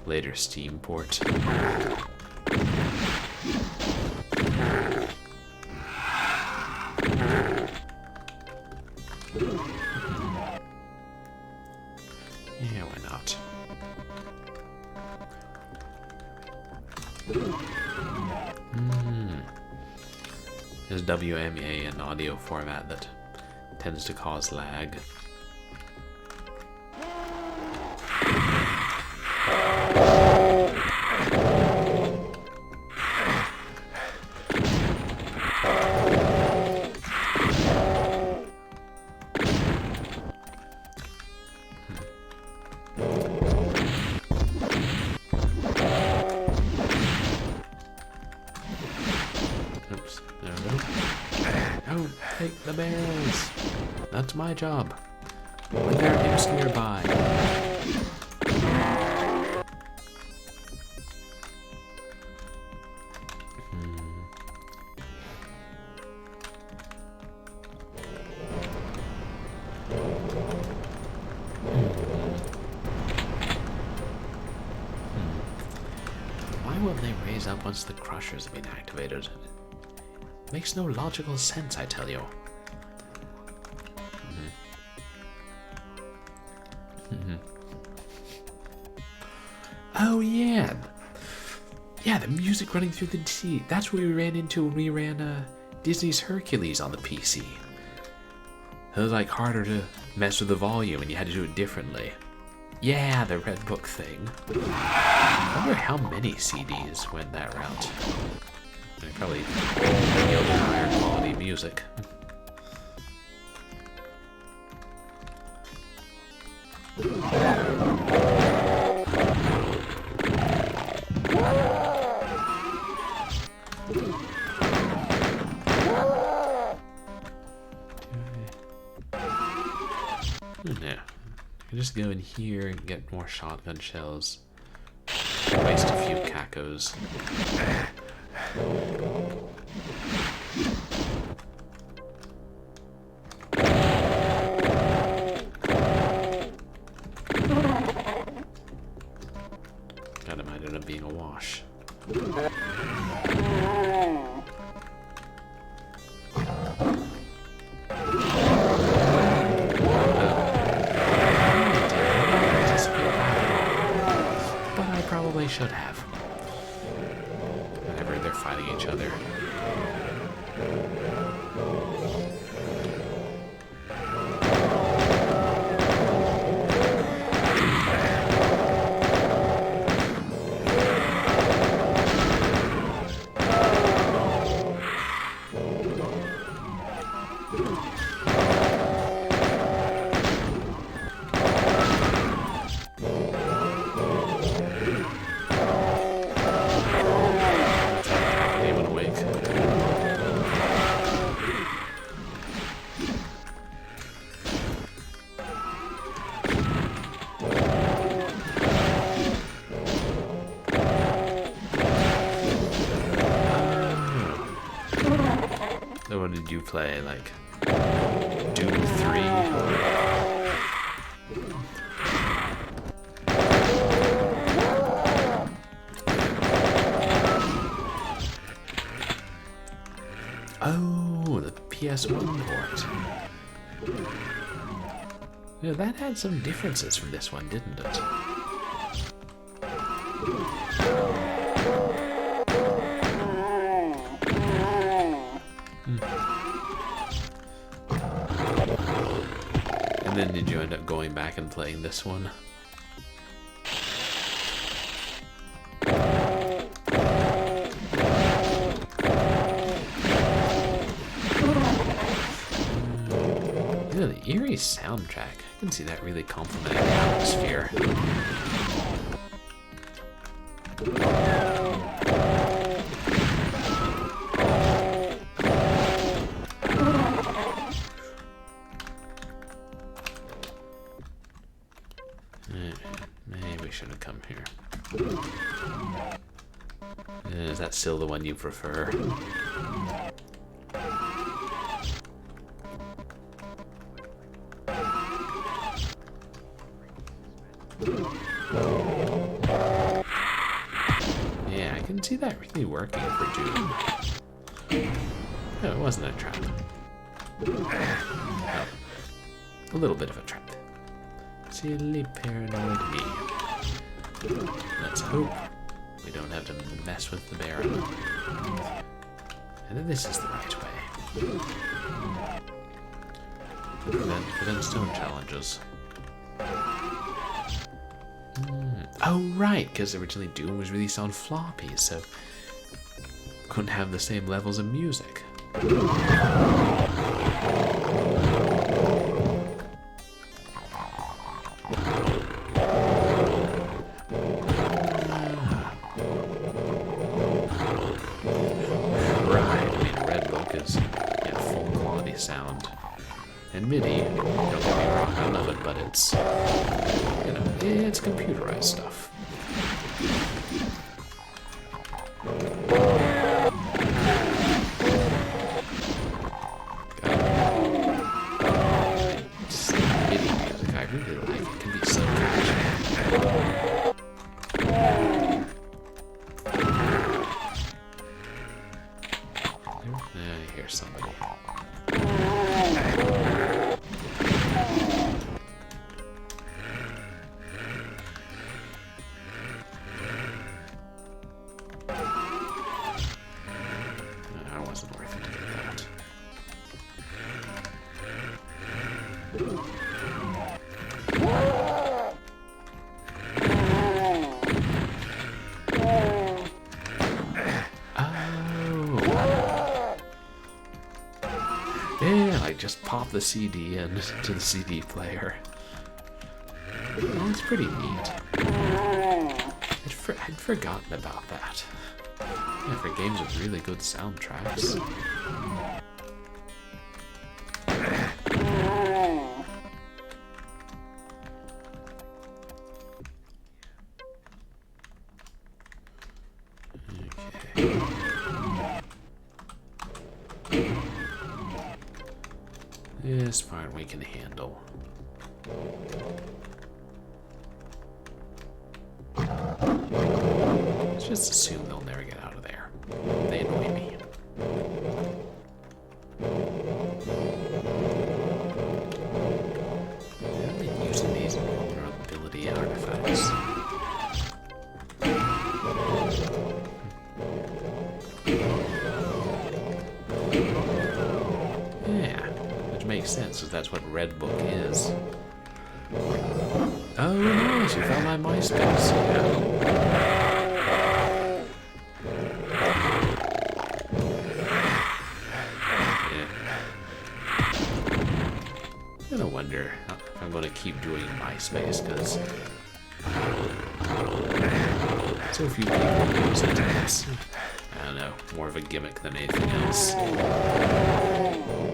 S1: later Steam port. Yeah, why not? There's WMA, an audio format that tends to cause lag. Take the barrels. That's my job. When there are imps nearby. Why will they raise up once the crushers have been activated? Makes no logical sense, I tell you. Oh, yeah. Yeah, the music running through the sea. That's what we ran into when we ran Disney's Hercules on the PC. It was like harder to mess with the volume and you had to do it differently. Yeah, the Red Book thing. I wonder how many CDs went that route. They probably yielded higher quality music. Yeah, I can just go in here and get more shotgun shells. Waste a few cacos. God, it might end up being a wash. Probably should have. Whenever they're fighting each other. So what did you play, like Doom 3? Oh, the PS1 port. Yeah, that had some differences from this one, didn't it? And then did you end up going back and playing this one? Yeah, the eerie soundtrack. I can see that really complementing the atmosphere. Maybe we should have come here. Is that still the one you prefer? Yeah, I can see that really working for Doom. No, it wasn't a trap. Oh, a little bit of a trap. Silly paranoid me. Let's hope we don't have to mess with the Baron. And then this is the right way. Prevent stone challenges. Oh, right, because originally Doom was released on floppy, so couldn't have the same levels of music. Sound and MIDI, don't get me wrong, I love it, but it's, you know, it's computerized stuff. MIDI music, I really like. It can be so catchy. Yeah, hear somebody. That wasn't worth it to get that. Yeah, I just pop the CD into the CD player. That's pretty neat. I'd forgotten about that. Yeah, for games with really good soundtracks. This part we can handle. Let's just assume they'll never get out of there. They annoy me. I've been using these vulnerability artifacts. Yeah, which makes sense, because that's what Red Book is. Oh, nice, you found my MySpace. Yeah. I'm gonna wonder if I'm gonna keep doing MySpace, because so few people use it. I don't know, more of a gimmick than anything else.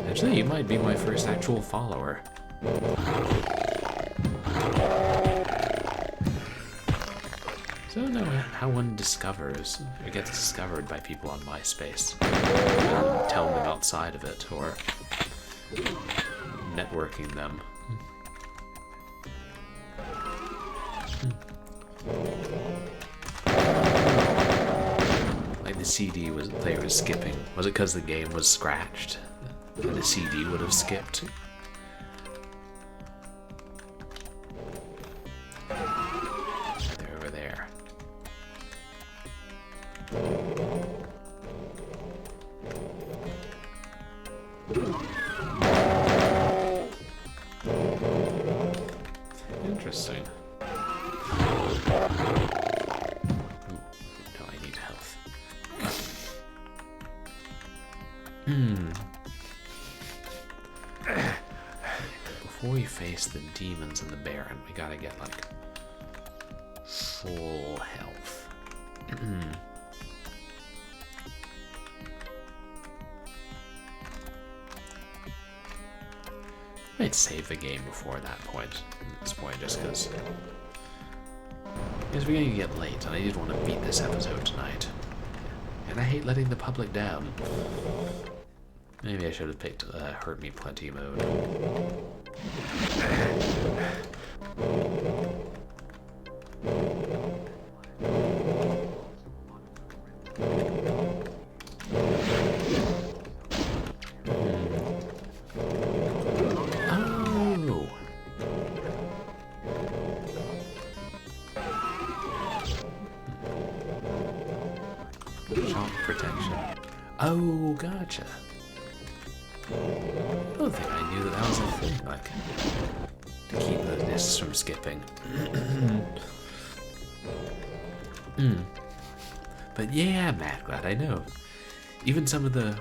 S1: Actually, you might be my first actual follower. So I don't know how one discovers or gets discovered by people on MySpace. Tell them outside of it, or networking them. Like the CD player was skipping. Was it because the game was scratched and the CD would have skipped? They're over there. Interesting. No, I need health. Before we face the demons and the Baron, we gotta get, like, full health. I'd save the game before that point. At this point, just because we're going to get late, and I did want to beat this episode tonight. And I hate letting the public down. Maybe I should have picked Hurt Me Plenty mode. Shock protection. Oh, gotcha. I don't think I knew that was a thing, like, to keep the discs from skipping. But yeah, Matt, glad I know. Even some of the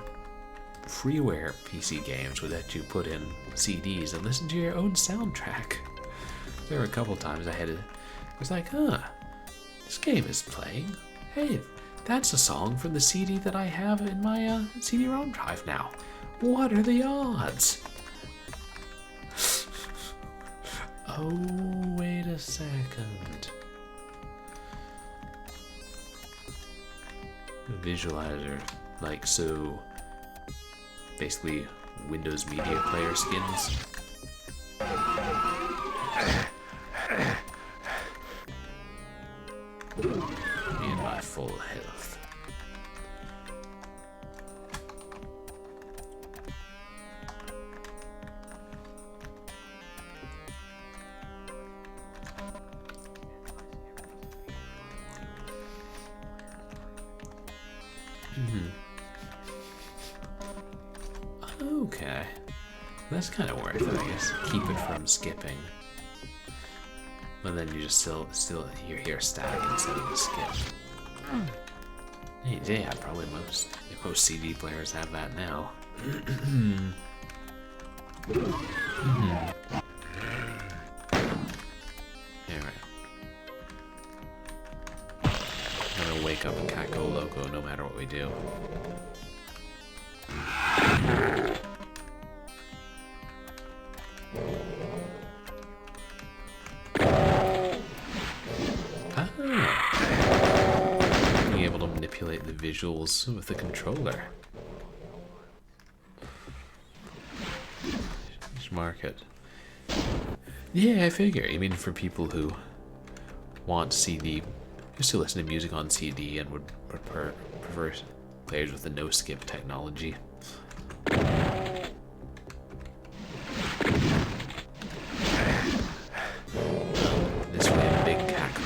S1: freeware PC games would let you put in CDs and listen to your own soundtrack. There were a couple times I was like, this game is playing. Hey, that's a song from the CD that I have in my CD-ROM drive now. What are the odds? Oh, wait a second. Visualizer, like, so basically Windows Media Player skins. And my full health. Okay. That's kind of worth it, I guess. Keep it from skipping. But then you just still you're here static instead of the skip. Hey, yeah, probably most CD players have that now. Alright. I'm gonna wake up a Caco Loco no matter what we do. Being able to manipulate the visuals with the controller. Just mark it. Yeah, I figure. I mean, for people who want CD, used to listen to music on CD and would prefer players with the no-skip technology. This way, a big cackle.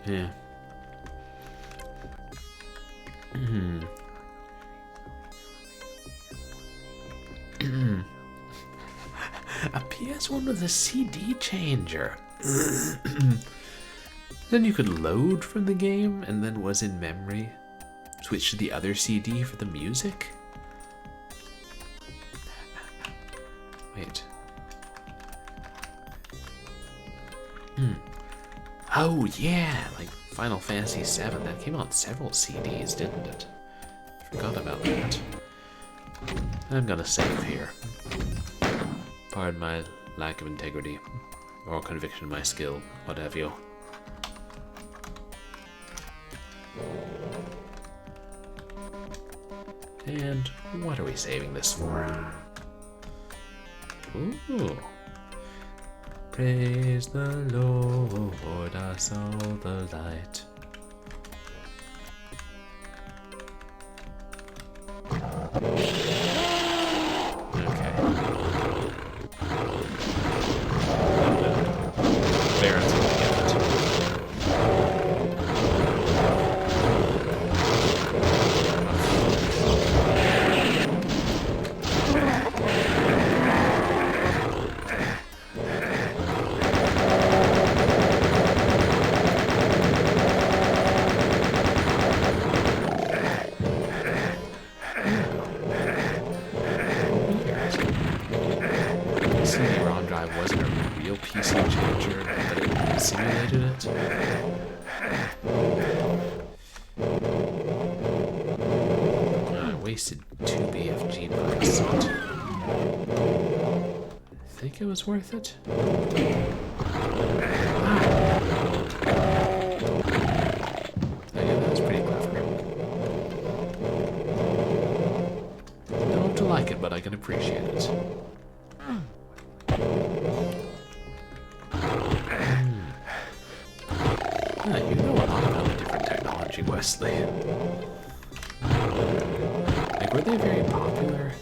S1: Yeah. A PS1 with a CD changer. Then you could load from the game and then was in memory. Switch to the other CD for the music. Wait. Oh yeah, like Final Fantasy VII. That came on several CDs, didn't it? Forgot about that. I'm gonna save here. Pardon my lack of integrity, or conviction of my skill, what have you. And what are we saving this for? Ooh. Praise the Lord, I saw the light. Okay. There, that's what we get. CD-ROM drive wasn't a real PC changer, but it simulated it. I wasted 2 BFG bucks. I think it was worth it. Again, that was pretty clever. Don't have to like it, but I can appreciate it. You know a lot about the different technology, Wesley. Like, were they very popular?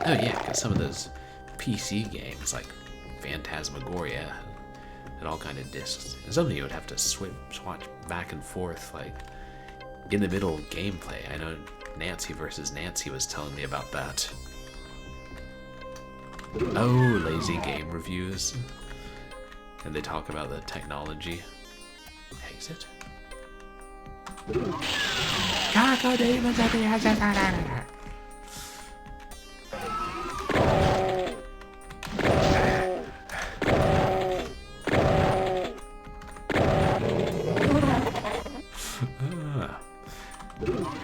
S1: Oh yeah, because some of those PC games, like Phantasmagoria, had all kind of discs. And something you would have to switch back and forth, like, in the middle of gameplay. I know Nancy versus Nancy was telling me about that. Oh, lazy game reviews. And they talk about the technology. Exit. Cacodemons at the exit.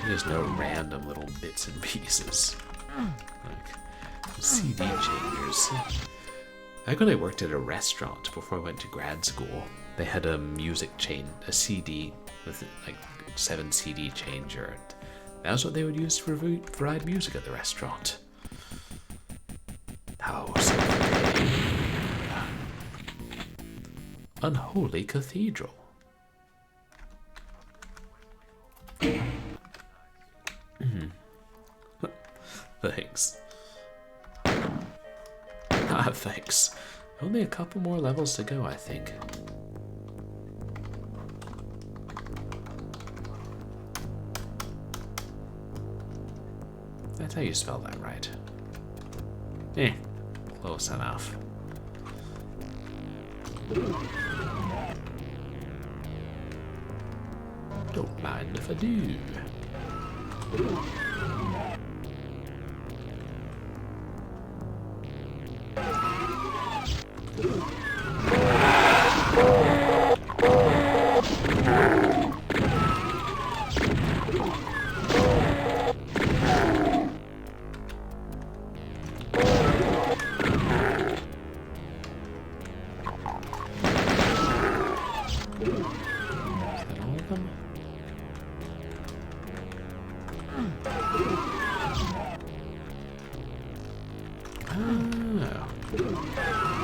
S1: There's no random little bits and pieces. Like CD changers. Back when I worked at a restaurant before I went to grad school, they had a music chain, a CD with like 7 CD changer. That was what they would use to provide music at the restaurant. Oh, Unholy Cathedral. Thanks. Ah, thanks. Only a couple more levels to go, I think. That's how you spell that right. Close enough. Don't mind if I do.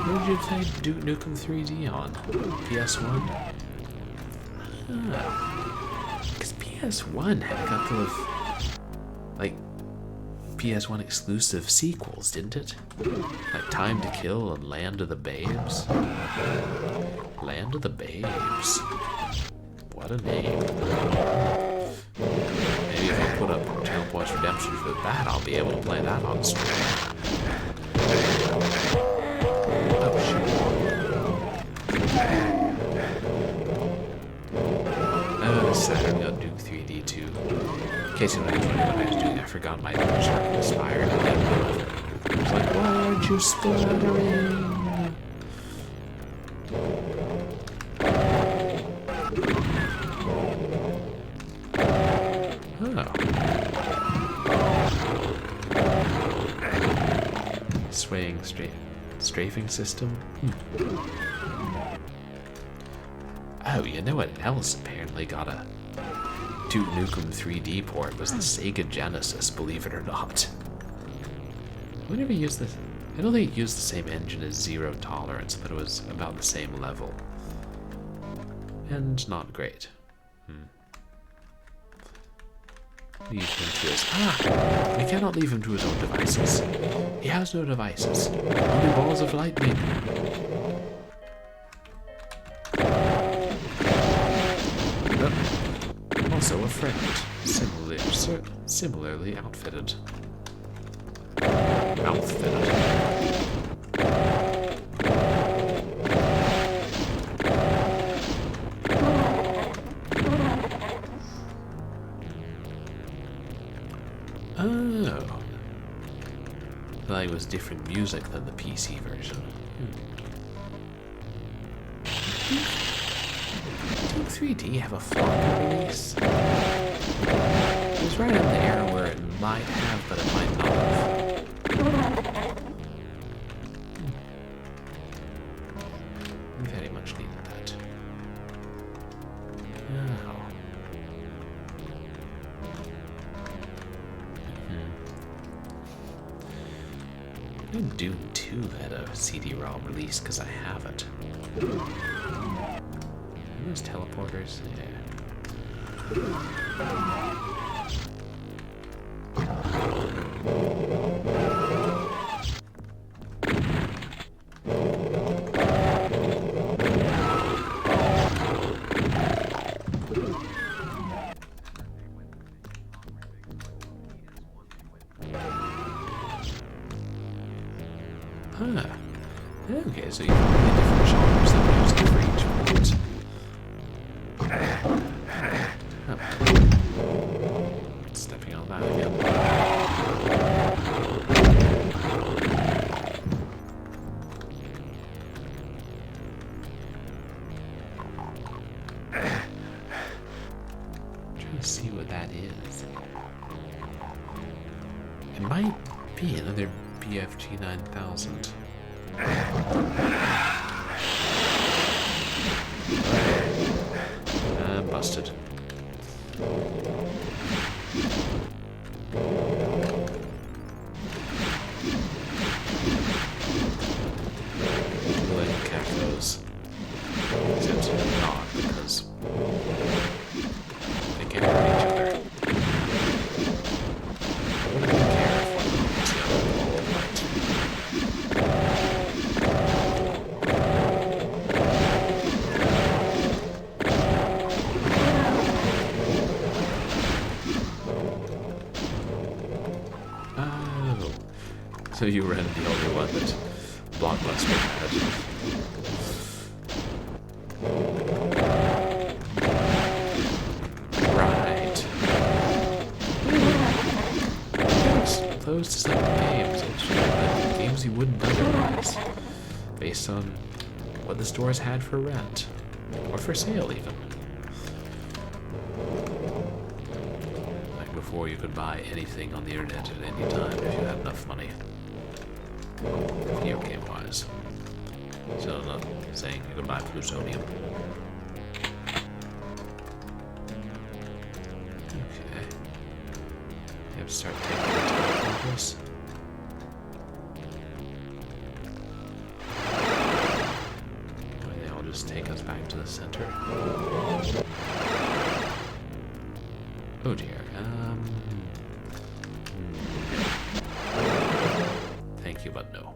S1: What did you play Duke Nukem 3D on? PS1? Oh. Because PS1 had a couple of, like, PS1 exclusive sequels, didn't it? Like Time to Kill and Land of the Babes. Land of the Babes. What a name. Maybe if I put up Channel Points Redemption for that, I'll be able to play that on stream. Saturn got Duke 3D too. In case you don't know what I was doing, I forgot my shark inspired and I was like, why aren't you splattering? Oh. Swaying strafing system? Oh, you know what else apparently got a Duke Nukem 3D port was the Sega Genesis, believe it or not. We never used this. I don't think it used the same engine as Zero Tolerance, but it was about the same level. And not great. Leave him to his... we cannot leave him to his own devices. He has no devices. Only balls of lightning. Also a friend, similarly outfitted. Oh. I thought it was different music than the PC version. Did 3D have a floppy release? It was right on the era where it might have, but it might not have. We very much needed that. Oh. And Doom 2 had a CD-ROM release because I have it. Those teleporters, yeah. Okay, so you can play different genres that we use for each point. Stepping on that again. Trying to see what that is. It might be another BFG 9000. Busted. Those. Is it not? Because they can't hurt each other. I wouldn't care if So you were the only one that Blockbuster had. Right. Closed to some games, like games you wouldn't otherwise, based on what the stores had for rent, or for sale even. Like before you could buy anything on the internet at any time if you had enough money. Video game wise. So I'm not saying you could buy plutonium. Okay. You have to start taking the teleporters. They'll just take us back to the center. Oh dear. Thank you, but no.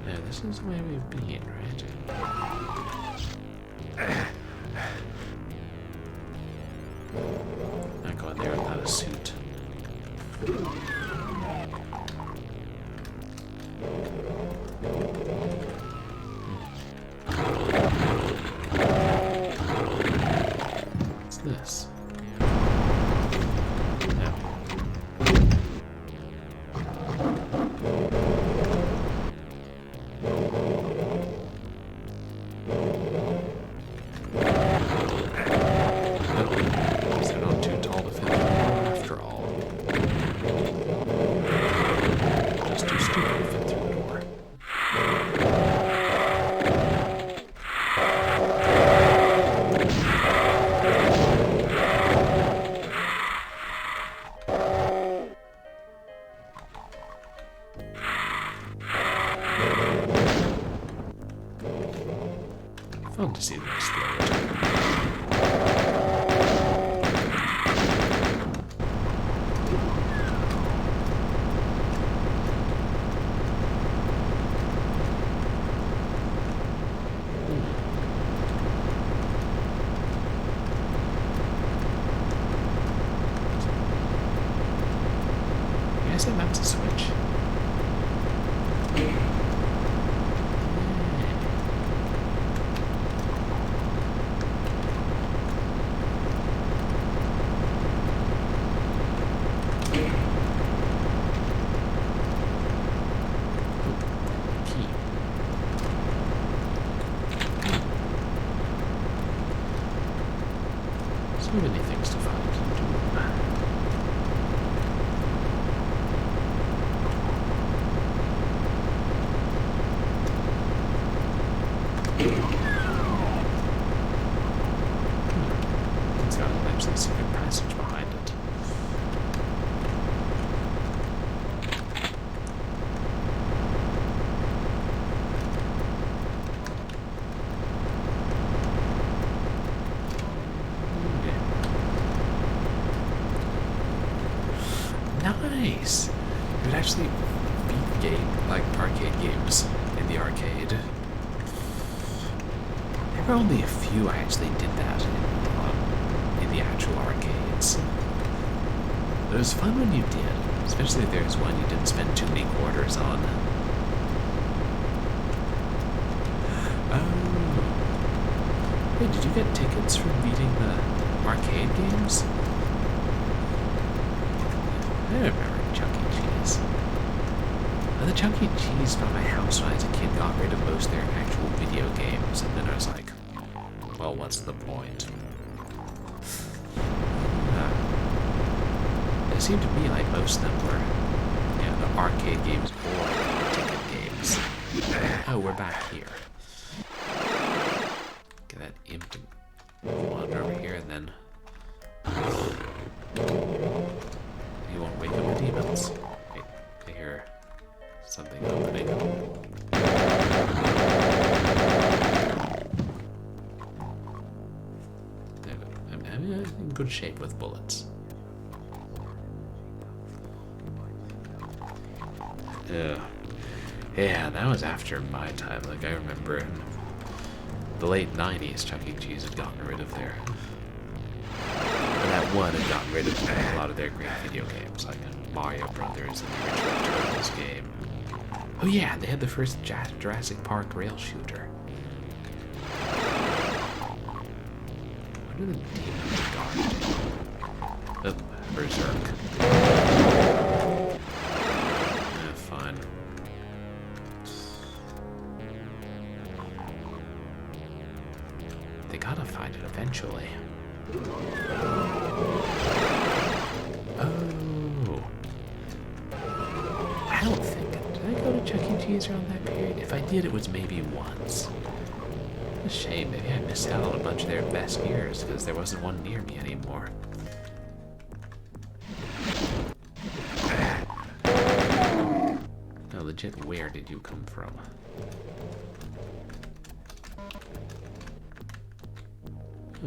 S1: Now, this is where we've been, right? Not going there without a suit. What's this? No. They're not too tall to fit through after all. Just too stupid to fit through the door. Fun to see them explode. You guys think that's a switch? Key. So many things to find and do. It's got an actually secret passage behind it. Nice! You could actually beat like arcade games in the arcade. There were only a few I actually did that in the actual arcades. But it was fun when you did, especially if there's one you didn't spend too many quarters on. Oh. Wait, did you get tickets for beating the arcade games? I don't remember Chuck E. Cheese. The Chuck E. Cheese by my house when I was a kid got rid of most of their actual video games, and then I was like, well, what's the point? It seemed to me like most of them were, the arcade games or ticket games. Oh, we're back here. Get that imp to wander over here, and then you won't wake up the demons. Wait, I hear something opening. I'm in good shape with bullets. Yeah, that was after my time. Like, I remember in the late 90s, Chuck E. Cheese had gotten rid of their... And that one had gotten rid of a lot of their great video games, like Mario Brothers and the original Turtles game. Oh yeah, they had the first Jurassic Park rail shooter. What are the demons guard? Oh, Berserk. Fine. They gotta find it eventually. Oh. I don't think... Did I go to Chuck E. Cheese around that period? If I did, it was maybe once. A shame. Maybe I missed out on a bunch of their best years because there wasn't one near me anymore. No, legit, where did you come from?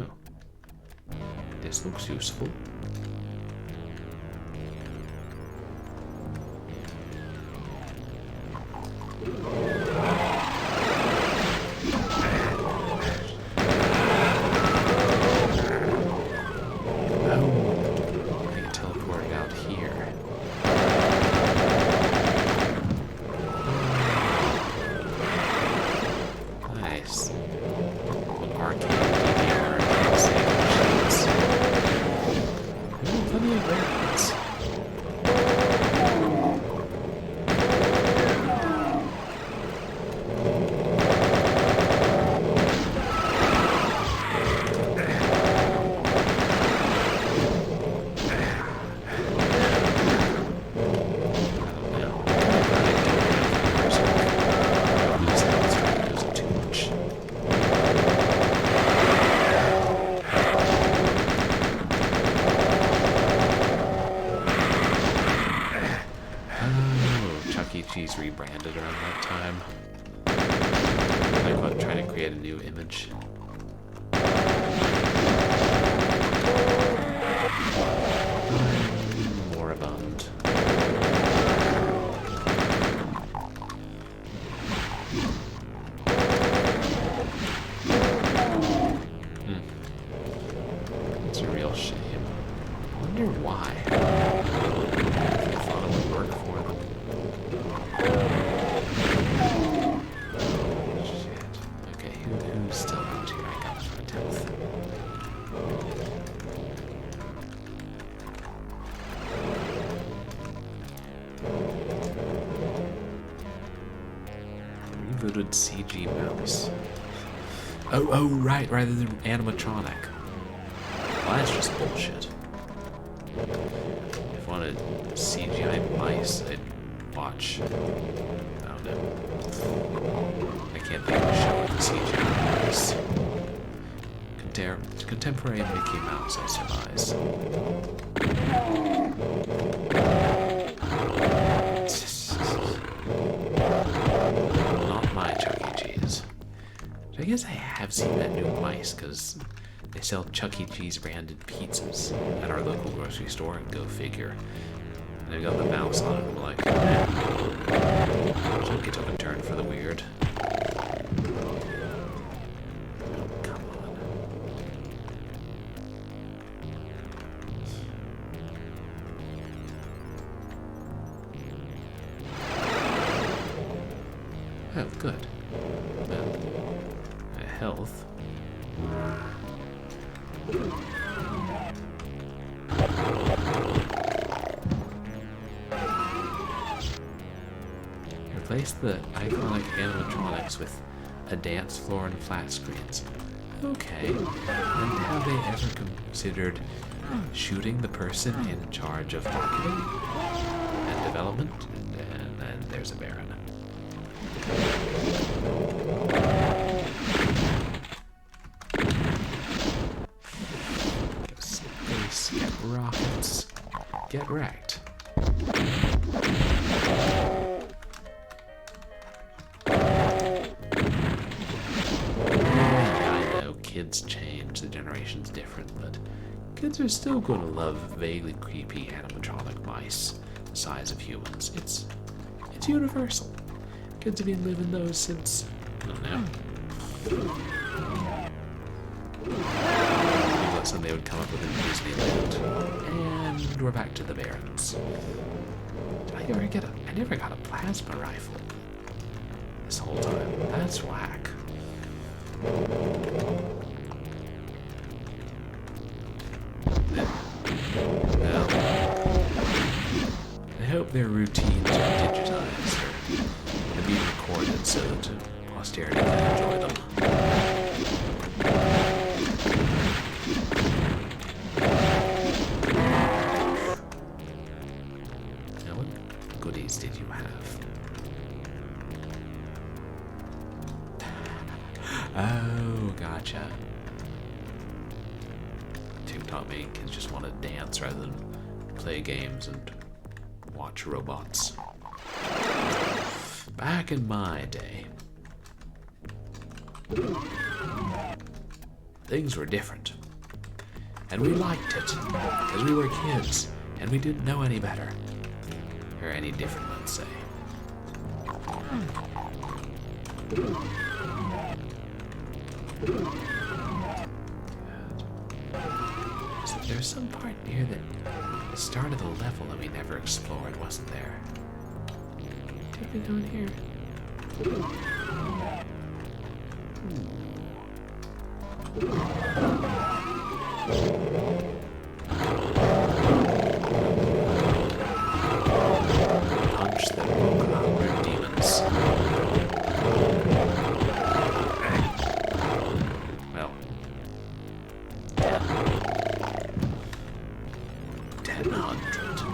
S1: Oh. This looks useful. Cheese rebranded around that time. Like about trying to create a new image. Moribund. It's a real shame. I wonder why. I thought it would work for them. Shit. Okay, who's still out here? I got my 10th. Rebooted CG mouse. Oh, right, rather than animatronic. Well, that's just bullshit. If I wanted CGI mice, I'd watch. I don't know. I can't think of a show with CGI mice. Contemporary Mickey Mouse, I surmise. Not my Chuck E. Cheese. I guess I have seen that new mice, because they sell Chuck E. Cheese branded pizzas at our local grocery store, and go figure. And they got the mouse on it, and I'm like, man, Chucky took a turn for the weird. Oh, come on. Oh, good. Health. Replace the iconic animatronics with a dance floor and flat screens. Okay. And have they ever considered shooting the person in charge of marketing and development? And then there's a Baron. Get space, get rockets, get wrecked. I know, kids change. the generation's different, but kids are still going to love vaguely creepy animatronic mice the size of humans. It's universal. Kids have been living those since, I don't know. People said they would come up with a Disneyland. And we're back to the Barrens. Did I ever get I never got a plasma rifle this whole time. That's whack. Well, I hope their routines are digitized and be recorded so that posterity can enjoy them. Now, what goodies did you have? Oh, gotcha. TikTok making kids just want to dance rather than play games and watch robots. Back in my day, things were different. And we liked it, because we were kids, and we didn't know any better. Or any different, let's say. There's some part near the start of the level that we never explored, wasn't there? Take me down here. Punch the crocodile demons. Well, 1,000.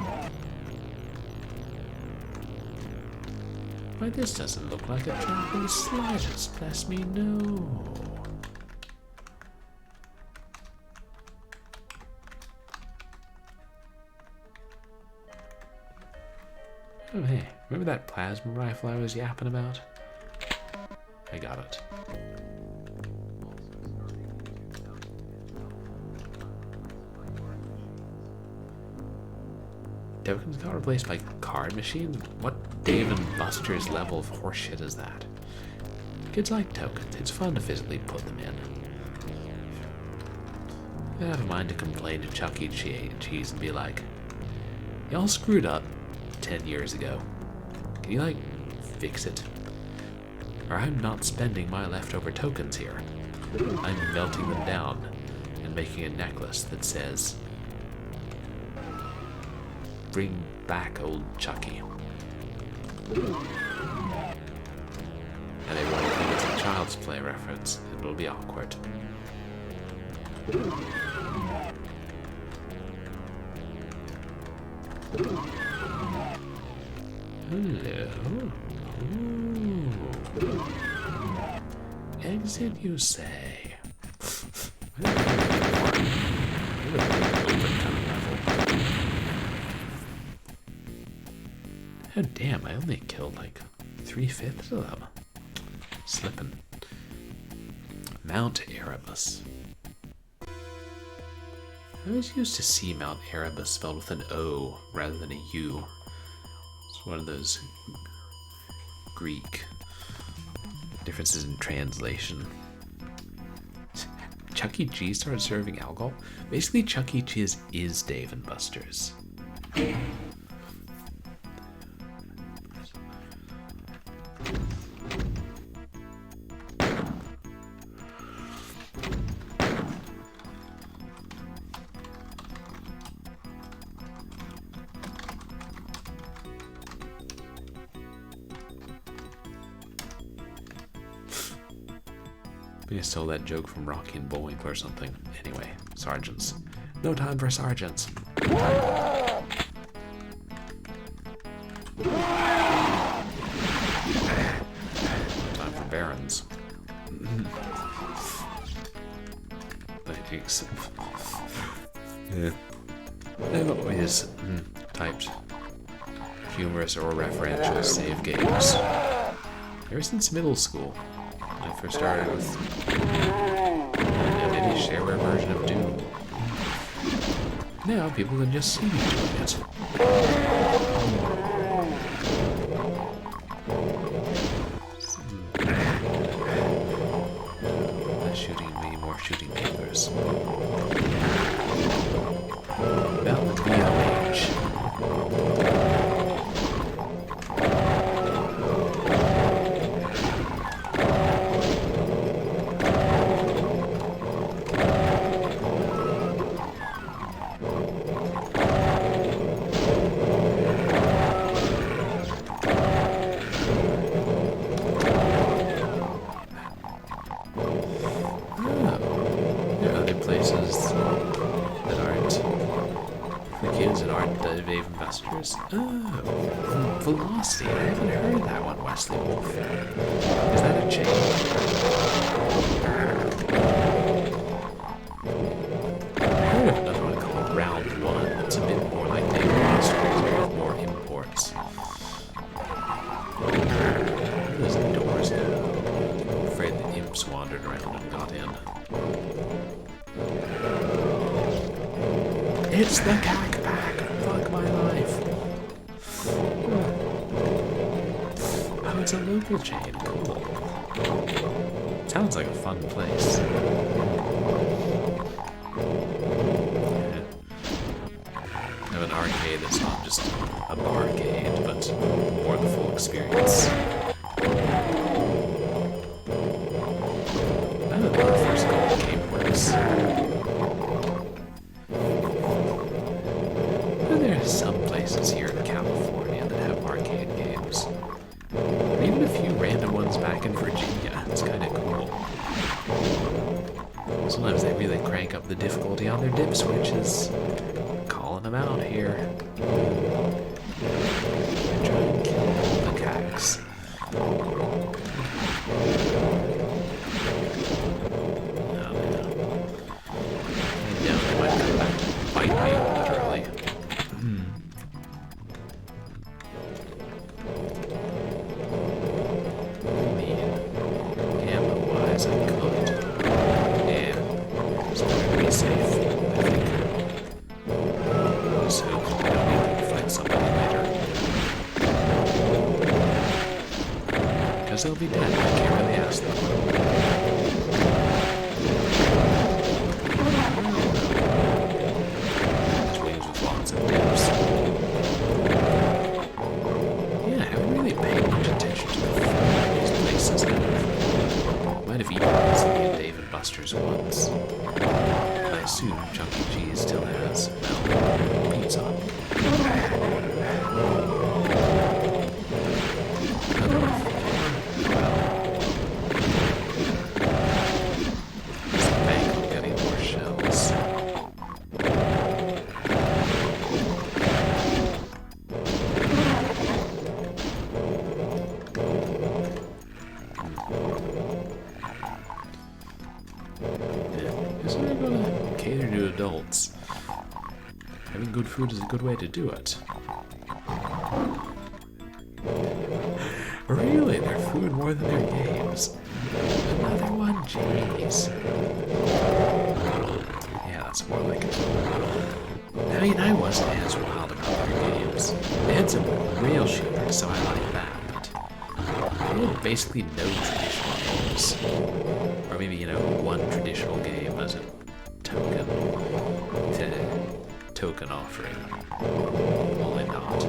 S1: Why, this doesn't look like a trap in the slightest. Bless me, no. Oh, hey, remember that plasma rifle I was yapping about? I got it. Tokens got replaced by card machines? What Dave and Buster's level of horseshit is that? Kids like tokens. It's fun to physically put them in. I have a mind to complain to Chuck E. Cheese and be like, y'all screwed up 10 years ago. Can you, like, fix it? Or I'm not spending my leftover tokens here. I'm melting them down and making a necklace that says, bring back old Chucky. And they won't think it's a Child's Play reference. It'll be awkward. Hello. Ooh. Exit, you say? Oh damn, I only killed like 3/5 of them. Slippin'. Mount Erebus. I always used to see Mount Erebus spelled with an O rather than a U. It's one of those Greek differences in translation. Chuck E. Cheese started serving alcohol? Basically, Chuck E. Cheese is Dave and Buster's. I stole that joke from Rocky and Bullwinkle or something. Anyway, sergeants. No time for sergeants. Time for barons. Thanks. Yeah. I've always typed humorous or referential save games ever since middle school. I first started with an shareware version of Doom. Now people can just see me doing it. Less shooting me, more shooting killers. That would be a rage. Oh, velocity. I haven't heard that one, Wesley Wolf. Is that a change? I heard of another one called Round One. It's a bit more like Dave Monsters with more imports. What are those doors now? I'm afraid the imps wandered around and got in. It's the cack pack! Fuck my life! Oh, it's a local chain. Cool. Sounds like a fun place. Yeah. Have an arcade that's not just a barcade, but more the full experience. I don't know if first gold game works. There are some places here in California that have arcade games. Even a few random ones back in Virginia. It's kind of cool. Sometimes they really crank up the difficulty on their dip switches. Calling them out here. I try and kill the cacks. They might come back and bite me, literally. Ammo-wise, I could. Yeah. It's going to be safe, I think. Just hope we don't need to fight somebody later. Because they'll be dead. I can't really ask them. Once. I assume Chuck E. Cheese still has, well, pizza. Is the bank on getting more shells? Cater to adults. Having good food is a good way to do it. Really? Their food more than their games. Another one? Jeez. Yeah, that's more like it. I mean, I wasn't as wild about their games. They had some rail shooters, so I like that, but they had basically no traditional games. Or maybe, you know, one traditional game as a token offering. Only not.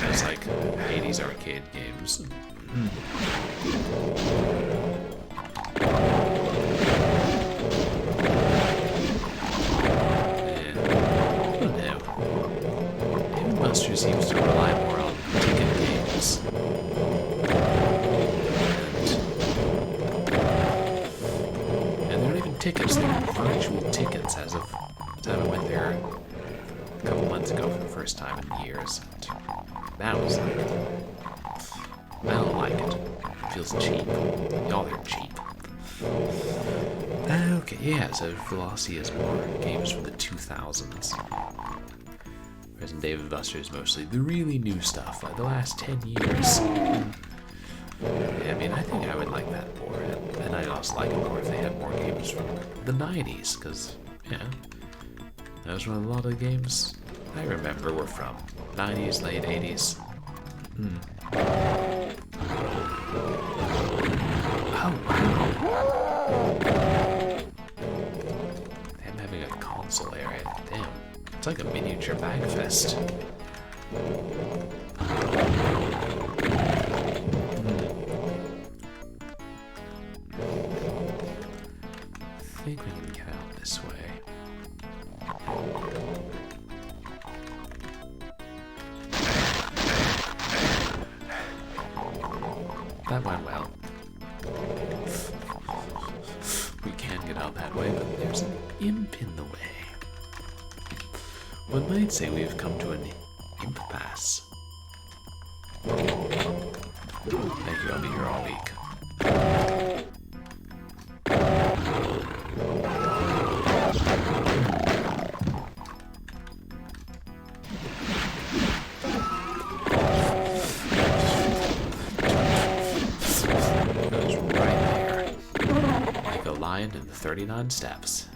S1: It's like 80s arcade games. I don't know. Game Buster seems to rely more on ticket games. And they're not even tickets, they're virtual tickets as of the time I went there a couple months ago for the first time in years. And that was like, I don't like it. It feels cheap. Y'all are cheap. Okay, yeah, so Velocity has more games from the 2000s. Whereas in Dave & Buster's mostly the really new stuff, like the last 10 years. Yeah, I mean, I think I would like that more. And I'd also like it more if they had more games from the 90s, because, yeah, those were a lot of games I remember were from 90s, late 80s. Oh, wow. Them having a console area. Damn. It's like a miniature Bagfest. I think we can get out this way. That went well. We can get out that way, but there's an imp in the way. One might say we've come to an impasse. Thank you, I'll be here all week. Goes right there. Like a lion in 39 steps.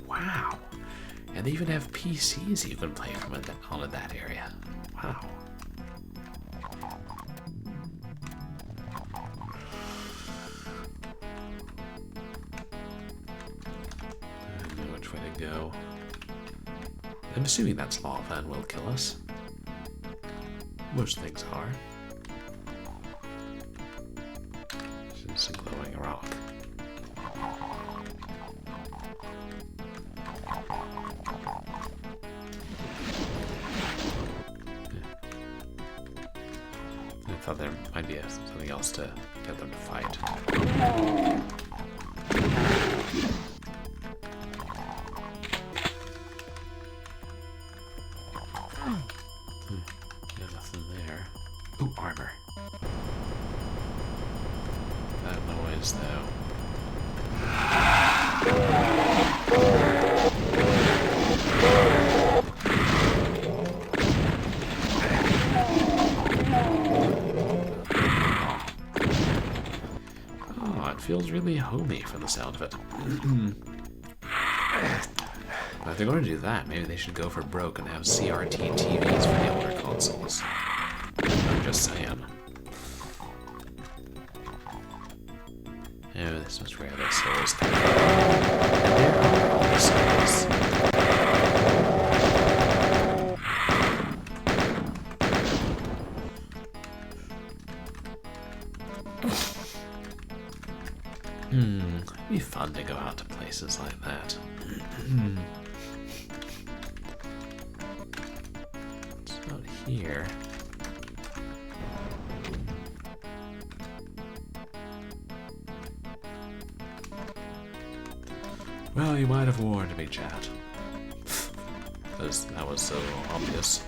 S1: Wow. And they even have PCs you can play from on that area. Wow. I don't know which way to go. I'm assuming that's lava and will kill us. Most things are. It's a glowing rock. I thought there might be something else to get them to fight. Yeah, nothing there. Ooh, armor. That noise, though. Oh, it feels really homey from the sound of it. But if they're going to do that, maybe they should go for broke and have CRT TVs for the older consoles. I'm just saying. Oh, this was where the souls came from. And there are all the souls. It'd be fun to go out to places like that. It's not here. Well, you might have warned me, chat. Because that was so obvious.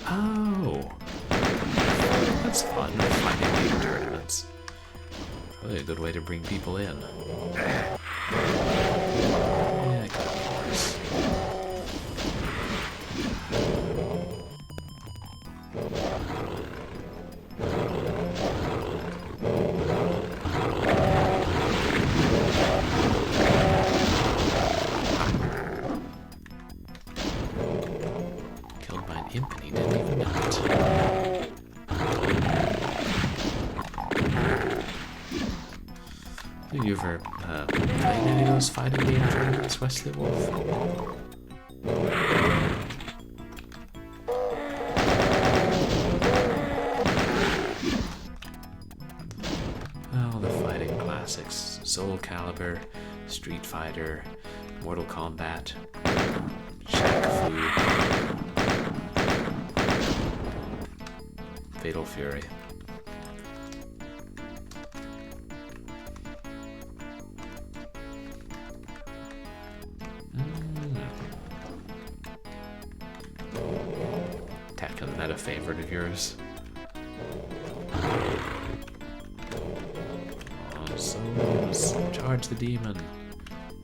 S1: Oh! That's fun, fighting game tournaments. Probably a good way to bring people in. Yeah, of course. Killed by an imp and he didn't even know it. Have you ever played any of those fighting game tournaments, Wesley Wolf? Oh, the fighting classics. Soul Calibur, Street Fighter, Mortal Kombat, Shaq Fu, Fatal Fury. Tekken, is that a favorite of yours? Oh, souls, charge the demon.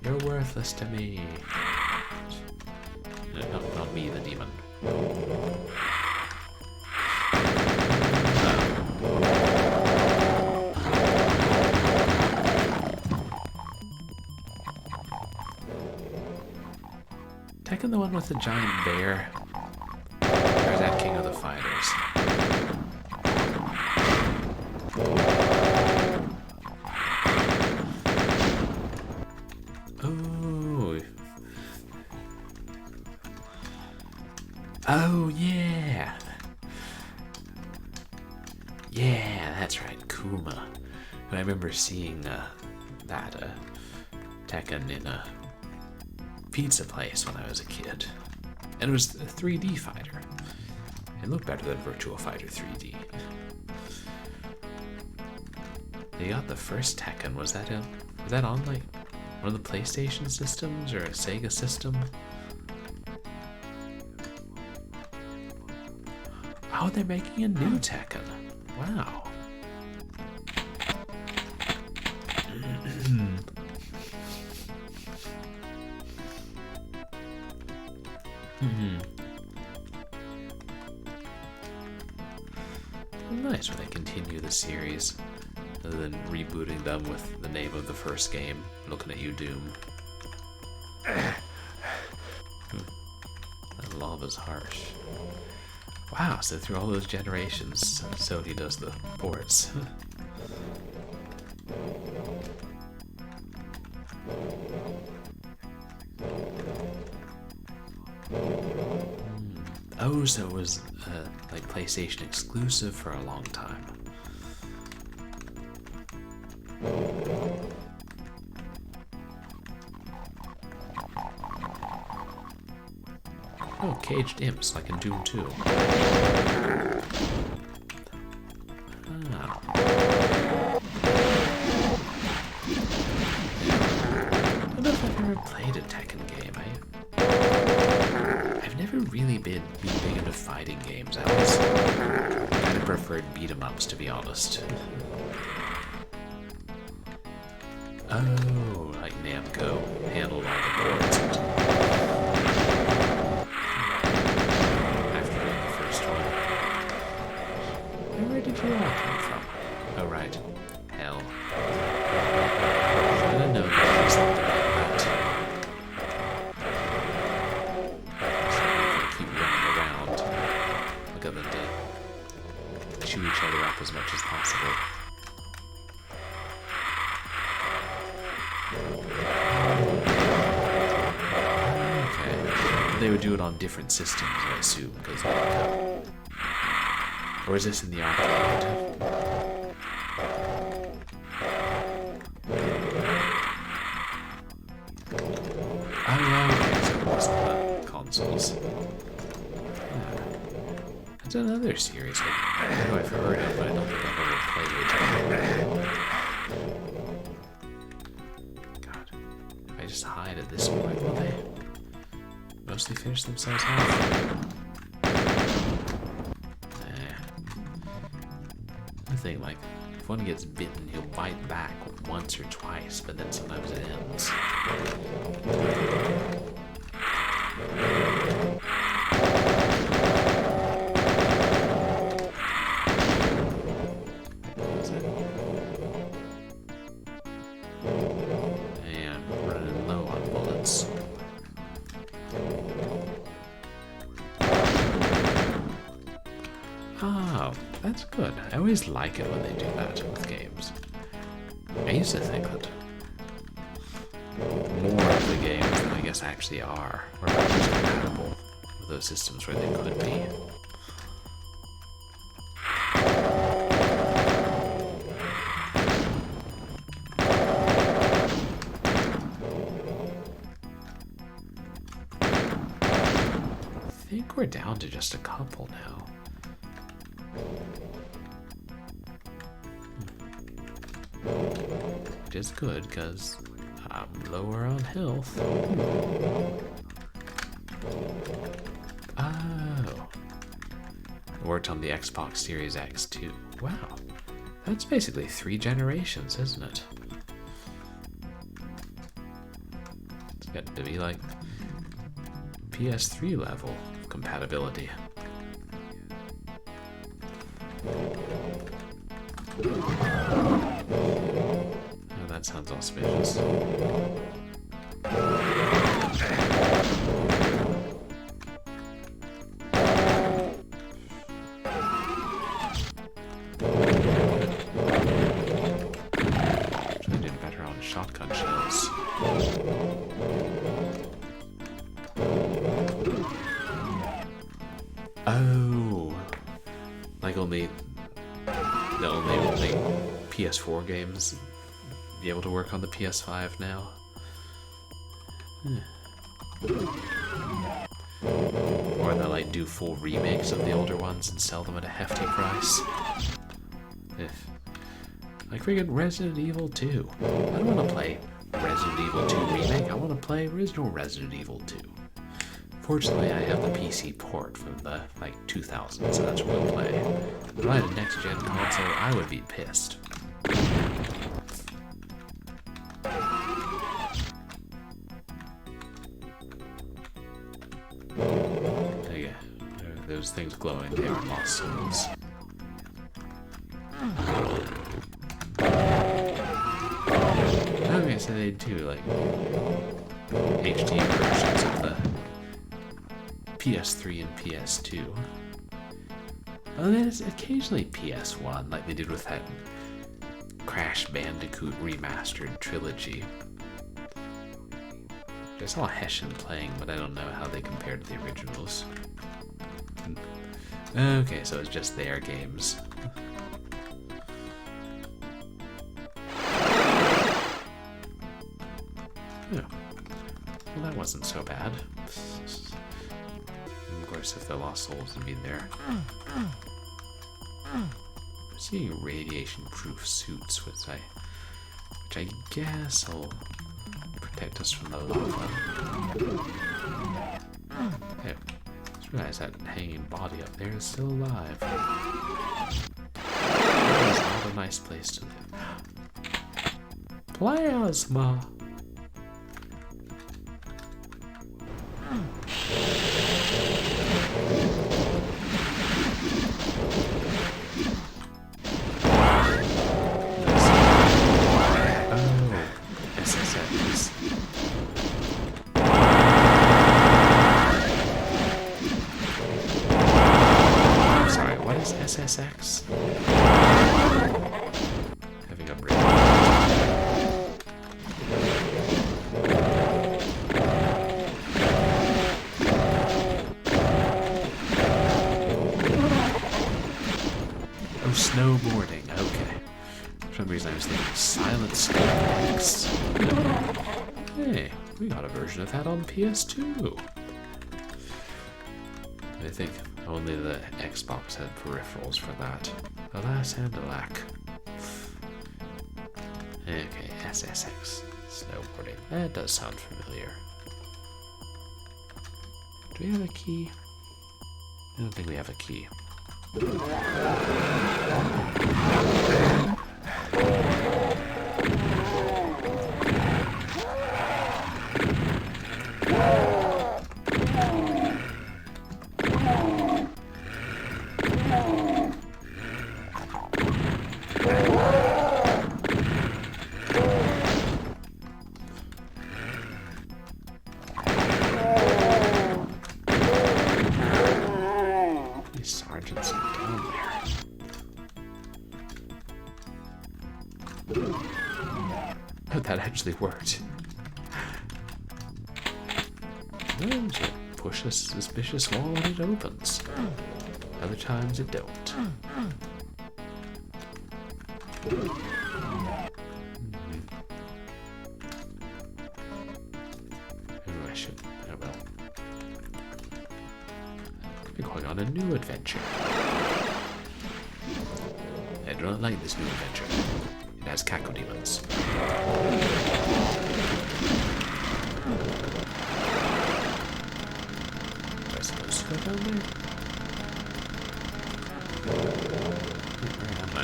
S1: You're worthless to me. No, not not me, the demon. Tekken the one with the giant bear? Or is that King of the Fighters? Oh. Oh, yeah. Yeah, that's right, Kuma. I remember seeing that Tekken in a pizza place when I was a kid. And it was a 3D fighter. It looked better than Virtua Fighter 3D. They got the first Tekken. Was that on like one of the PlayStation systems or a Sega system? Oh, they're making a new Tekken. Wow. Nice when they continue the series, other than rebooting them with the name of the first game. Looking at you, Doom. That lava's harsh. Wow, so through all those generations, Sony does the ports. Oh, so it was like PlayStation exclusive for a long time. Oh, caged imps, like in Doom 2. Oh. I don't know if I've ever played a Tekken game. I've never really been big into fighting games. I always kind of preferred beat-em-ups, to be honest. Oh, like Namco handled all the boards. After the first one. Where did you all come from? Oh, right. Hell. Should have known there was something like that. Keep running around. Look at them chew each other up as much as possible. They would do it on different systems, I assume, because or is this in the arcade? Oh, okay, so it was on the consoles. Yeah. That's another series. I know I've heard of, but I don't think I've ever played it. God, if I just hide at this point, will they mostly finish themselves off? The thing, like, if one gets bitten, he'll bite back once or twice, but then sometimes it ends. And I'm running low on bullets. Oh, that's good. I always like it when they do that with games. I used to think that more of the games than I guess actually are were backwards compatible with those systems where they could be. I think we're down to just a couple now. Which is good, because I'm lower on health. Oh. It worked on the Xbox Series X too. Wow. That's basically 3 generations, isn't it? It's got to be like PS3 level of compatibility. Oh, that sounds auspicious. Should have done better on shotgun shells. Oh, like only PS4 games be able to work on the PS5 now. Or they'll like do full remakes of the older ones and sell them at a hefty price. Like friggin' Resident Evil 2. I don't want to play Resident Evil 2 remake. I want to play original Resident Evil 2. Fortunately, I have the PC port from the, 2000s, so that's what I'll play. If I had a next-gen console, I would be pissed. Yeah, those things glowing, they are lost souls. Okay, so they do, HD versions of the PS3 and PS2. And then it's occasionally PS1, like they did with that Crash Bandicoot remastered trilogy. I saw Hessian playing, but I don't know how they compared to the originals. Okay, so it's just their games. Yeah. Well, that wasn't so bad. Of course, if the Lost Souls would be there. I'm seeing radiation-proof suits, which I guess will protect us from the lava. Hey, just realized that hanging body up there is still alive. That is not a nice place to live. Plasma! SSX. Having a break. Oh, snowboarding. Okay. For some reason I was thinking silent snowboards. Hey, we got a version of that on PS2. I think only the Xbox had peripherals for that. Alas and alack. Okay, SSX. Snowboarding. That does sound familiar. Do we have a key? I don't think we have a key. Sergeants are down there. Oh, that actually worked. And you push a suspicious wall and it opens. Other times it don't. I should. Oh well. We're going on a new adventure. I do not like this new adventure. It has cacodemons. Am I supposed to go down there? Where am I?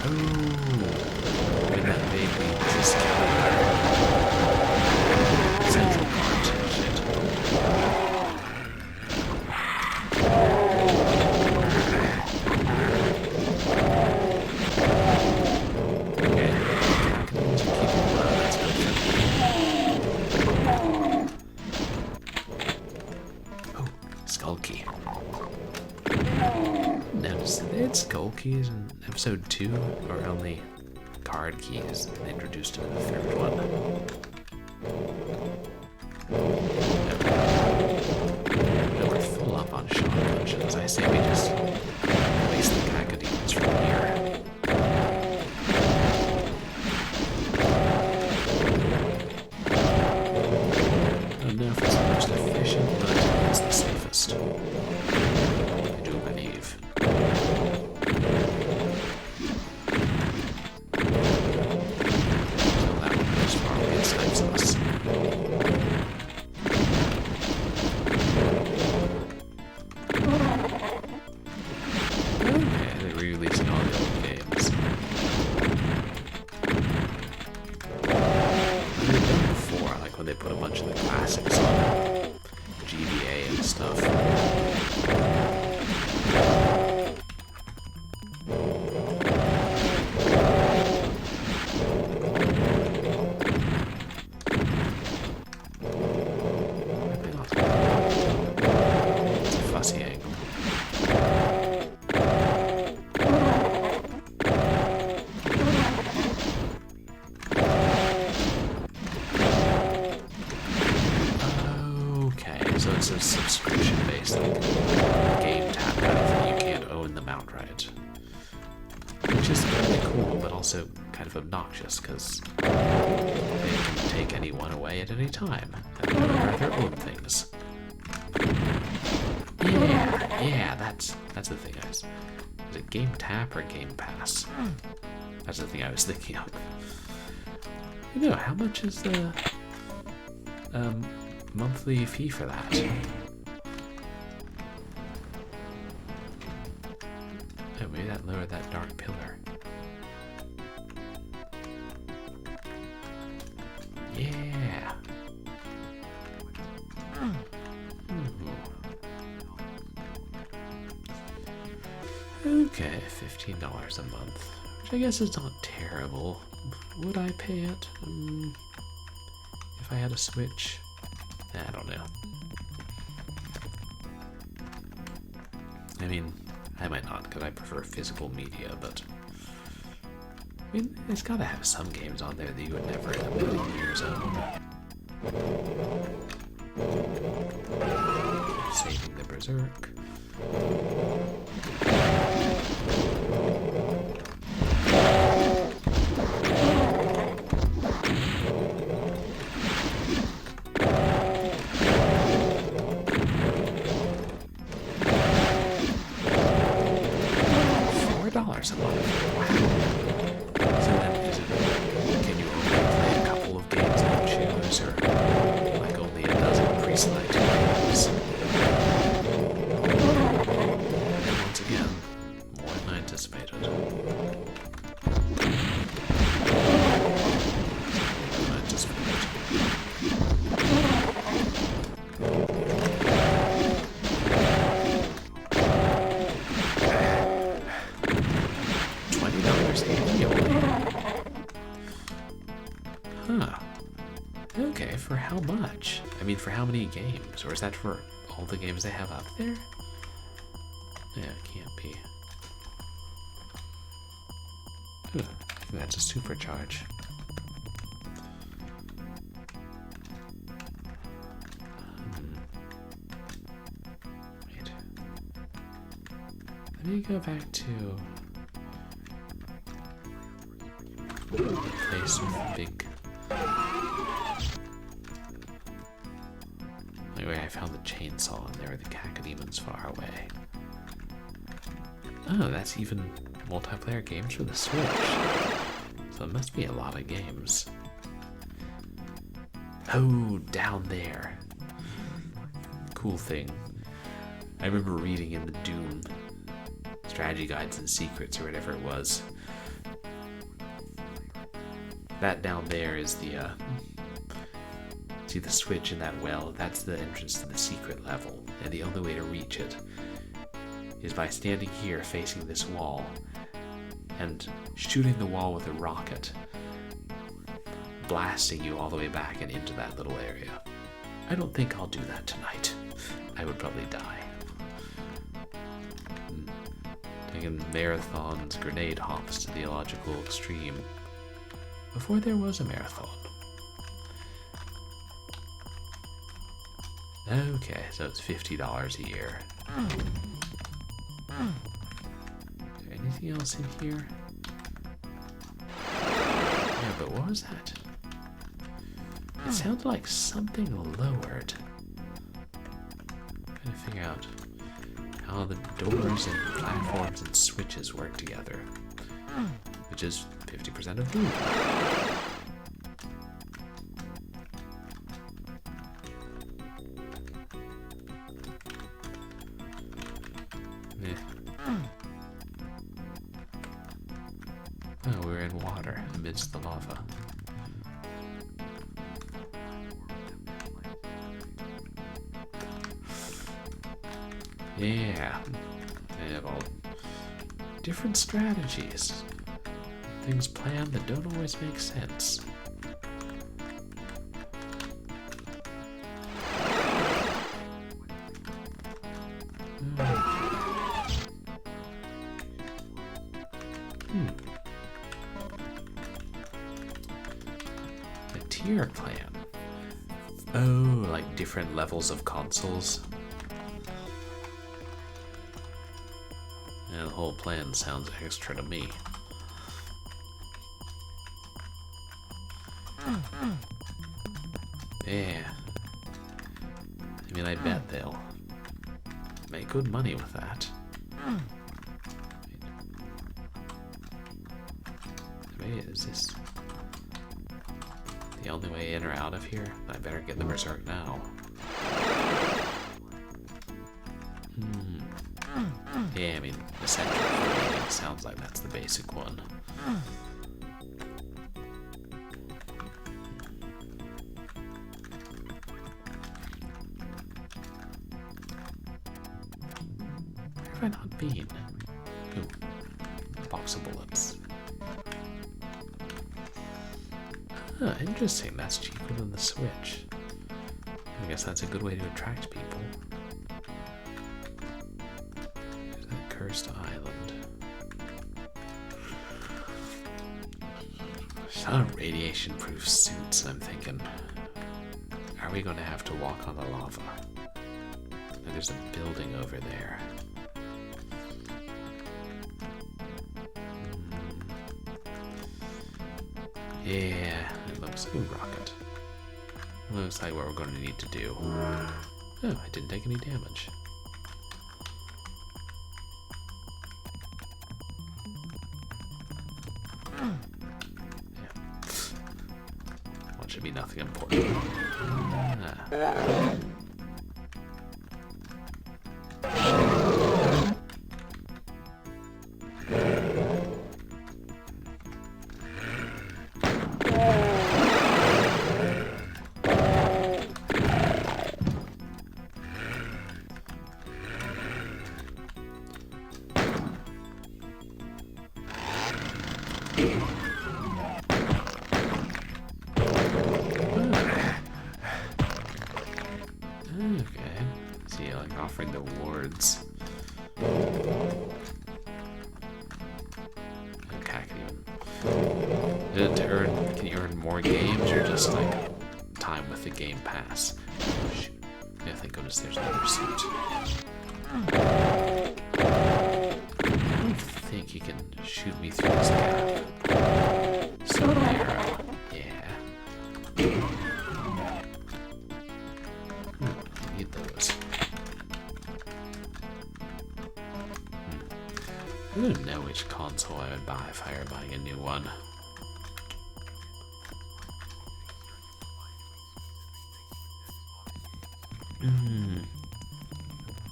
S1: Oh, in that vaguely discounted. Skull Key. Now, did they add Skull Keys in episode 2, or only card keys introduced in the third one? No, we're full up on shotguns. I say we just release the cacodemons from here. I don't know if it's the most efficient, but it's the safest. I do believe. So that one goes far away and snipes us. Okay, they're re-releasing all the old games. They've done before, like when they put a bunch of the classics on GBA and stuff. It's a fussy angle. Okay, so it's a subscription-based like game tap kind of thing. You can't own them outright, which is kind of cool, but also kind of obnoxious because they can take anyone away at any time and go their own things. Yeah, that's the thing. Is it Game Tap or Game Pass? That's the thing I was thinking of. You know, how much is the monthly fee for that? Oh, maybe that lowered that dark pillar. Yeah. Okay, $15 a month, which I guess is not terrible. Would I pay it? If I had a Switch? I don't know. I mean, I might not because I prefer physical media, but I mean, it's gotta have some games on there that you would never in a million years own. Saving the Berserk. $4 a month. Wow. So then, can you only play a couple of games that you choose, or like only a dozen pre-selected games? And once again, more than I anticipated. Huh. Okay, for how much? I mean, for how many games? Or is that for all the games they have up there? Yeah, it can't be. Ooh, I think that's a supercharge. Wait. Let me go back to the place with the big... Anyway, I found the chainsaw and there were the cacodemons far away. Oh, that's even multiplayer games for the Switch. So it must be a lot of games. Oh, down there. Cool thing. I remember reading in the Doom strategy guides and secrets or whatever it was. That down there is the see the switch in that well. That's the entrance to the secret level, and the only way to reach it is by standing here facing this wall and shooting the wall with a rocket, blasting you all the way back and into that little area. I don't think I'll do that tonight. I would probably die. taking marathons, grenade hops to the illogical extreme. Before there was a marathon. Okay, so it's $50 a year. Is there anything else in here? Yeah, but what was that? It sounded like something lowered. I'm trying to figure out how the doors and platforms and switches work together. Which is 50% of food. Oh, we're in water amidst the lava. Yeah, they have all different strategies. Things planned that don't always make sense. A tier plan. Oh, like different levels of consoles. Yeah, the whole plan sounds extra to me. Yeah. I mean, I bet they'll make good money with that. Wait, is this the only way in or out of here? I better get the berserk now. Yeah, I mean, essentially, it sounds like that's the basic one. Where have I not been? Ooh, box of bullets. Huh, interesting. That's cheaper than the Switch. I guess that's a good way to attract people. There's that cursed island. Some radiation-proof suits, I'm thinking. Are we going to have to walk on the lava? There's a building over there. Yeah, it looks... Ooh, rocket. Looks like what we're going to need to do. Oh, I didn't take any damage. Yeah. What should be nothing important. Ah. Okay. See, like offering the awards. Can you earn more games or just like time with the Game Pass? Oh, shoot. Yeah, thank goodness there's another suit. I don't think you can shoot me through this gap. So narrow. Yeah. Need those. I don't know which console I would buy if I were buying a new one.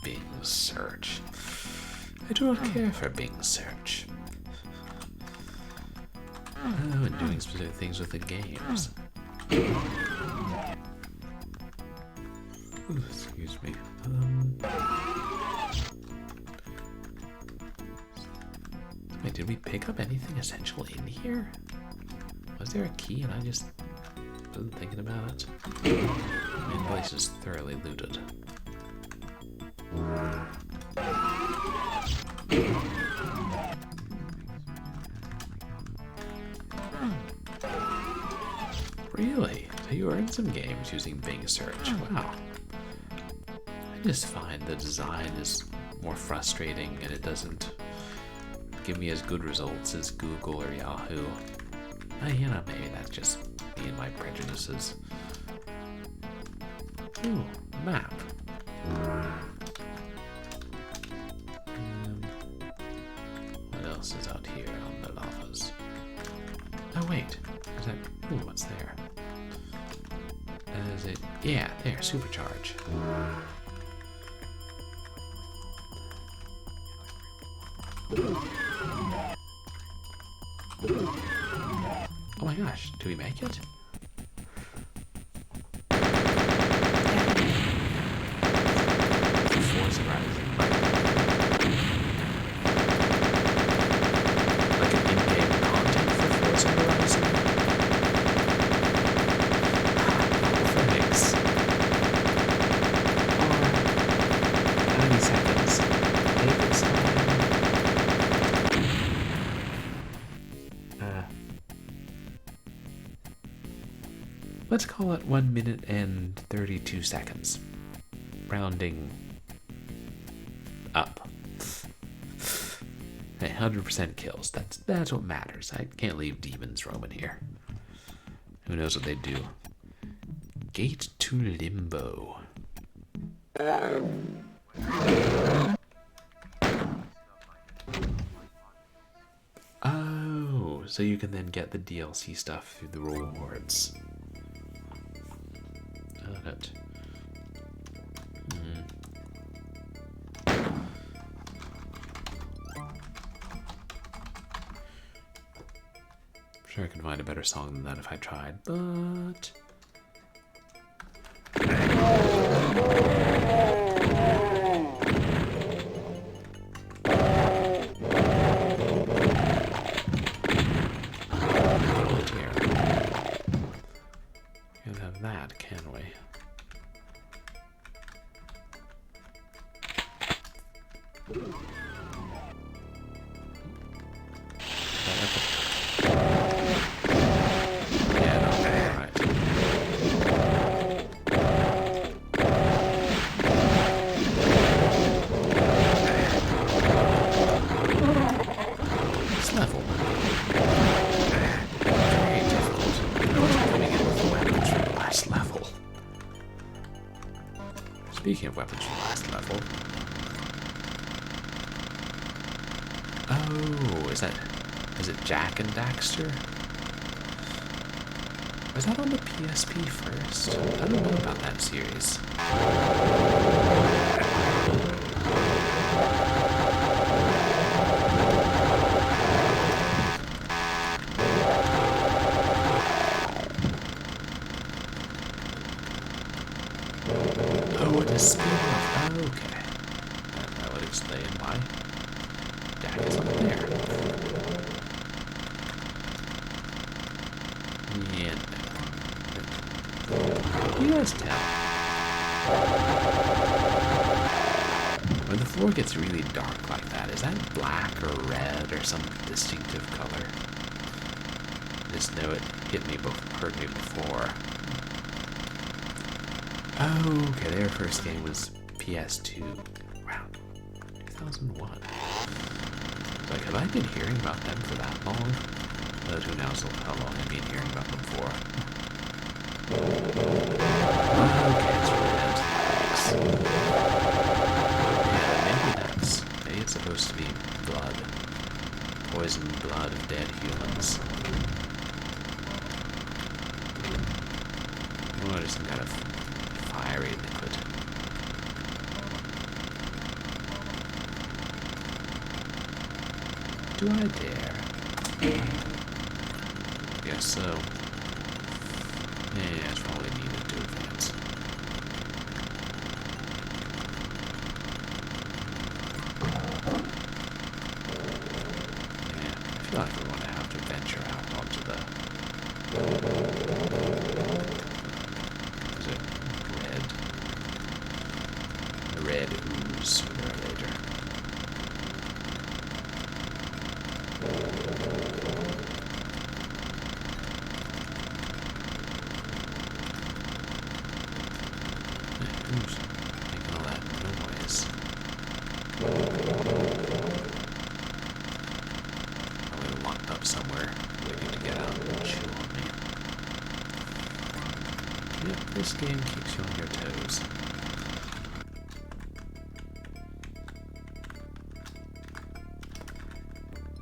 S1: Bing search. I do not care for Bing search. Oh, and doing specific things with the games. Ooh, excuse me. Wait, did we pick up anything essential in here? Was there a key and I just wasn't thinking about it? The place is thoroughly looted. Really? So you earned some games using Bing search. Wow. I just find the design is more frustrating and it doesn't give me as good results as Google or Yahoo. You know, maybe that's just me and my prejudices. Ooh, map. What else is out here on the lavas? Oh wait, is that? Ooh, what's there? Is it? Yeah, there, supercharge. Oh my gosh, do we make it? Forza Horizon. Like an in-game content for Forza Horizon? Thanks.
S2: How many seconds? David's time.
S1: Let's call it 1 minute and 32 seconds. Rounding up. Hey, 100% kills. That's what matters. I can't leave demons roaming here. Who knows what they'd do? Gate to Limbo. Oh, so you can then get the DLC stuff through the rewards. Got it. I'm sure I can find a better song than that if I tried, but... Can't have that, can we? Speaking of weapons from last level. Oh, is it Jack and Daxter? Was that on the PSP first? I don't know about that series. Oh, it is spin-off. Oh, okay. That would explain why Jack is not there. Yeah, no. You guys tell. When the floor gets really dark like that, is that black or red or some distinctive color? Just know it hurt me before. Oh, okay, their first game was PS2. Wow, 2001. Like, have I been hearing about them for that long? But who knows how long I've been hearing about them for. Okay, it's red. Thanks. Yeah, maybe it's supposed to be blood. Poisoned blood of dead humans. Or just some kind of fiery liquid. Do I dare? Guess so. Yeah, it's probably needed to advance. Yeah, I feel like we're going to have to venture out onto the... Is it red? Red ooze sooner or later. up somewhere, waiting to get out and chew on me. Yep, this game keeps you on your toes.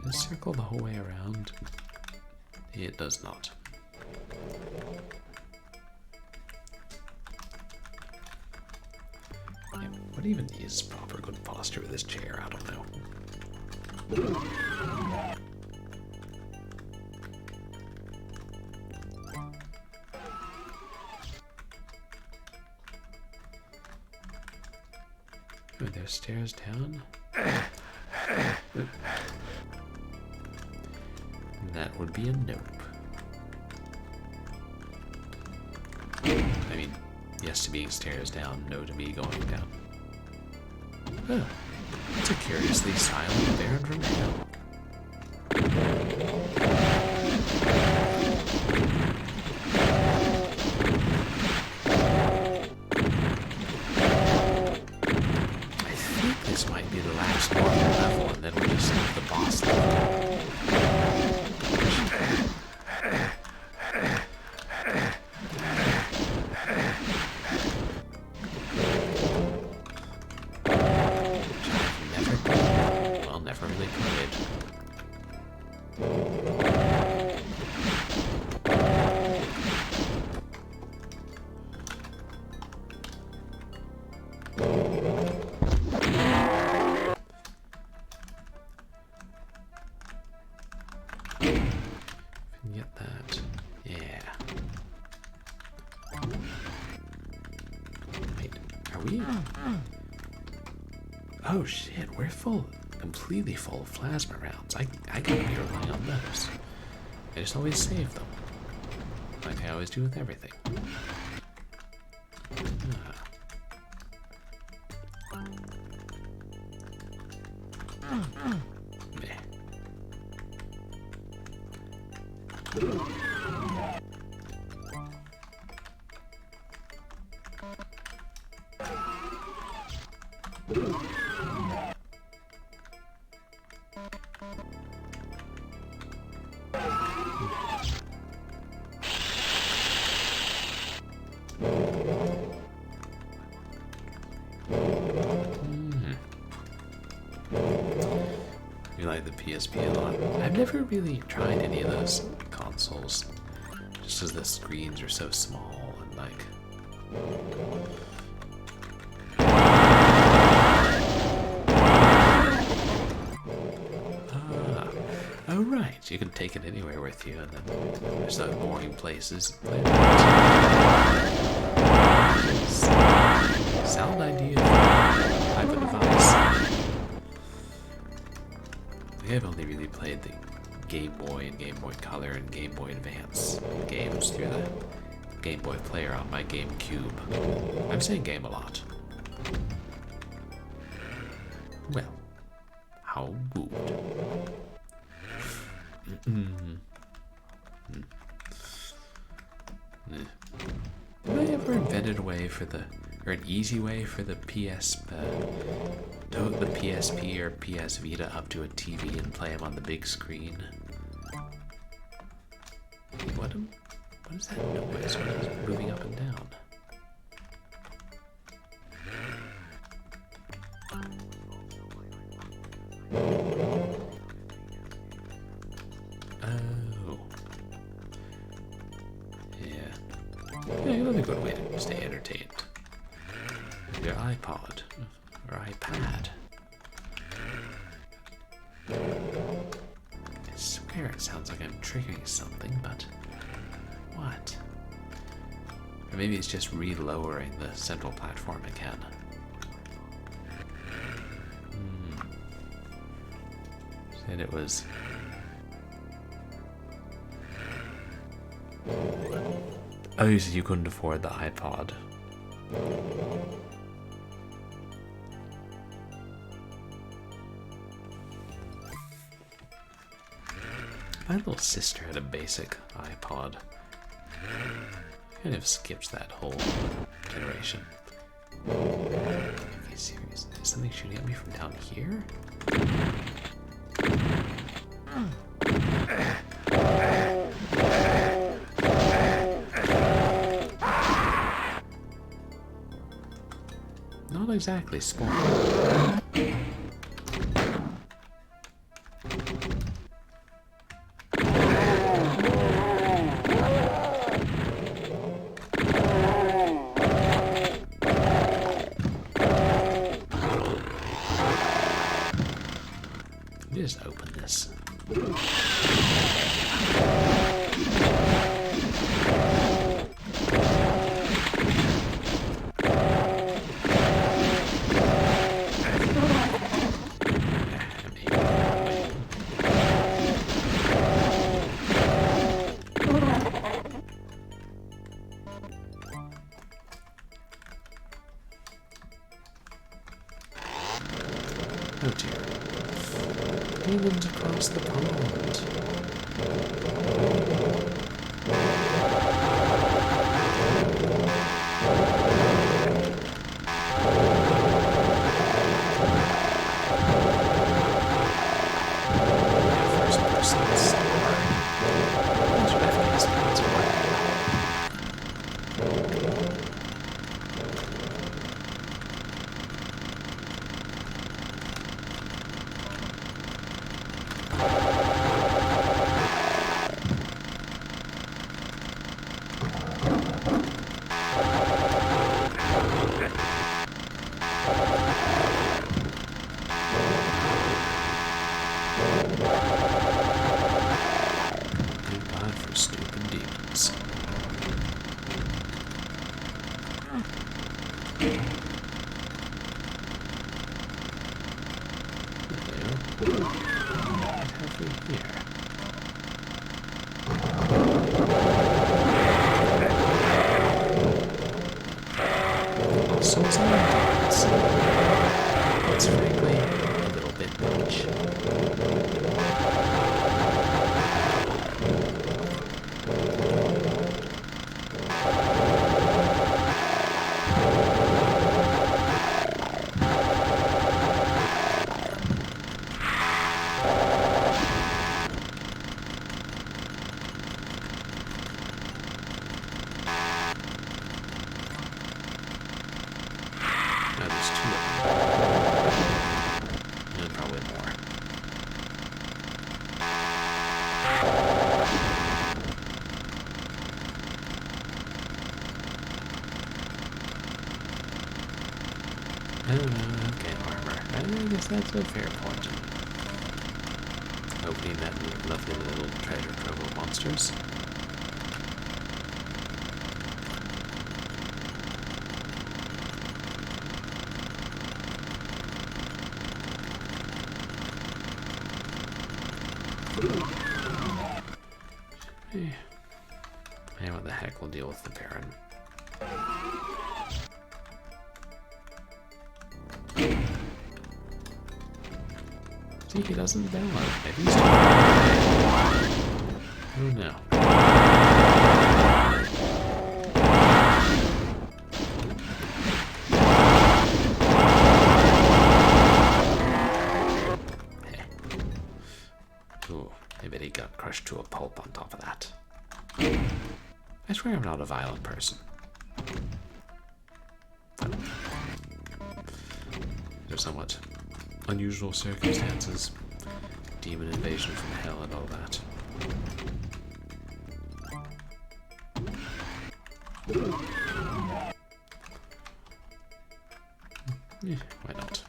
S1: Does it circle the whole way around? It does not. Yeah, what even is proper good posture with this chair? I don't know. Oh, there's stairs down. That would be a nope. I mean, yes to being stairs down, no to me going down. Oh, it's a curiously silent baron from hell. I think this might be the last normal level, and then we'll just have the boss level. Get that. Yeah. Wait, are we? Oh shit, we're full. Completely full of plasma rounds. I can't be relying on those. I just always save them. Like I always do with everything. Meh. You like the PSP a lot. I've never really tried any of those consoles, just as the screens are so small and like. Oh right, you can take it anywhere with you, and then there's no boring places. Sound idea type of device. I've only really played the Game Boy and Game Boy Color and Game Boy Advance games through the Game Boy Player on my GameCube. I'm saying game a lot. Well, how good. Have I ever invented a way for the, or an easy way for the to hook the PSP or PS Vita up to a TV and play them on the big screen? What is that noise? What is moving up and down? Oh. Yeah. Yeah, another good way to stay entertained. Your iPod or iPad. I swear it sounds like I'm triggering something, but what? Or maybe it's just re-lowering the central platform again. Said it was. Oh, you said you couldn't afford the iPod. My little sister had a basic iPod. Kind of skipped that whole generation. Okay, seriously, is something shooting at me from down here? not exactly spawn. Just open this. Oh dear. Demons across the pond. First person sniper. That's what Afghanistan's for. Thank God for stupid demons. What have we here? Souls and demons. It's frankly a little bit much. Now there's two of them. And probably more. Okay, armor. I guess that's a fair point. Opening that lovely little treasure trove of monsters. Hey, what the heck, we'll deal with the Baron. See, he doesn't download. Maybe he's oh no. Hey. Ooh, I bet he got crushed to a pulp on top of that. I swear I'm not a violent person. There's somewhat unusual circumstances, demon invasion from hell and all that. Yeah, why not?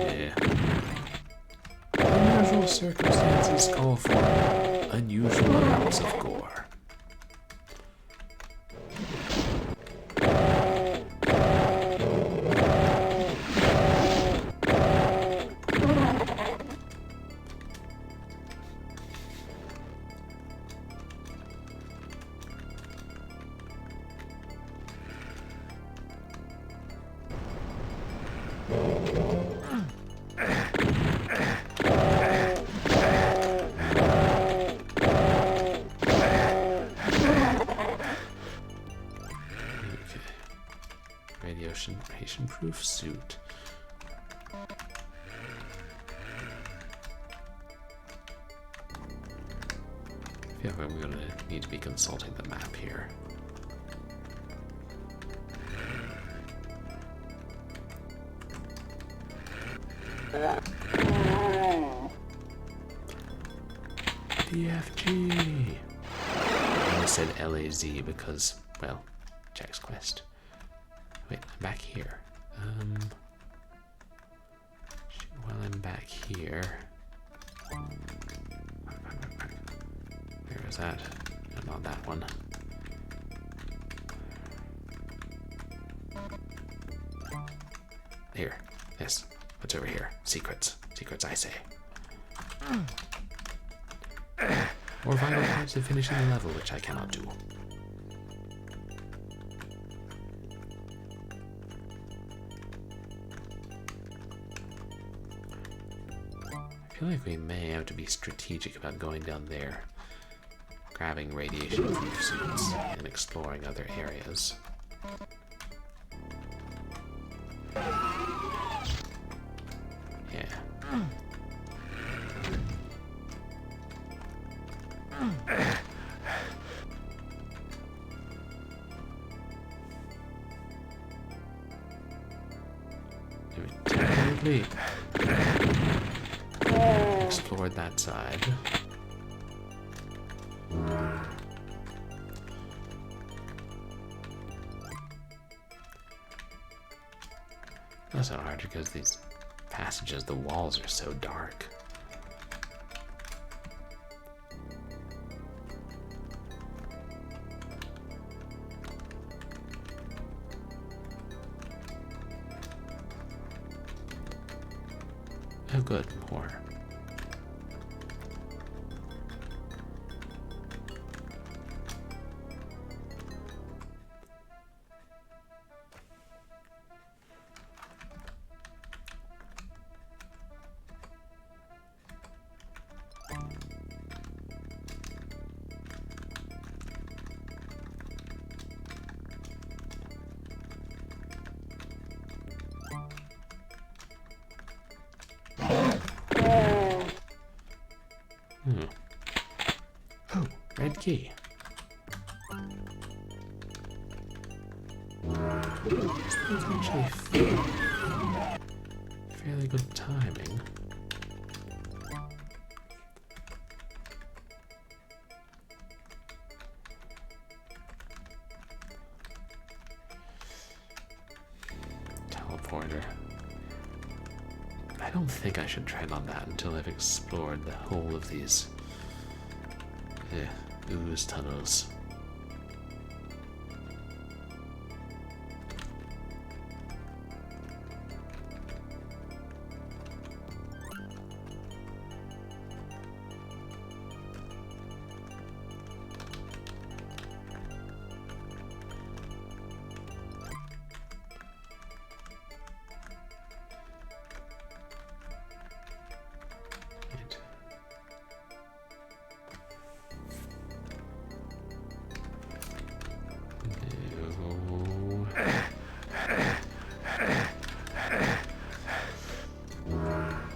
S1: Yeah. Unusual circumstances call for unusual amounts of gore. Radiation-proof suit. I feel like I'm going to need to be consulting the map here. DFG! I almost said LAZ because, well, Jack's Quest. Wait, I'm back here. While I'm back here... Where is that? No, not that one. Here. Yes. What's over here? Secrets. Secrets, I say. Or vital parts of finishing the level, which I cannot do. I feel like we may have to be strategic about going down there, grabbing radiation-proof suits, and exploring other areas. Yeah. Technically explored that side. That's so hard because these passages, the walls are so dark. Oh good, more. Oh, red key. That's actually fairly good timing. Teleporter. I don't think I should tread on that until I've explored the whole of these ooze tunnels.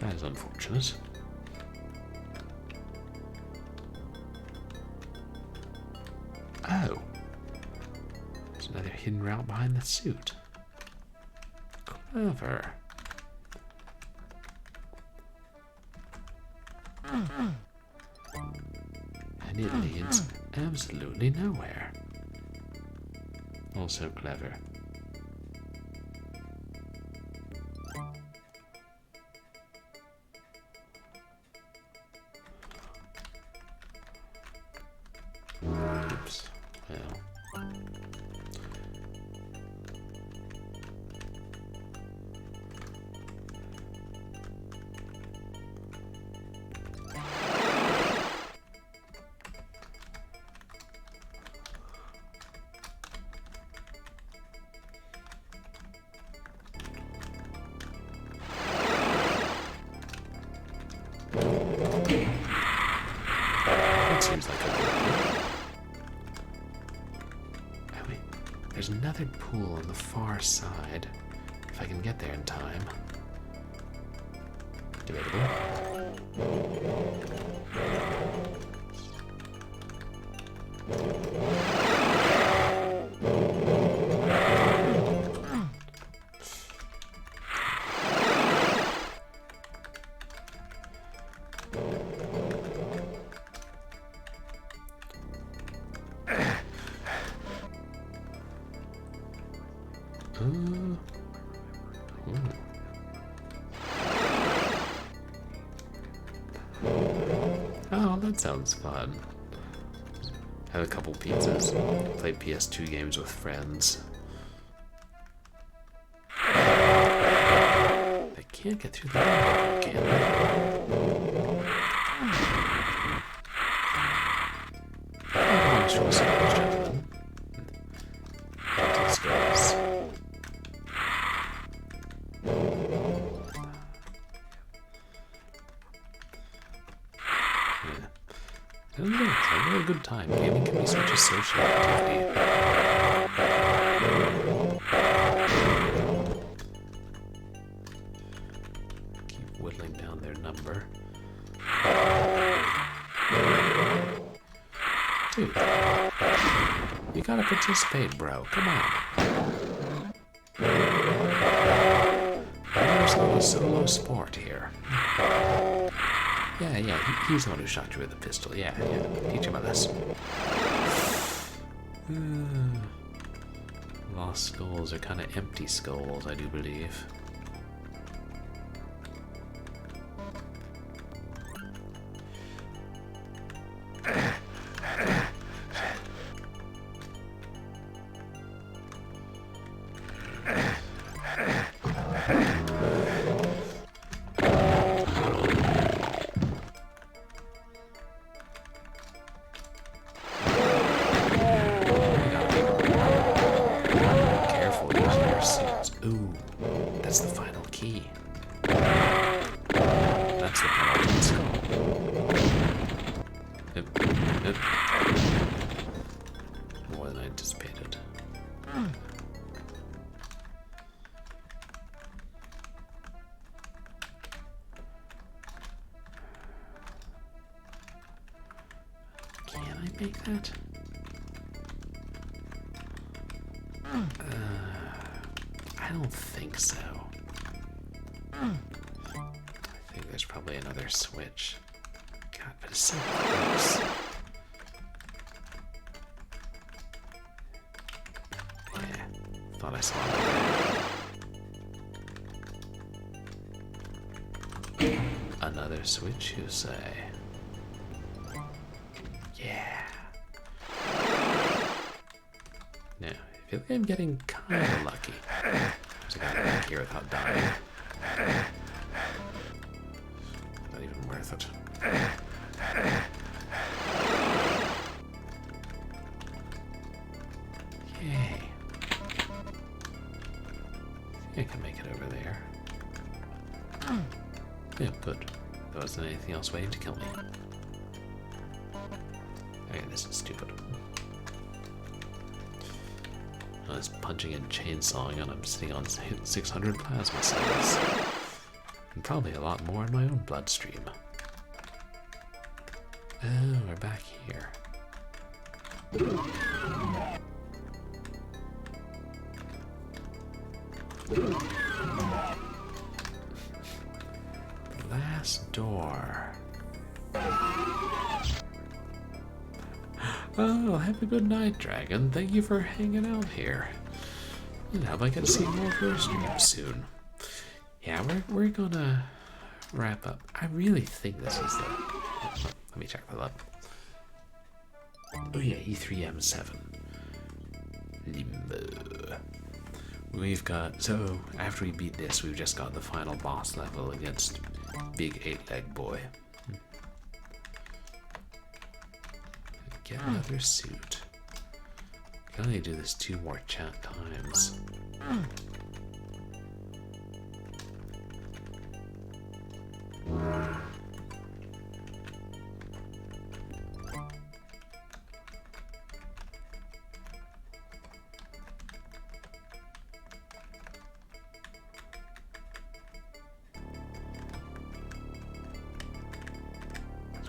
S1: That is unfortunate. Oh. There's another hidden route behind the suit. Clever. And it leads absolutely nowhere. Also clever. Oops. Well. That seems like a good idea. Oh wait, there's another pool on the far side. If I can get there in time. Debatable. that sounds fun. Had a couple pizzas, played PS2 games with friends. They can't get through the window, can they? Show us something, gentlemen. Empty skulls. Yeah. I don't know, it's a really good time. Gaming can be such a social activity. Keep whittling down their number. Dude, you gotta participate, bro. Come on. There's no solo sport here. Yeah, he's the one who shot you with a pistol. Yeah, teach him a lesson. Lost skulls are kind of empty skulls, I do believe. Ooh, that's the final key. That's the penultimate skull. Yep. More than I anticipated. Can I make that? I don't think so. I think there's probably another switch. God, but it's so close. Yeah, thought I saw another switch, you say? Yeah. Now, I feel like I'm getting kind of lucky. I got it back here without dying. Not even worth it. Yay. I can make it over there. Yeah, good. There wasn't anything else waiting to kill me. Okay, this is stupid. I was punching and chainsawing and I'm sitting on 600 plasma cells. And probably a lot more in my own bloodstream. Oh, we're back here. Last door. Oh, have a good night, Dragon. Thank you for hanging out here. And hope I get to see more of your streams soon. Yeah, we're gonna wrap up. I really think this is the... Let me check that up. Oh yeah, E3M7. Limbo. We've got... So, after we beat this, we've just got the final boss level against Big 8-Leg Boy. Get another suit. Can only do this 2 more chat times.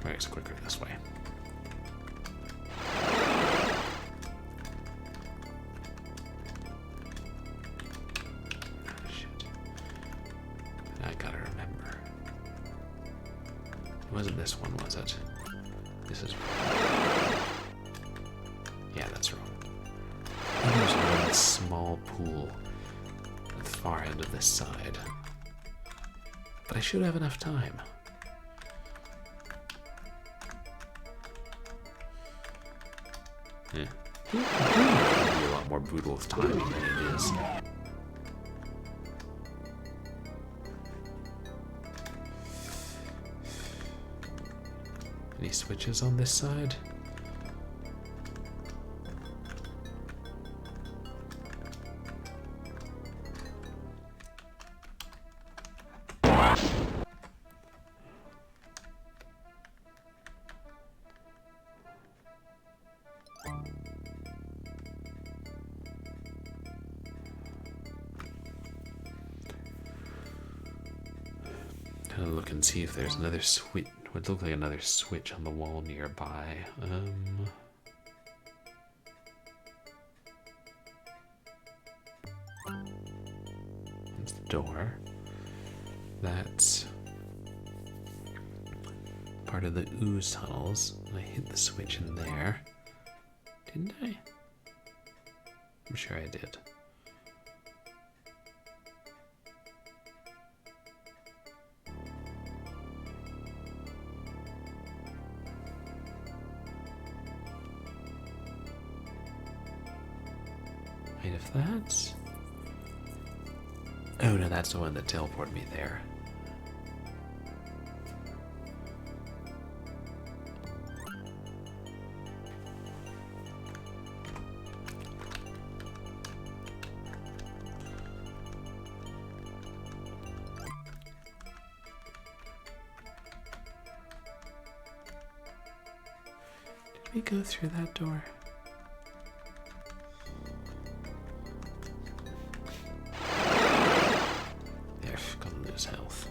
S1: It's quicker this way. It wasn't this one, was it? This is wrong. Yeah, that's wrong. And there's one small pool at the far end of this side. But I should have enough time. Yeah. It can be a lot more brutal with timing than it is. Any switches on this side? I'll look and see if there's another switch. Would look like another switch on the wall nearby. That's the door. That's part of the ooze tunnels. I hit the switch in there. Didn't I? I'm sure I did. Wait, if that's... Oh no, that's the one that teleported me there. Did we go through that door? Health.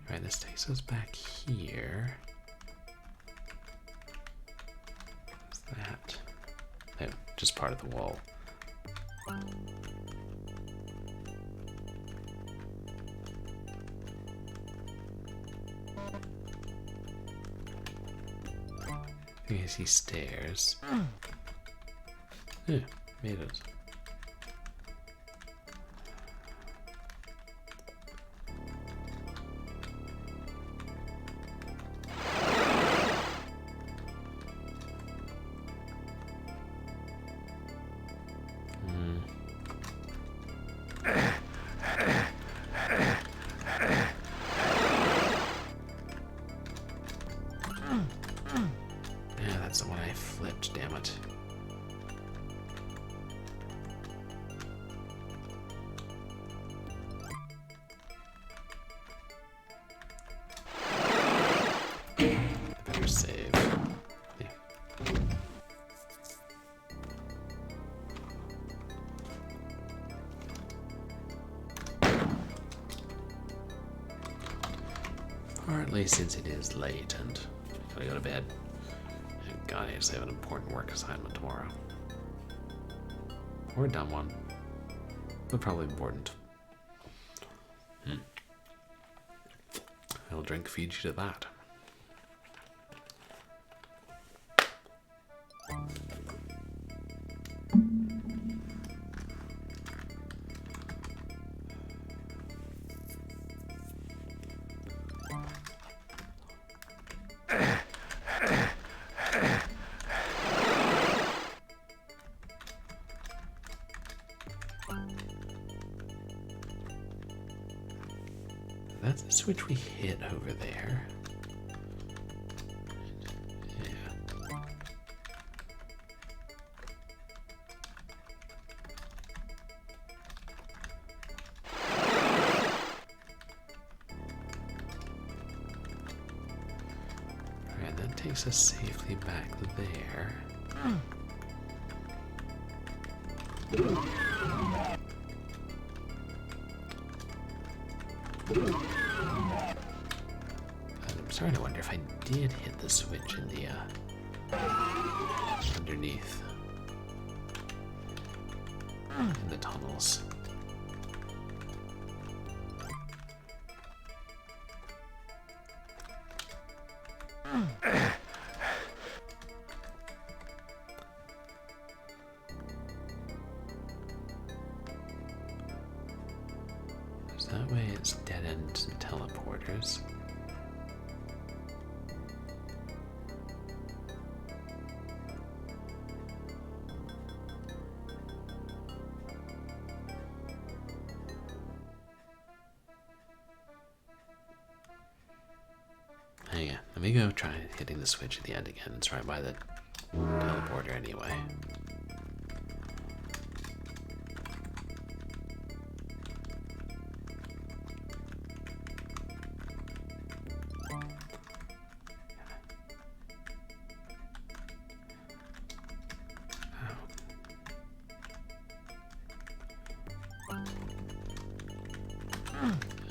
S1: Right, this takes us back here. What's that? Oh, just part of the wall. I think I see stairs. Yeah, made it. Yeah, that's the one I flipped, damn it. Better save. Yeah. Partly since it is late and gotta go to bed. And God, I just have an important work assignment tomorrow. Or a dumb one. But probably important. I'll drink feed you to that. That's the switch we hit over there. Yeah. Alright, that takes us safely back there. I'm starting to wonder if I did hit the switch in the underneath in the tunnels. So that way it's dead ends and teleporters. Hang on, let me go try hitting the switch at the end again. It's right by the teleporter anyway.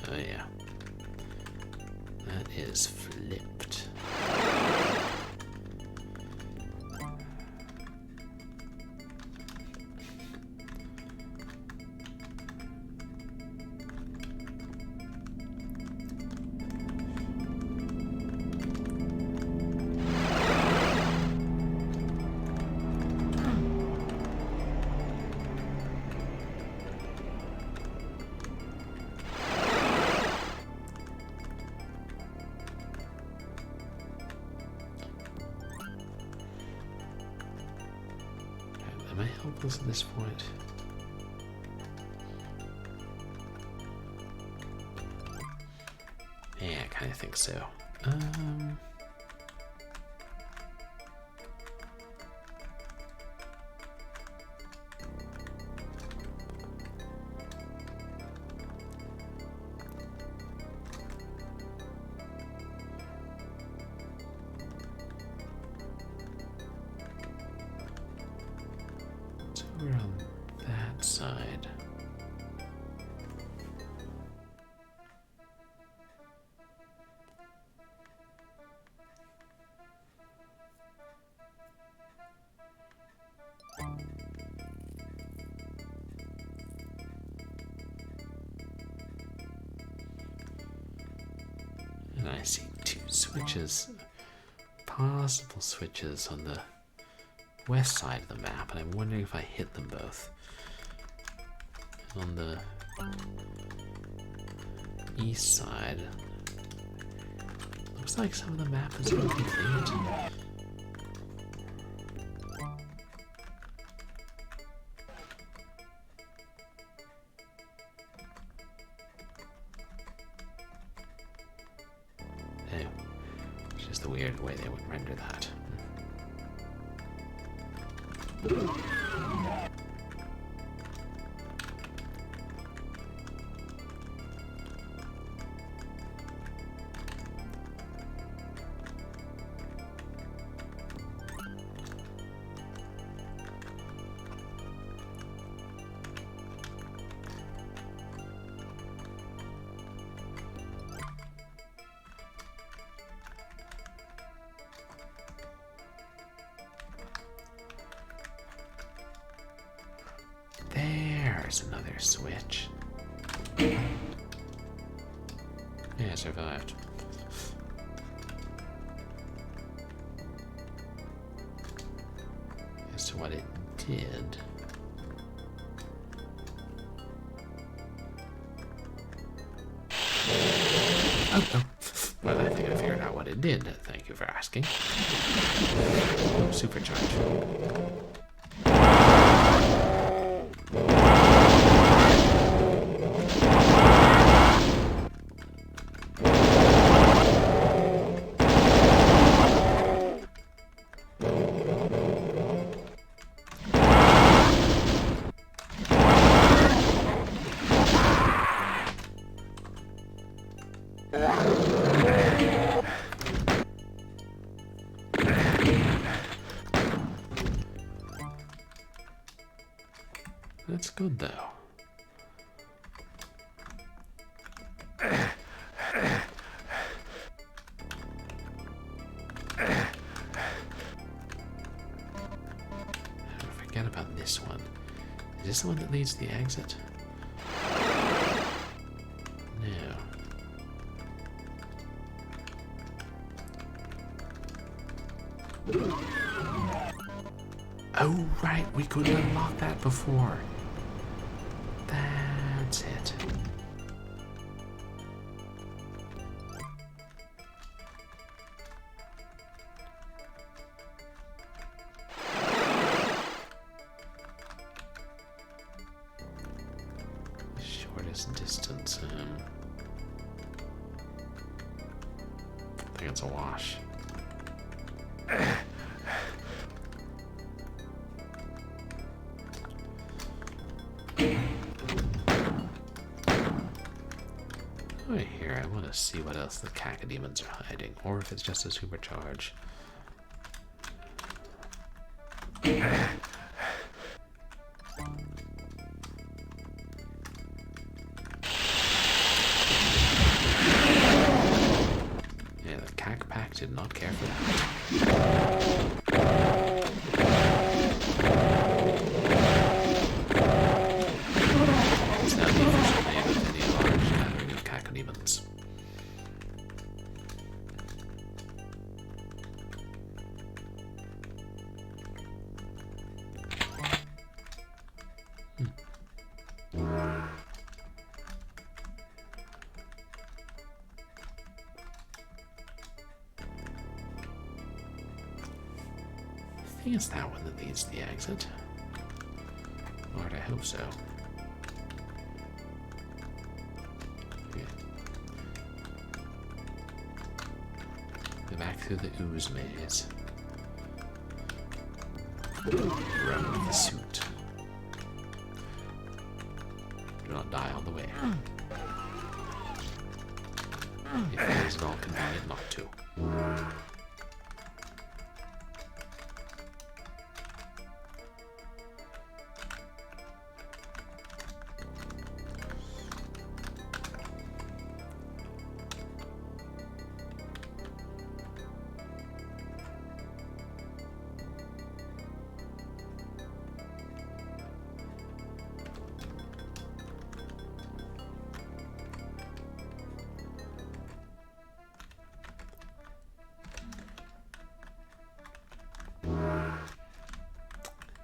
S1: Oh yeah. That is flipped. Am I helpless at this point? Yeah, I kind of think so. So we're on that side. And I see two switches, possible switches on the west side of the map, and I'm wondering if I hit them both. On the east side, looks like some of the map is incomplete. Oh, it's just the weird way they would render that. There's another switch. Yeah, I survived. As to what it did. Oh. Well, I think I figured out what it did. Thank you for asking. Oh, supercharge. That's good, though. forget about this one. Is this the one that leads to the exit? No. Oh, right, we couldn't unlock that before. That's it. Shortest distance. I think it's a wash. Right here, I want to see what else the cacodemons are hiding, or if it's just a supercharge. Yeah, the cac pack did not care for that. It's now the official name of any large gathering of cacodemons. I think it's that one that leads to the exit. Lord, I hope so. Yeah. Go back through the ooze maze. Run with the suit. Do not die on the way. If it is at all convenient not to.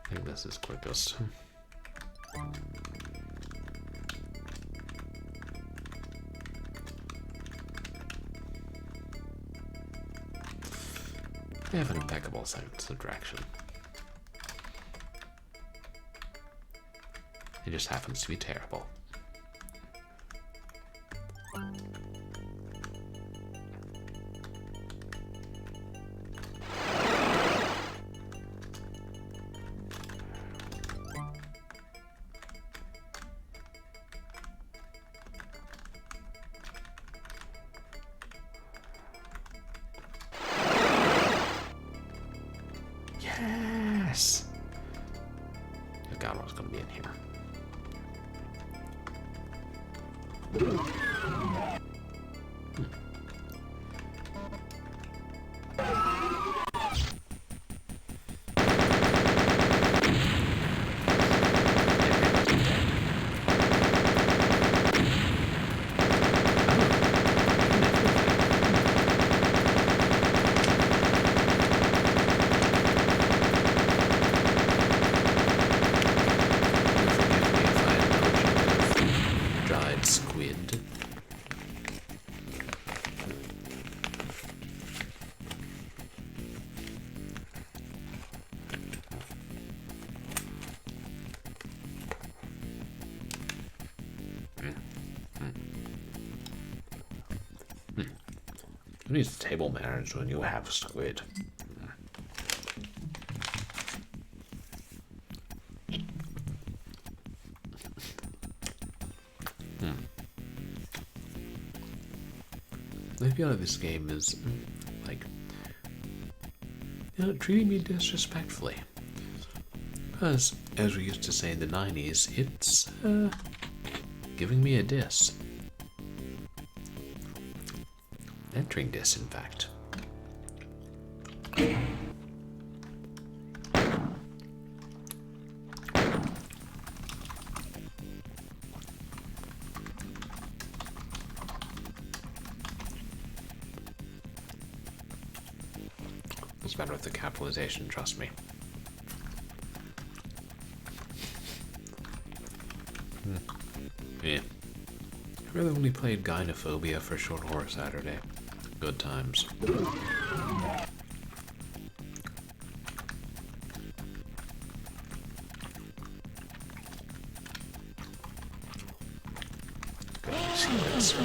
S1: I think this is quickest. They have an impeccable sense of direction. It just happens to be terrible. Yes! I forgot what was going to be in here. Squid. Who needs table manners when you have squid? I feel like this game is, like, treating me disrespectfully. Because, as we used to say in the 90s, it's, giving me a diss. Entering diss, in fact. It's better with the capitalization, trust me. Yeah. I really only played Gynophobia for Short Horror Saturday. Good times. Secrets.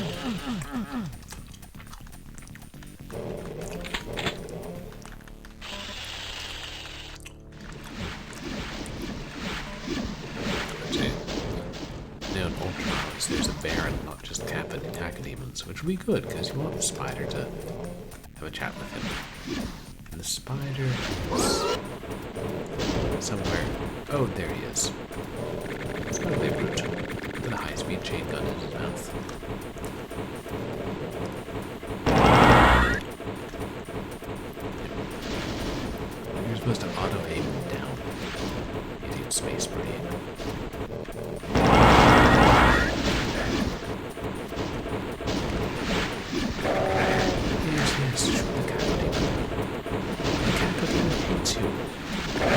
S1: Now in Ultras, there's a Baron, not just cacodemons, which would be good because you want the spider to have a chat with him. And the spider is somewhere. Oh, there he is. It's probably root with a high-speed chain gun in his mouth. You're supposed to auto-aim him down. Idiot space brain. Yes, shoot the cacodemon. The cacodemon hates you. The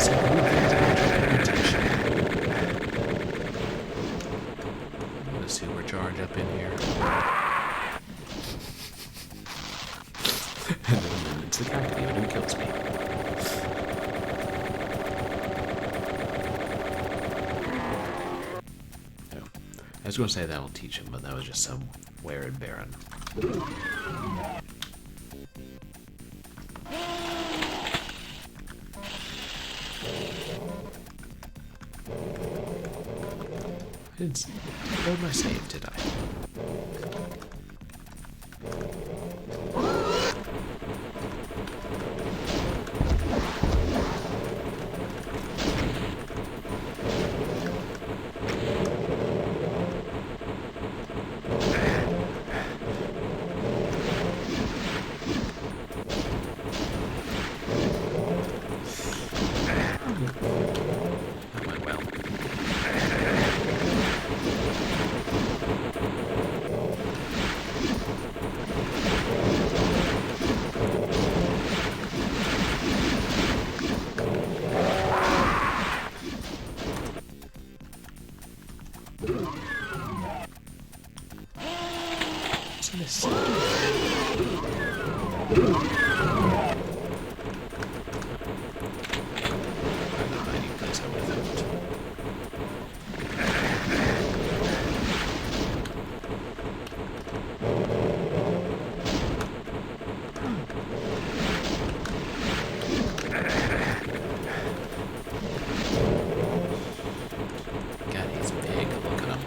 S1: cacodemon said you get attention. I'm gonna supercharge up in here. And then it's the cacodemon who kills me. I was going to say that'll teach him, but that was just some weird Baron. I didn't load my save, did I? That went well. What's in this? God, he's big. Look at him.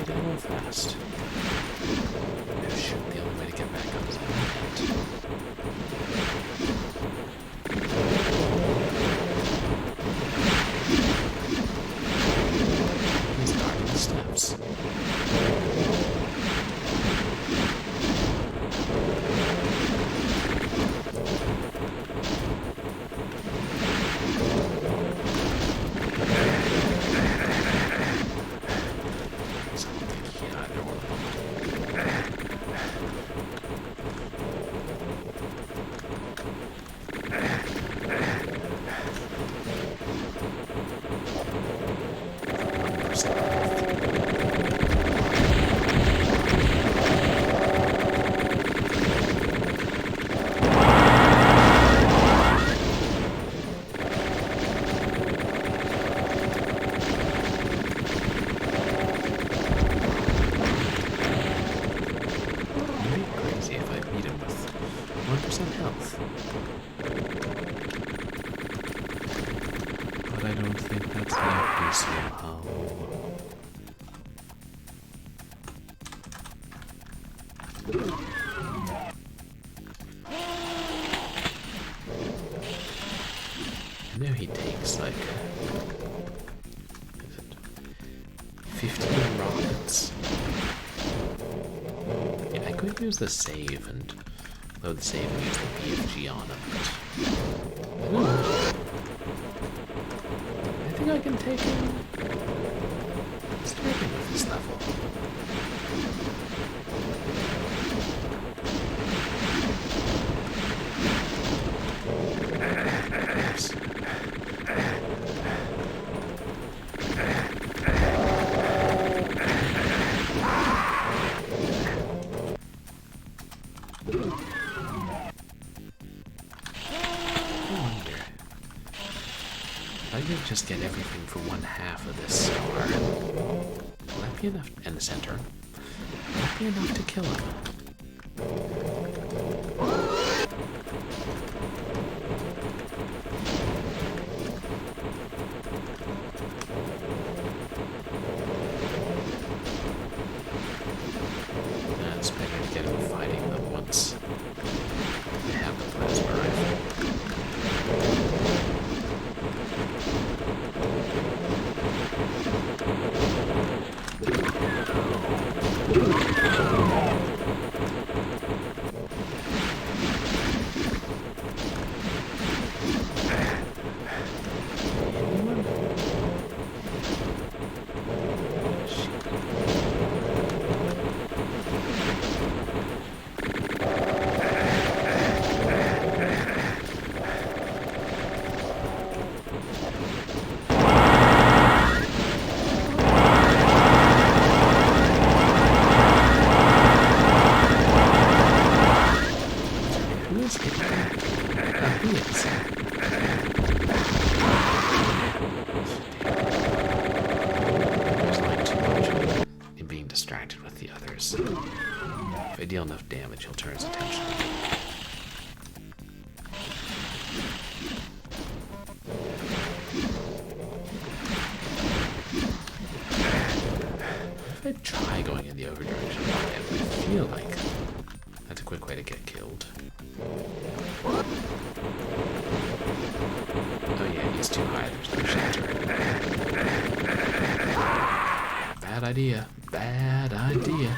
S1: Get ammo fast. Oh, shoot, the only way to get back up is like that. He's guarding the steps. If I beat him with 1% health. But I don't think that's likely somehow. I know he takes like 15 rockets. could use the save and load the save and use the BFG on him, but I think I can take him starting with this level. I could just get everything for 1/2 of this star. Will that be enough? In the center. Will that be enough to kill him? That's better to get him fighting them once they have the plasma rifle. If I deal enough damage, he'll turn his attention to me. If I try going in the other direction, I feel like that's a quick way to get killed. Oh yeah, he's too high, there's no shelter. Bad idea. Bad idea.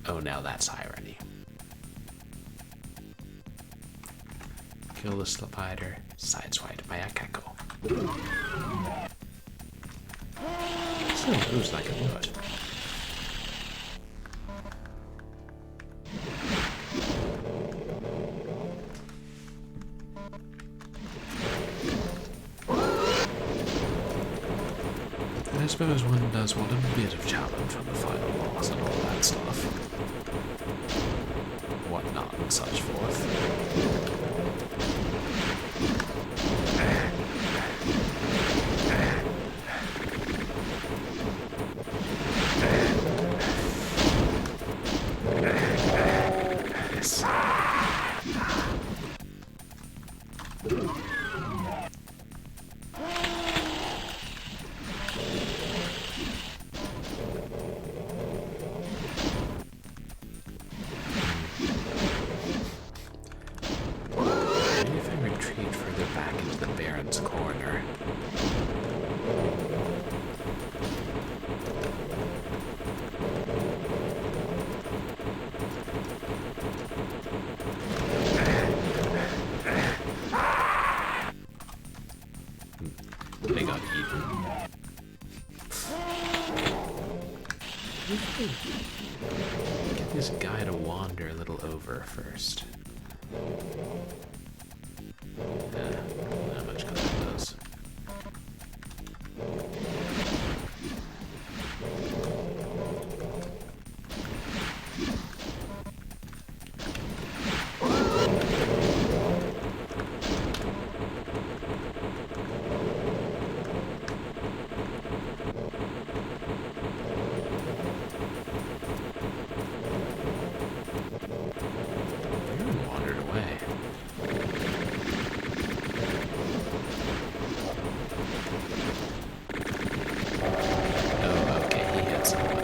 S1: Oh, now that's irony. Kill the spider, sideswiped by a caco. Still moves like a bullet. I suppose one does want a bit of challenge from the final boss and all that stuff. Whatnot and such forth. Yes. Get this guy to wander a little over first. Not much good that does. Wandered away. Oh, okay, he hit someone.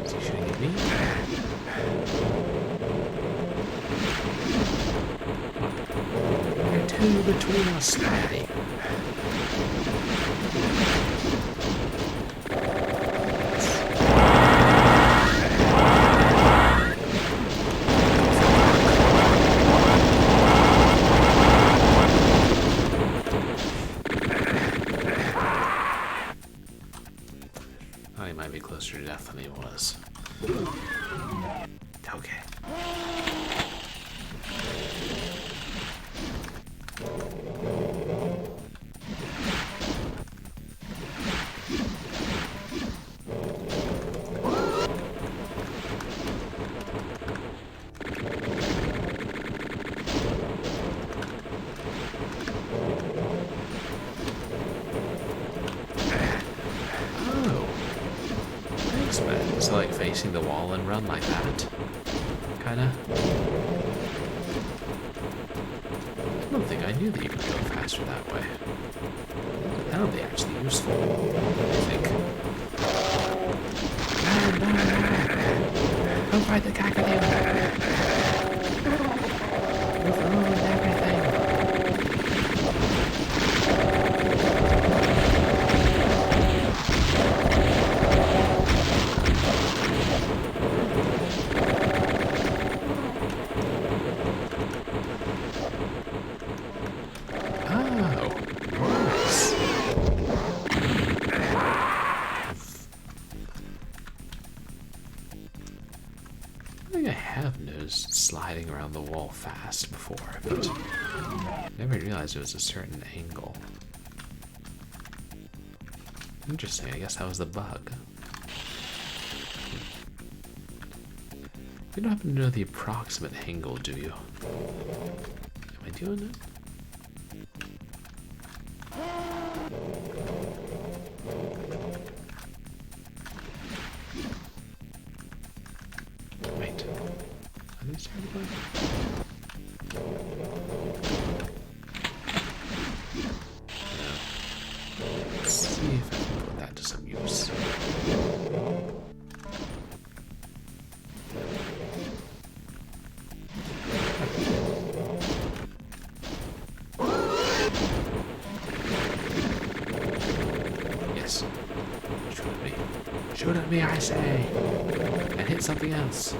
S1: Is he shooting at me? There are two between us, Spidey. Oh, he might be closer to death than he was. Okay. So like facing the wall and run like that, kinda. I don't think I knew that you could go faster that way. That would be actually useful, I think. No! Don't fight the cacodemons! You've ruined everything! I have noticed sliding around the wall fast before, but never realized it was a certain angle. Interesting, I guess that was the bug. You don't happen to know the approximate angle, do you? Am I doing it? Wait. Are these terrible? No. Let's see if I can put that to some use. Yes. Shoot at me. Shoot at me, I say! And hit something else.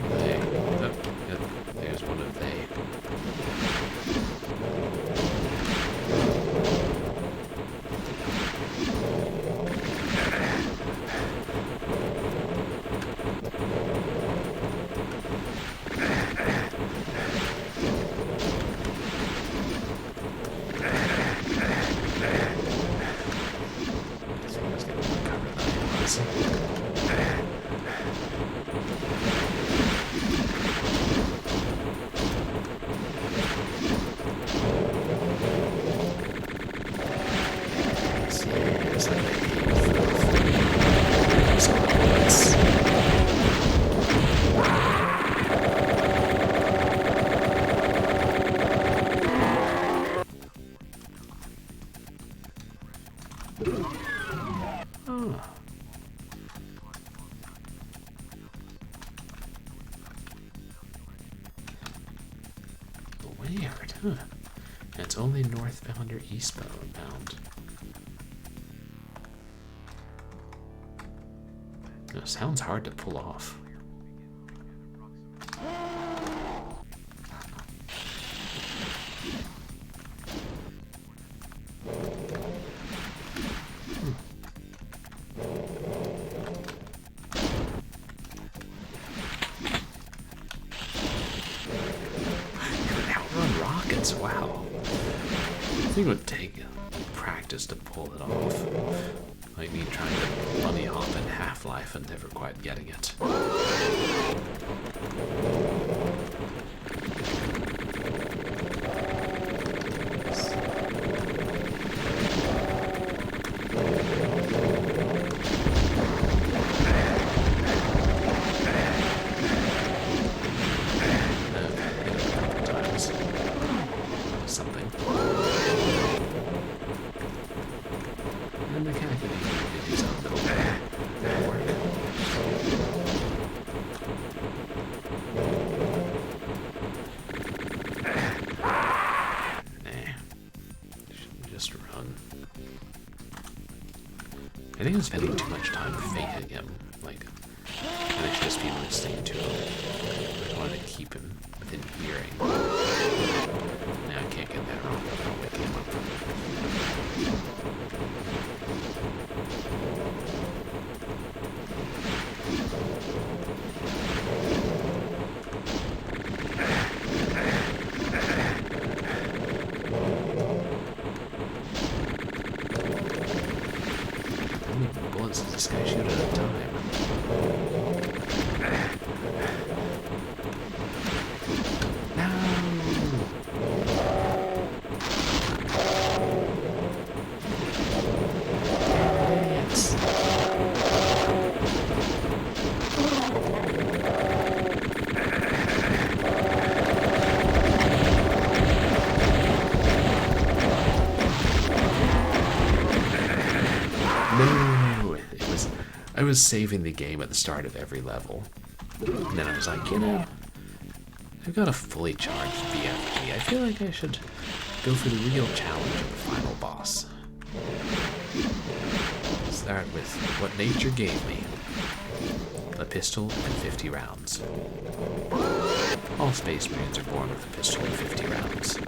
S1: Where are they? Oh, yep. There's one of they. I think I was getting more cover than I was. right. Huh. And it's only northbound or eastbound. It sounds hard to pull off. Wow. I think it would take practice to pull it off. Like me trying to bunny hop in Half-Life and never quite getting it. I think I'm spending too much time faking him. Like, and I should just be listening to him. I want to keep him within hearing. Now I can't get that wrong. I'll wake him up. Does this guy shoot at a time? No! Yes. I was saving the game at the start of every level. And then I was like, you know, I've got a fully charged VFG. I feel like I should go for the real challenge of the final boss. Start with what nature gave me. A pistol and 50 rounds. All Space Marines are born with a pistol and 50 rounds.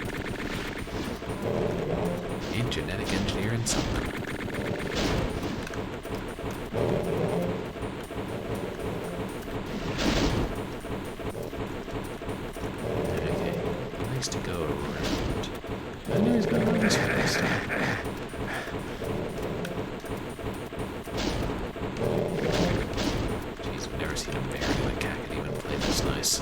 S1: Ain't genetic engineering something? To go around. I know he's been around this place. Jeez, I've never seen a bear do a cacodemon play this nice.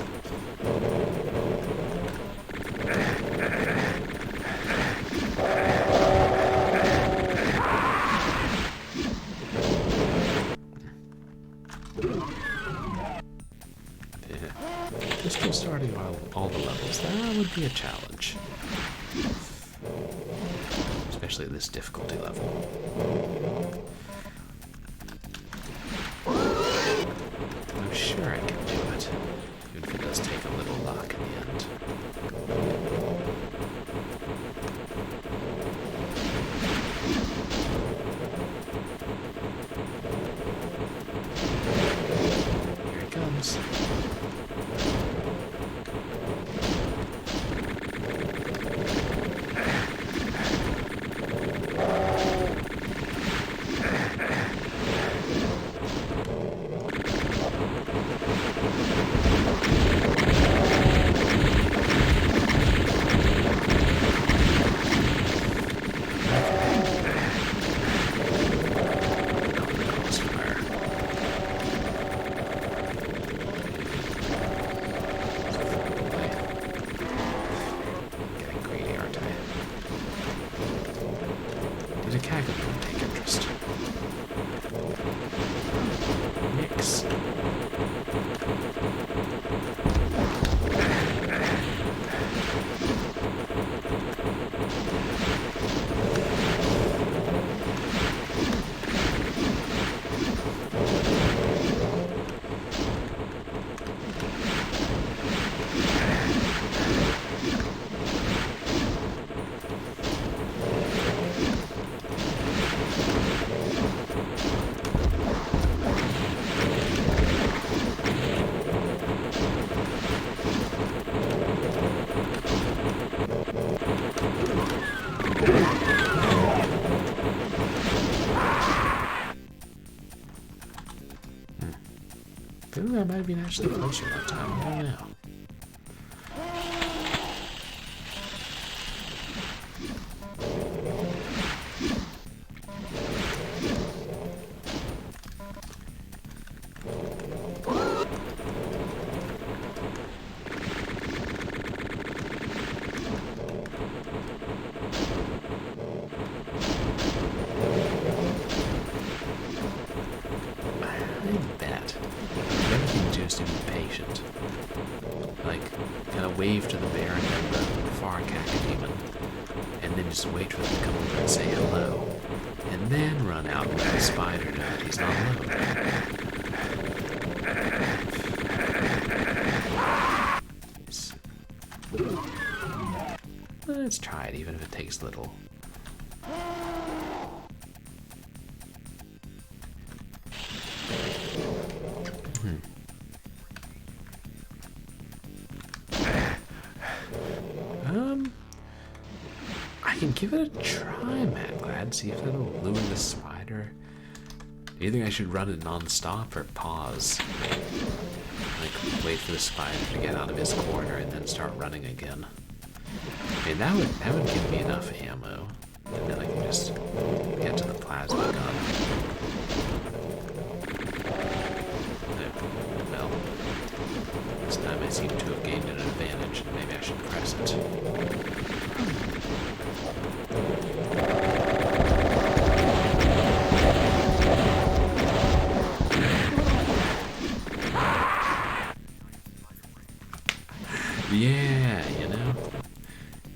S1: Pistol starting all the levels, that would be a challenge. Especially at this difficulty level. I'm sure I can do it, even if it does take a little luck in the end. Here it comes. Did a cacodemon take interest? Nix. Maybe I might have been actually closer that time. I don't know. Wave to the bear and the far cacodemon, and then just wait for them to come over and say hello, and then run out and let the spider know that he's not alone. Let's try it, even if it takes little. I can give it a try, Matt Glad, see if it'll lure the spider. Do you think I should run it non-stop or pause? Like, wait for the spider to get out of his corner and then start running again. I mean, that would give me enough ammo. And then I can just get to the plasma gun. Well, this time I seem to have gained an advantage, and maybe I should press it. Yeah, you know,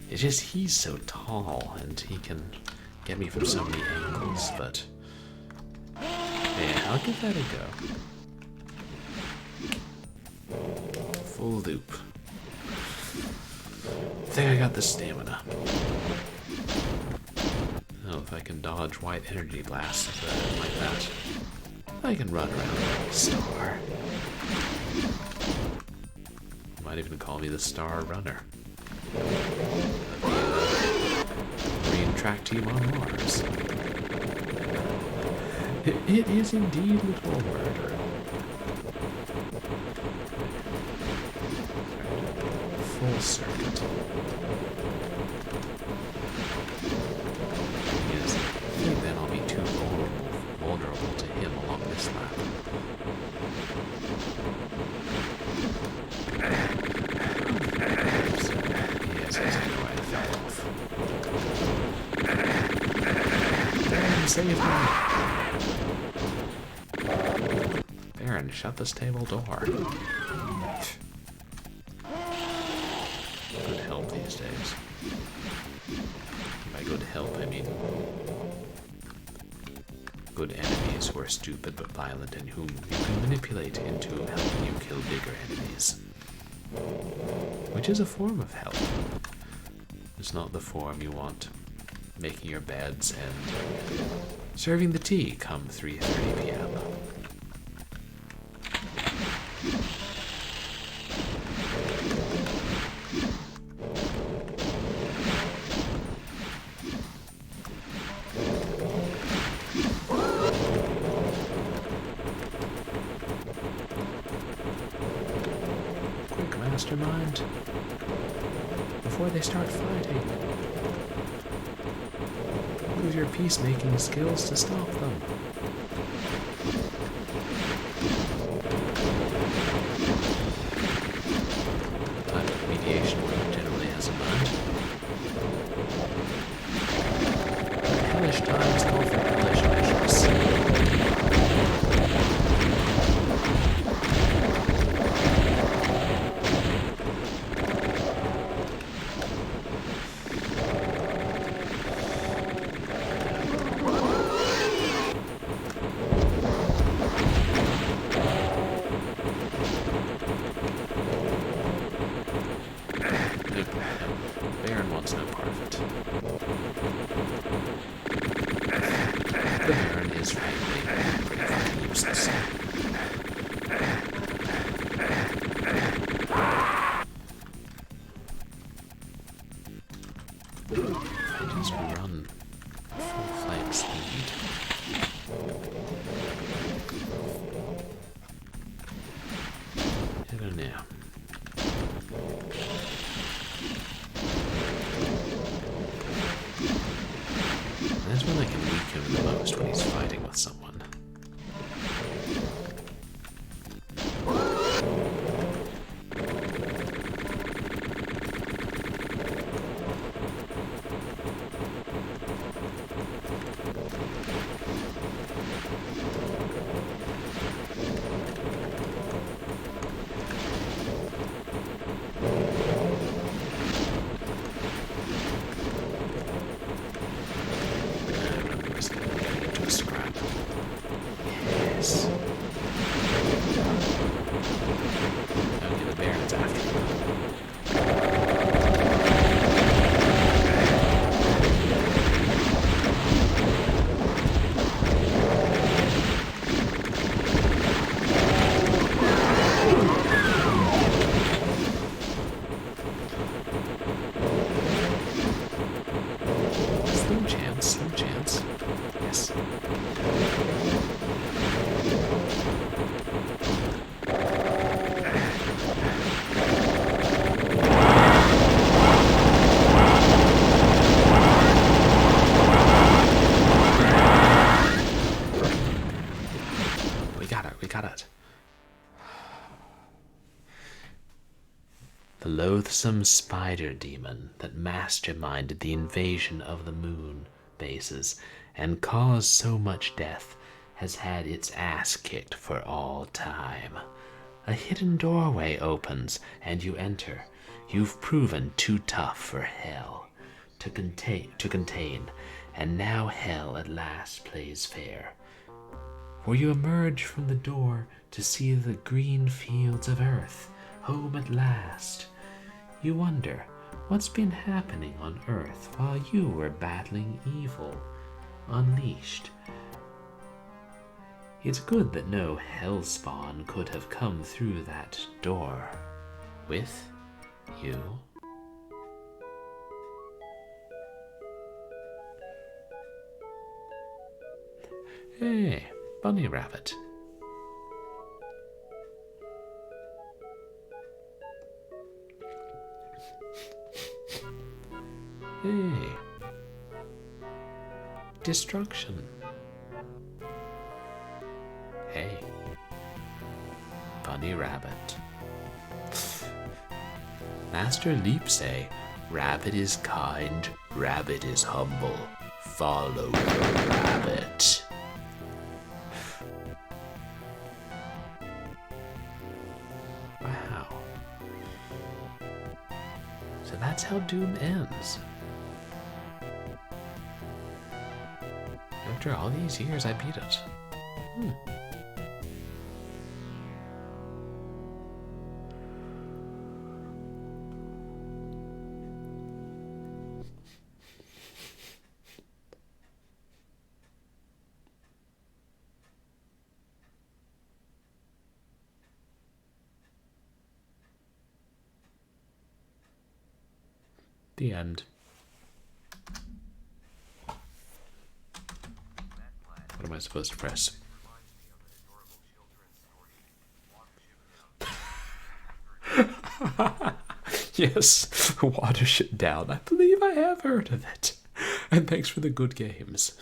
S1: it's just he's so tall and he can get me from so many angles, but yeah, I'll give that a go. Full loop. I think I got the stamina. Oh, if I can dodge white energy blasts like that, I can run around like a star. Might even call me the Star Runner. Marine track team on Mars. It is indeed little murder. Full circuit. Yes, I think then I'll be too vulnerable to him along this lap. Yes, I know I fell off. Baron, save me! Baron, shut the stable door. Good help these days. By good help, I mean good enemies who are stupid but violent and whom you can manipulate into helping you kill bigger enemies. Which is a form of help. It's not the form you want. Making your beds and serving the tea come 3:30 p.m. Mastermind, before they start fighting. Use your peacemaking skills to stop them. Type of mediation work generally has in mind. Hellish times call for hellish measures. The loathsome spider demon that masterminded the invasion of the moon bases and caused so much death has had its ass kicked for all time. A hidden doorway opens and you enter. You've proven too tough for hell to contain, and now hell at last plays fair. For you emerge from the door to see the green fields of earth, home at last. You wonder what's been happening on earth while you were battling evil, unleashed. It's good that no hellspawn could have come through that door with you. Hey, bunny rabbit. Hey. Destruction. Hey. Bunny rabbit. Master Leap say, rabbit is kind, rabbit is humble. Follow the rabbit. Wow. So that's how Doom ends. After all these years, I beat it. The end. What am I supposed to press? Yes, Watership Down. I believe I have heard of it. And thanks for the good games.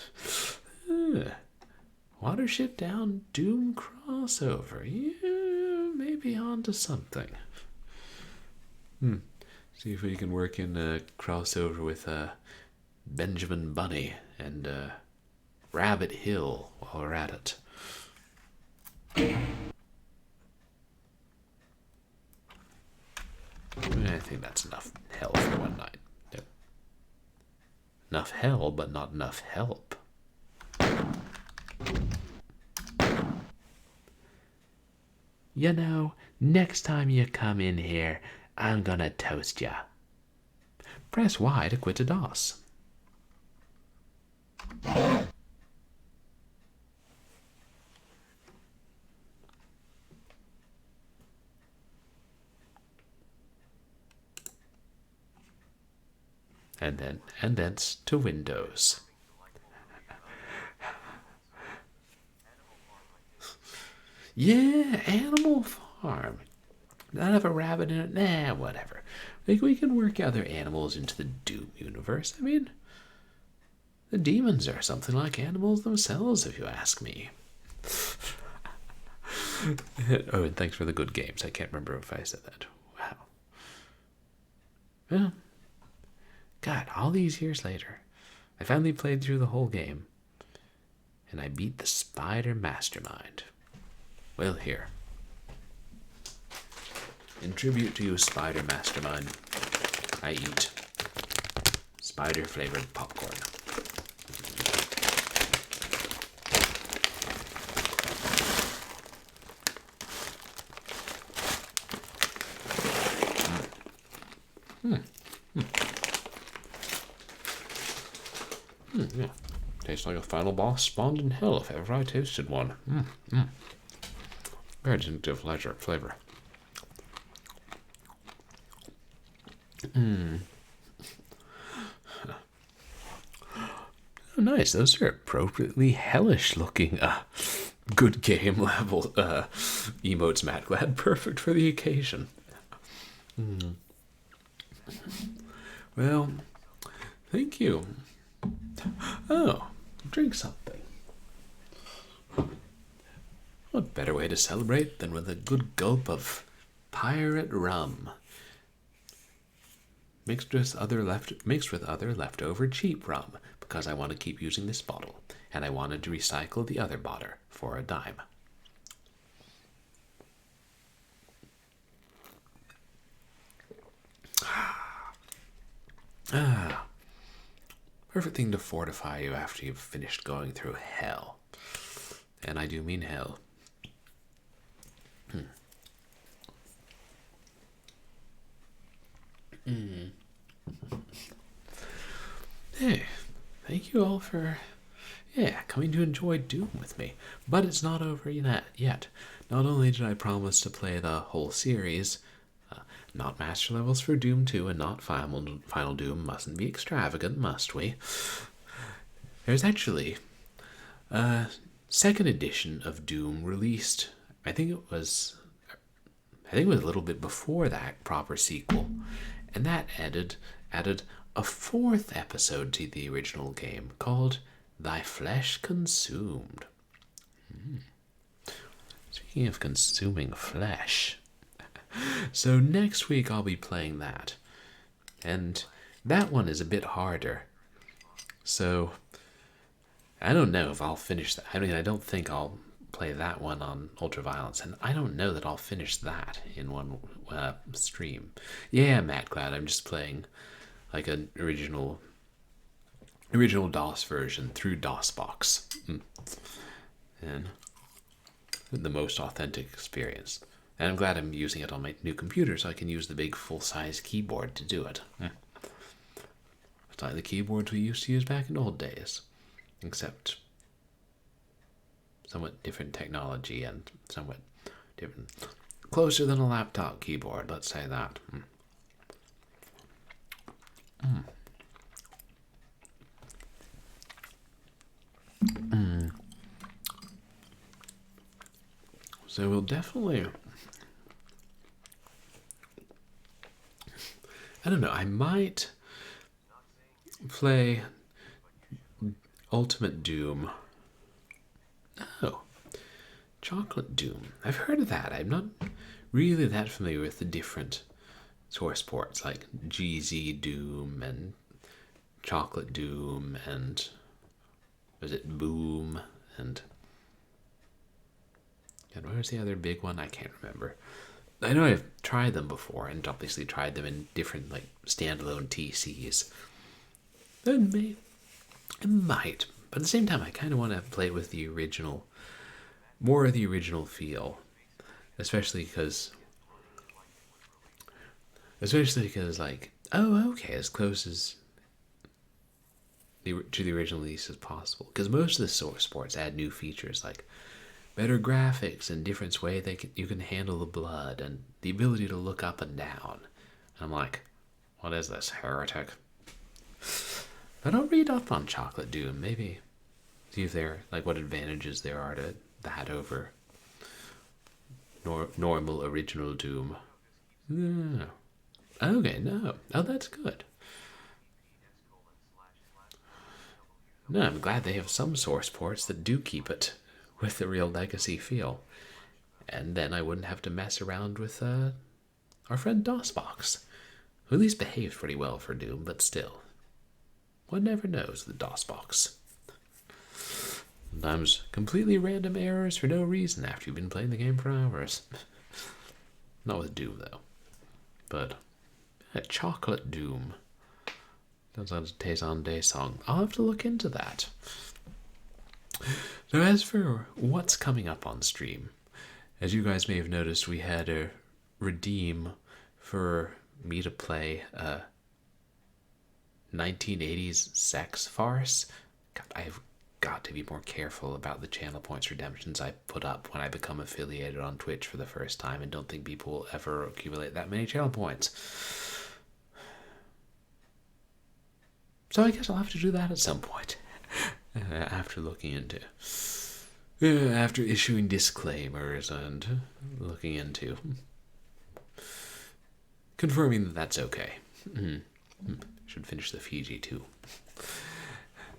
S1: Watership Down Doom crossover. Yeah, maybe onto something. See if we can work in a crossover with Benjamin Bunny and Rabbit Hill while we're at it. I think that's enough hell for one night. Yep. Enough hell, but not enough help. You know, next time you come in here, I'm gonna toast ya. Press Y to quit a DOS. And thence to Windows. Yeah, Animal Farm. Not have a rabbit in it? Nah, whatever. Like, we can work other animals into the Doom universe. I mean, the demons are something like animals themselves, if you ask me. Oh, and thanks for the good games. I can't remember if I said that. Wow. Well, God, all these years later, I finally played through the whole game, and I beat the Spider Mastermind. Well, here. In tribute to you, Spider Mastermind, I eat spider-flavored popcorn. Yeah. Tastes like a final boss spawned in hell if ever I tasted one. Very distinctive flavor. Oh, nice. Those are appropriately hellish looking good game level emotes, Matt. Glad perfect for the occasion. Well, thank you. Oh, drink something. What better way to celebrate than with a good gulp of pirate rum? mixed with other leftover cheap rum, because I want to keep using this bottle, and I wanted to recycle the other bottle for a dime. Perfect thing to fortify you after you've finished going through hell. And I do mean hell. Hey, thank you all for, coming to enjoy Doom with me. But it's not over yet. Not only did I promise to play the whole series, not master levels for Doom 2 and not Final Doom, mustn't be extravagant, must we? There's actually a second edition of Doom released. I think it was a little bit before that proper sequel, and that added a fourth episode to the original game called Thy Flesh Consumed. Speaking of consuming flesh, so next week I'll be playing that, and that one is a bit harder, so I don't know if I'll finish that. I mean, I don't think I'll play that one on Ultraviolence, and I don't know that I'll finish that in one stream. Yeah, Matt Glad, I'm just playing like an original DOS version through DOSBox, and the most authentic experience. And I'm glad I'm using it on my new computer so I can use the big full-size keyboard to do it. It's like the keyboards we used to use back in old days, except somewhat different technology and somewhat different. Closer than a laptop keyboard, let's say that. So we'll definitely, I don't know, I might play Ultimate Doom. Oh, Chocolate Doom. I've heard of that. I'm not really that familiar with the different source ports like GZ Doom and Chocolate Doom and was it Boom and where's the other big one? I can't remember. I know I've tried them before and obviously tried them in different like standalone TCs. I might, but at the same time I kind of want to play with the original, more of the original feel, especially because like, oh okay, as close as to the original release as possible, because most of the source ports add new features like better graphics and different way you can handle the blood and the ability to look up and down. And I'm like, what is this, heretic? But I'll read up on Chocolate Doom, maybe see if there like what advantages there are to that over normal original Doom. No. Okay, no. Oh, that's good. No, I'm glad they have some source ports that do keep it with the real legacy feel. And then I wouldn't have to mess around with our friend DOSBox, who at least behaves pretty well for Doom, but still. One never knows with DOSBox. Sometimes completely random errors for no reason after you've been playing the game for hours. Not with Doom, though. But Chocolate Doom. Sounds like a Tezon Day song. I'll have to look into that. So as for what's coming up on stream, as you guys may have noticed, we had a redeem for me to play a 1980s sex farce. God, I've got to be more careful about the channel points redemptions I put up when I become affiliated on Twitch for the first time, and don't think people will ever accumulate that many channel points. So I guess I'll have to do that at some point. After issuing disclaimers and looking into confirming that that's okay. Should finish the Fiji too.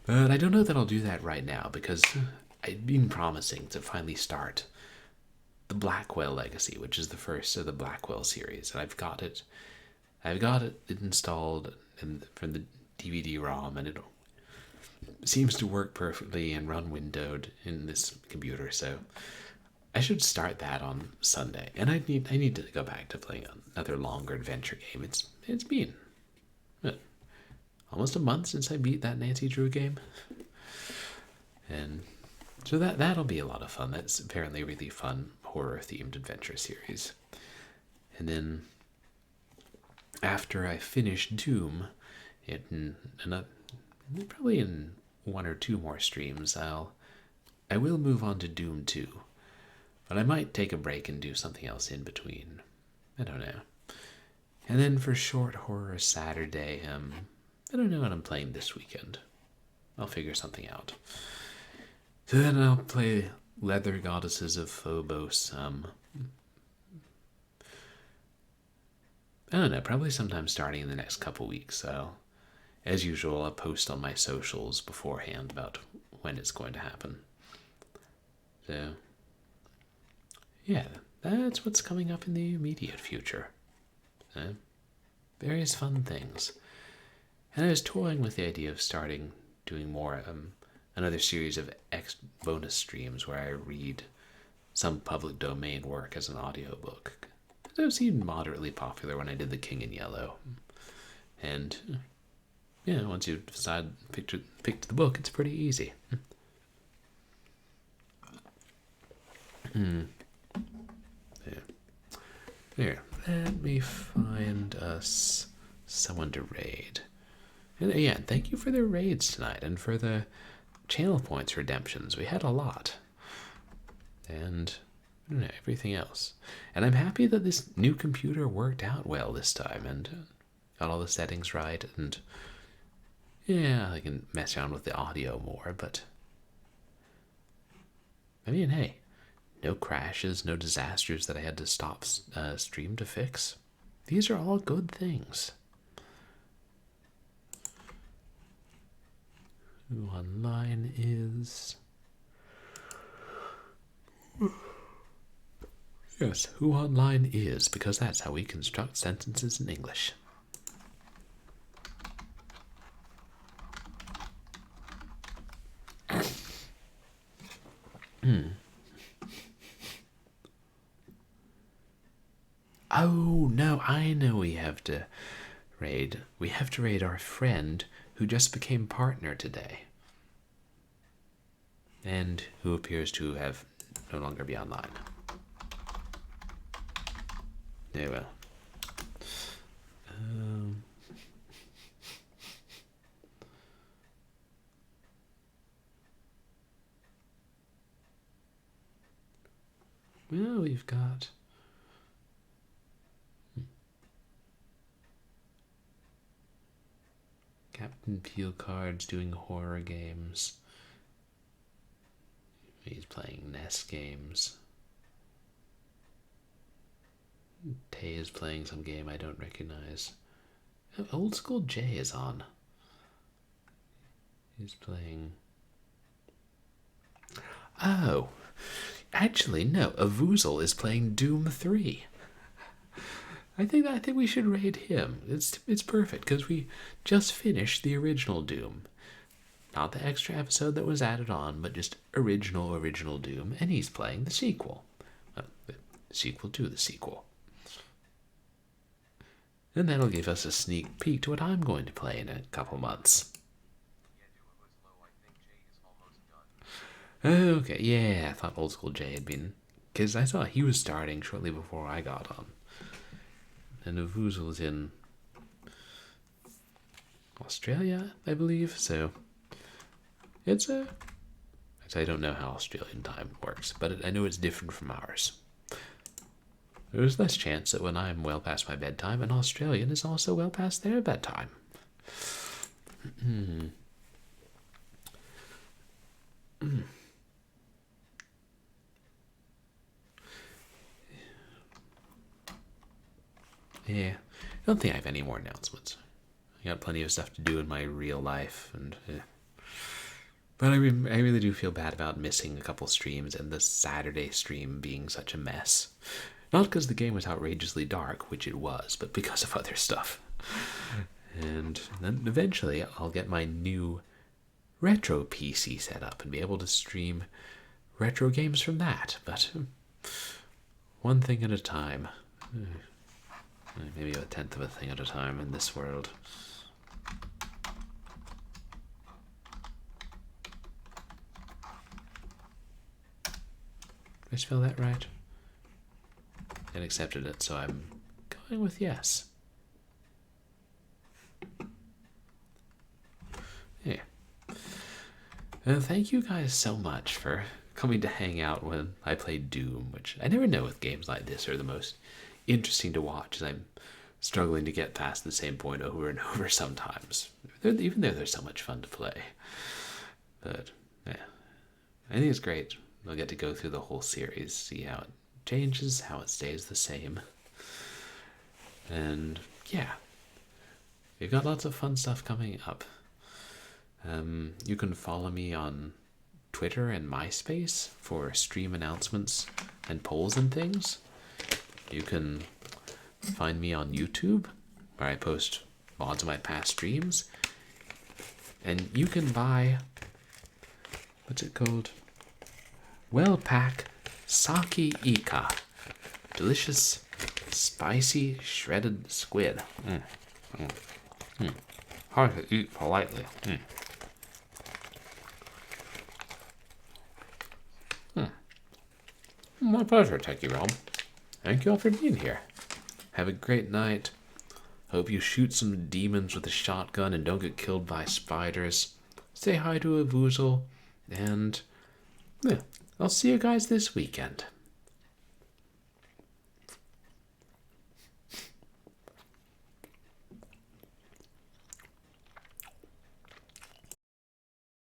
S1: But I don't know that I'll do that right now because I've been promising to finally start the Blackwell Legacy, which is the first of the Blackwell series, and I've got it I've got it installed from the DVD-ROM, and it seems to work perfectly and run windowed in this computer. So I should start that on Sunday, and I need to go back to playing another longer adventure game. It's been almost a month since I beat that Nancy Drew game, and so that'll be a lot of fun. That's apparently a really fun horror-themed adventure series. And then after I finish Doom, probably in 1 or 2 more streams, I will move on to Doom 2. But I might take a break and do something else in between. I don't know. And then for Short Horror Saturday, I don't know what I'm playing this weekend. I'll figure something out. So then I'll play Leather Goddesses of Phobos. I don't know, probably sometime starting in the next couple weeks. So, as usual, I'll post on my socials beforehand about when it's going to happen. So, yeah, that's what's coming up in the immediate future. Various fun things. And I was toying with the idea of doing more, another series of bonus streams where I read some public domain work as an audiobook. It seemed moderately popular when I did The King in Yellow. And, yeah, once you picked the book, it's pretty easy. Here, let me find us someone to raid. And yeah, thank you for the raids tonight and for the channel points redemptions. We had a lot. And I don't know, everything else. And I'm happy that this new computer worked out well this time and got all the settings right. And yeah, I can mess around with the audio more, but I mean, hey, no crashes, no disasters that I had to stop stream to fix. These are all good things. Who online is... Yes, who online is, because that's how we construct sentences in English. Oh, no, I know we have to raid. We have to raid our friend who just became partner today. And who appears to have no longer be online. Very well. Well, we've got... Captain Peel Cards doing horror games. He's playing NES games. Tay is playing some game I don't recognize. Oh, Old School J is on. He's playing... Oh! Actually, no. Avoozle is playing Doom 3. I think we should raid him. It's perfect, because we just finished the original Doom. Not the extra episode that was added on, but just original Doom, and he's playing the sequel. The sequel to the sequel. And that'll give us a sneak peek to what I'm going to play in a couple months. Okay, yeah, I thought Old School J had been... Because I saw he was starting shortly before I got on. And Avoozle's in Australia, I believe, so... It's a... I don't know how Australian time works, but I know it's different from ours. There's less chance that when I'm well past my bedtime, an Australian is also well past their bedtime. Yeah, I don't think I have any more announcements. I got plenty of stuff to do in my real life, and but I really do feel bad about missing a couple streams and the Saturday stream being such a mess. Not because the game was outrageously dark, which it was, but because of other stuff. And then eventually I'll get my new retro PC set up and be able to stream retro games from that. But one thing at a time. Maybe a tenth of a thing at a time in this world. Did I spell that right? And accepted it, so I'm going with yes. Yeah. Thank you guys so much for coming to hang out when I play Doom, which I never know with games like this are the most interesting to watch, as I'm struggling to get past the same point over and over sometimes. Even though they're so much fun to play. But, yeah. I think it's great. I'll get to go through the whole series, see how it changes, how it stays the same. And, yeah. We've got lots of fun stuff coming up. You can follow me on Twitter and MySpace for stream announcements and polls and things. You can find me on YouTube, where I post mods of my past streams. And you can buy, what's it called? Well-Pack Sake Ika. Delicious, spicy, shredded squid. Hard to eat politely. My pleasure, Techie Realm. Thank you all for being here. Have a great night. Hope you shoot some demons with a shotgun and don't get killed by spiders. Say hi to a Voozle. And yeah, I'll see you guys this weekend.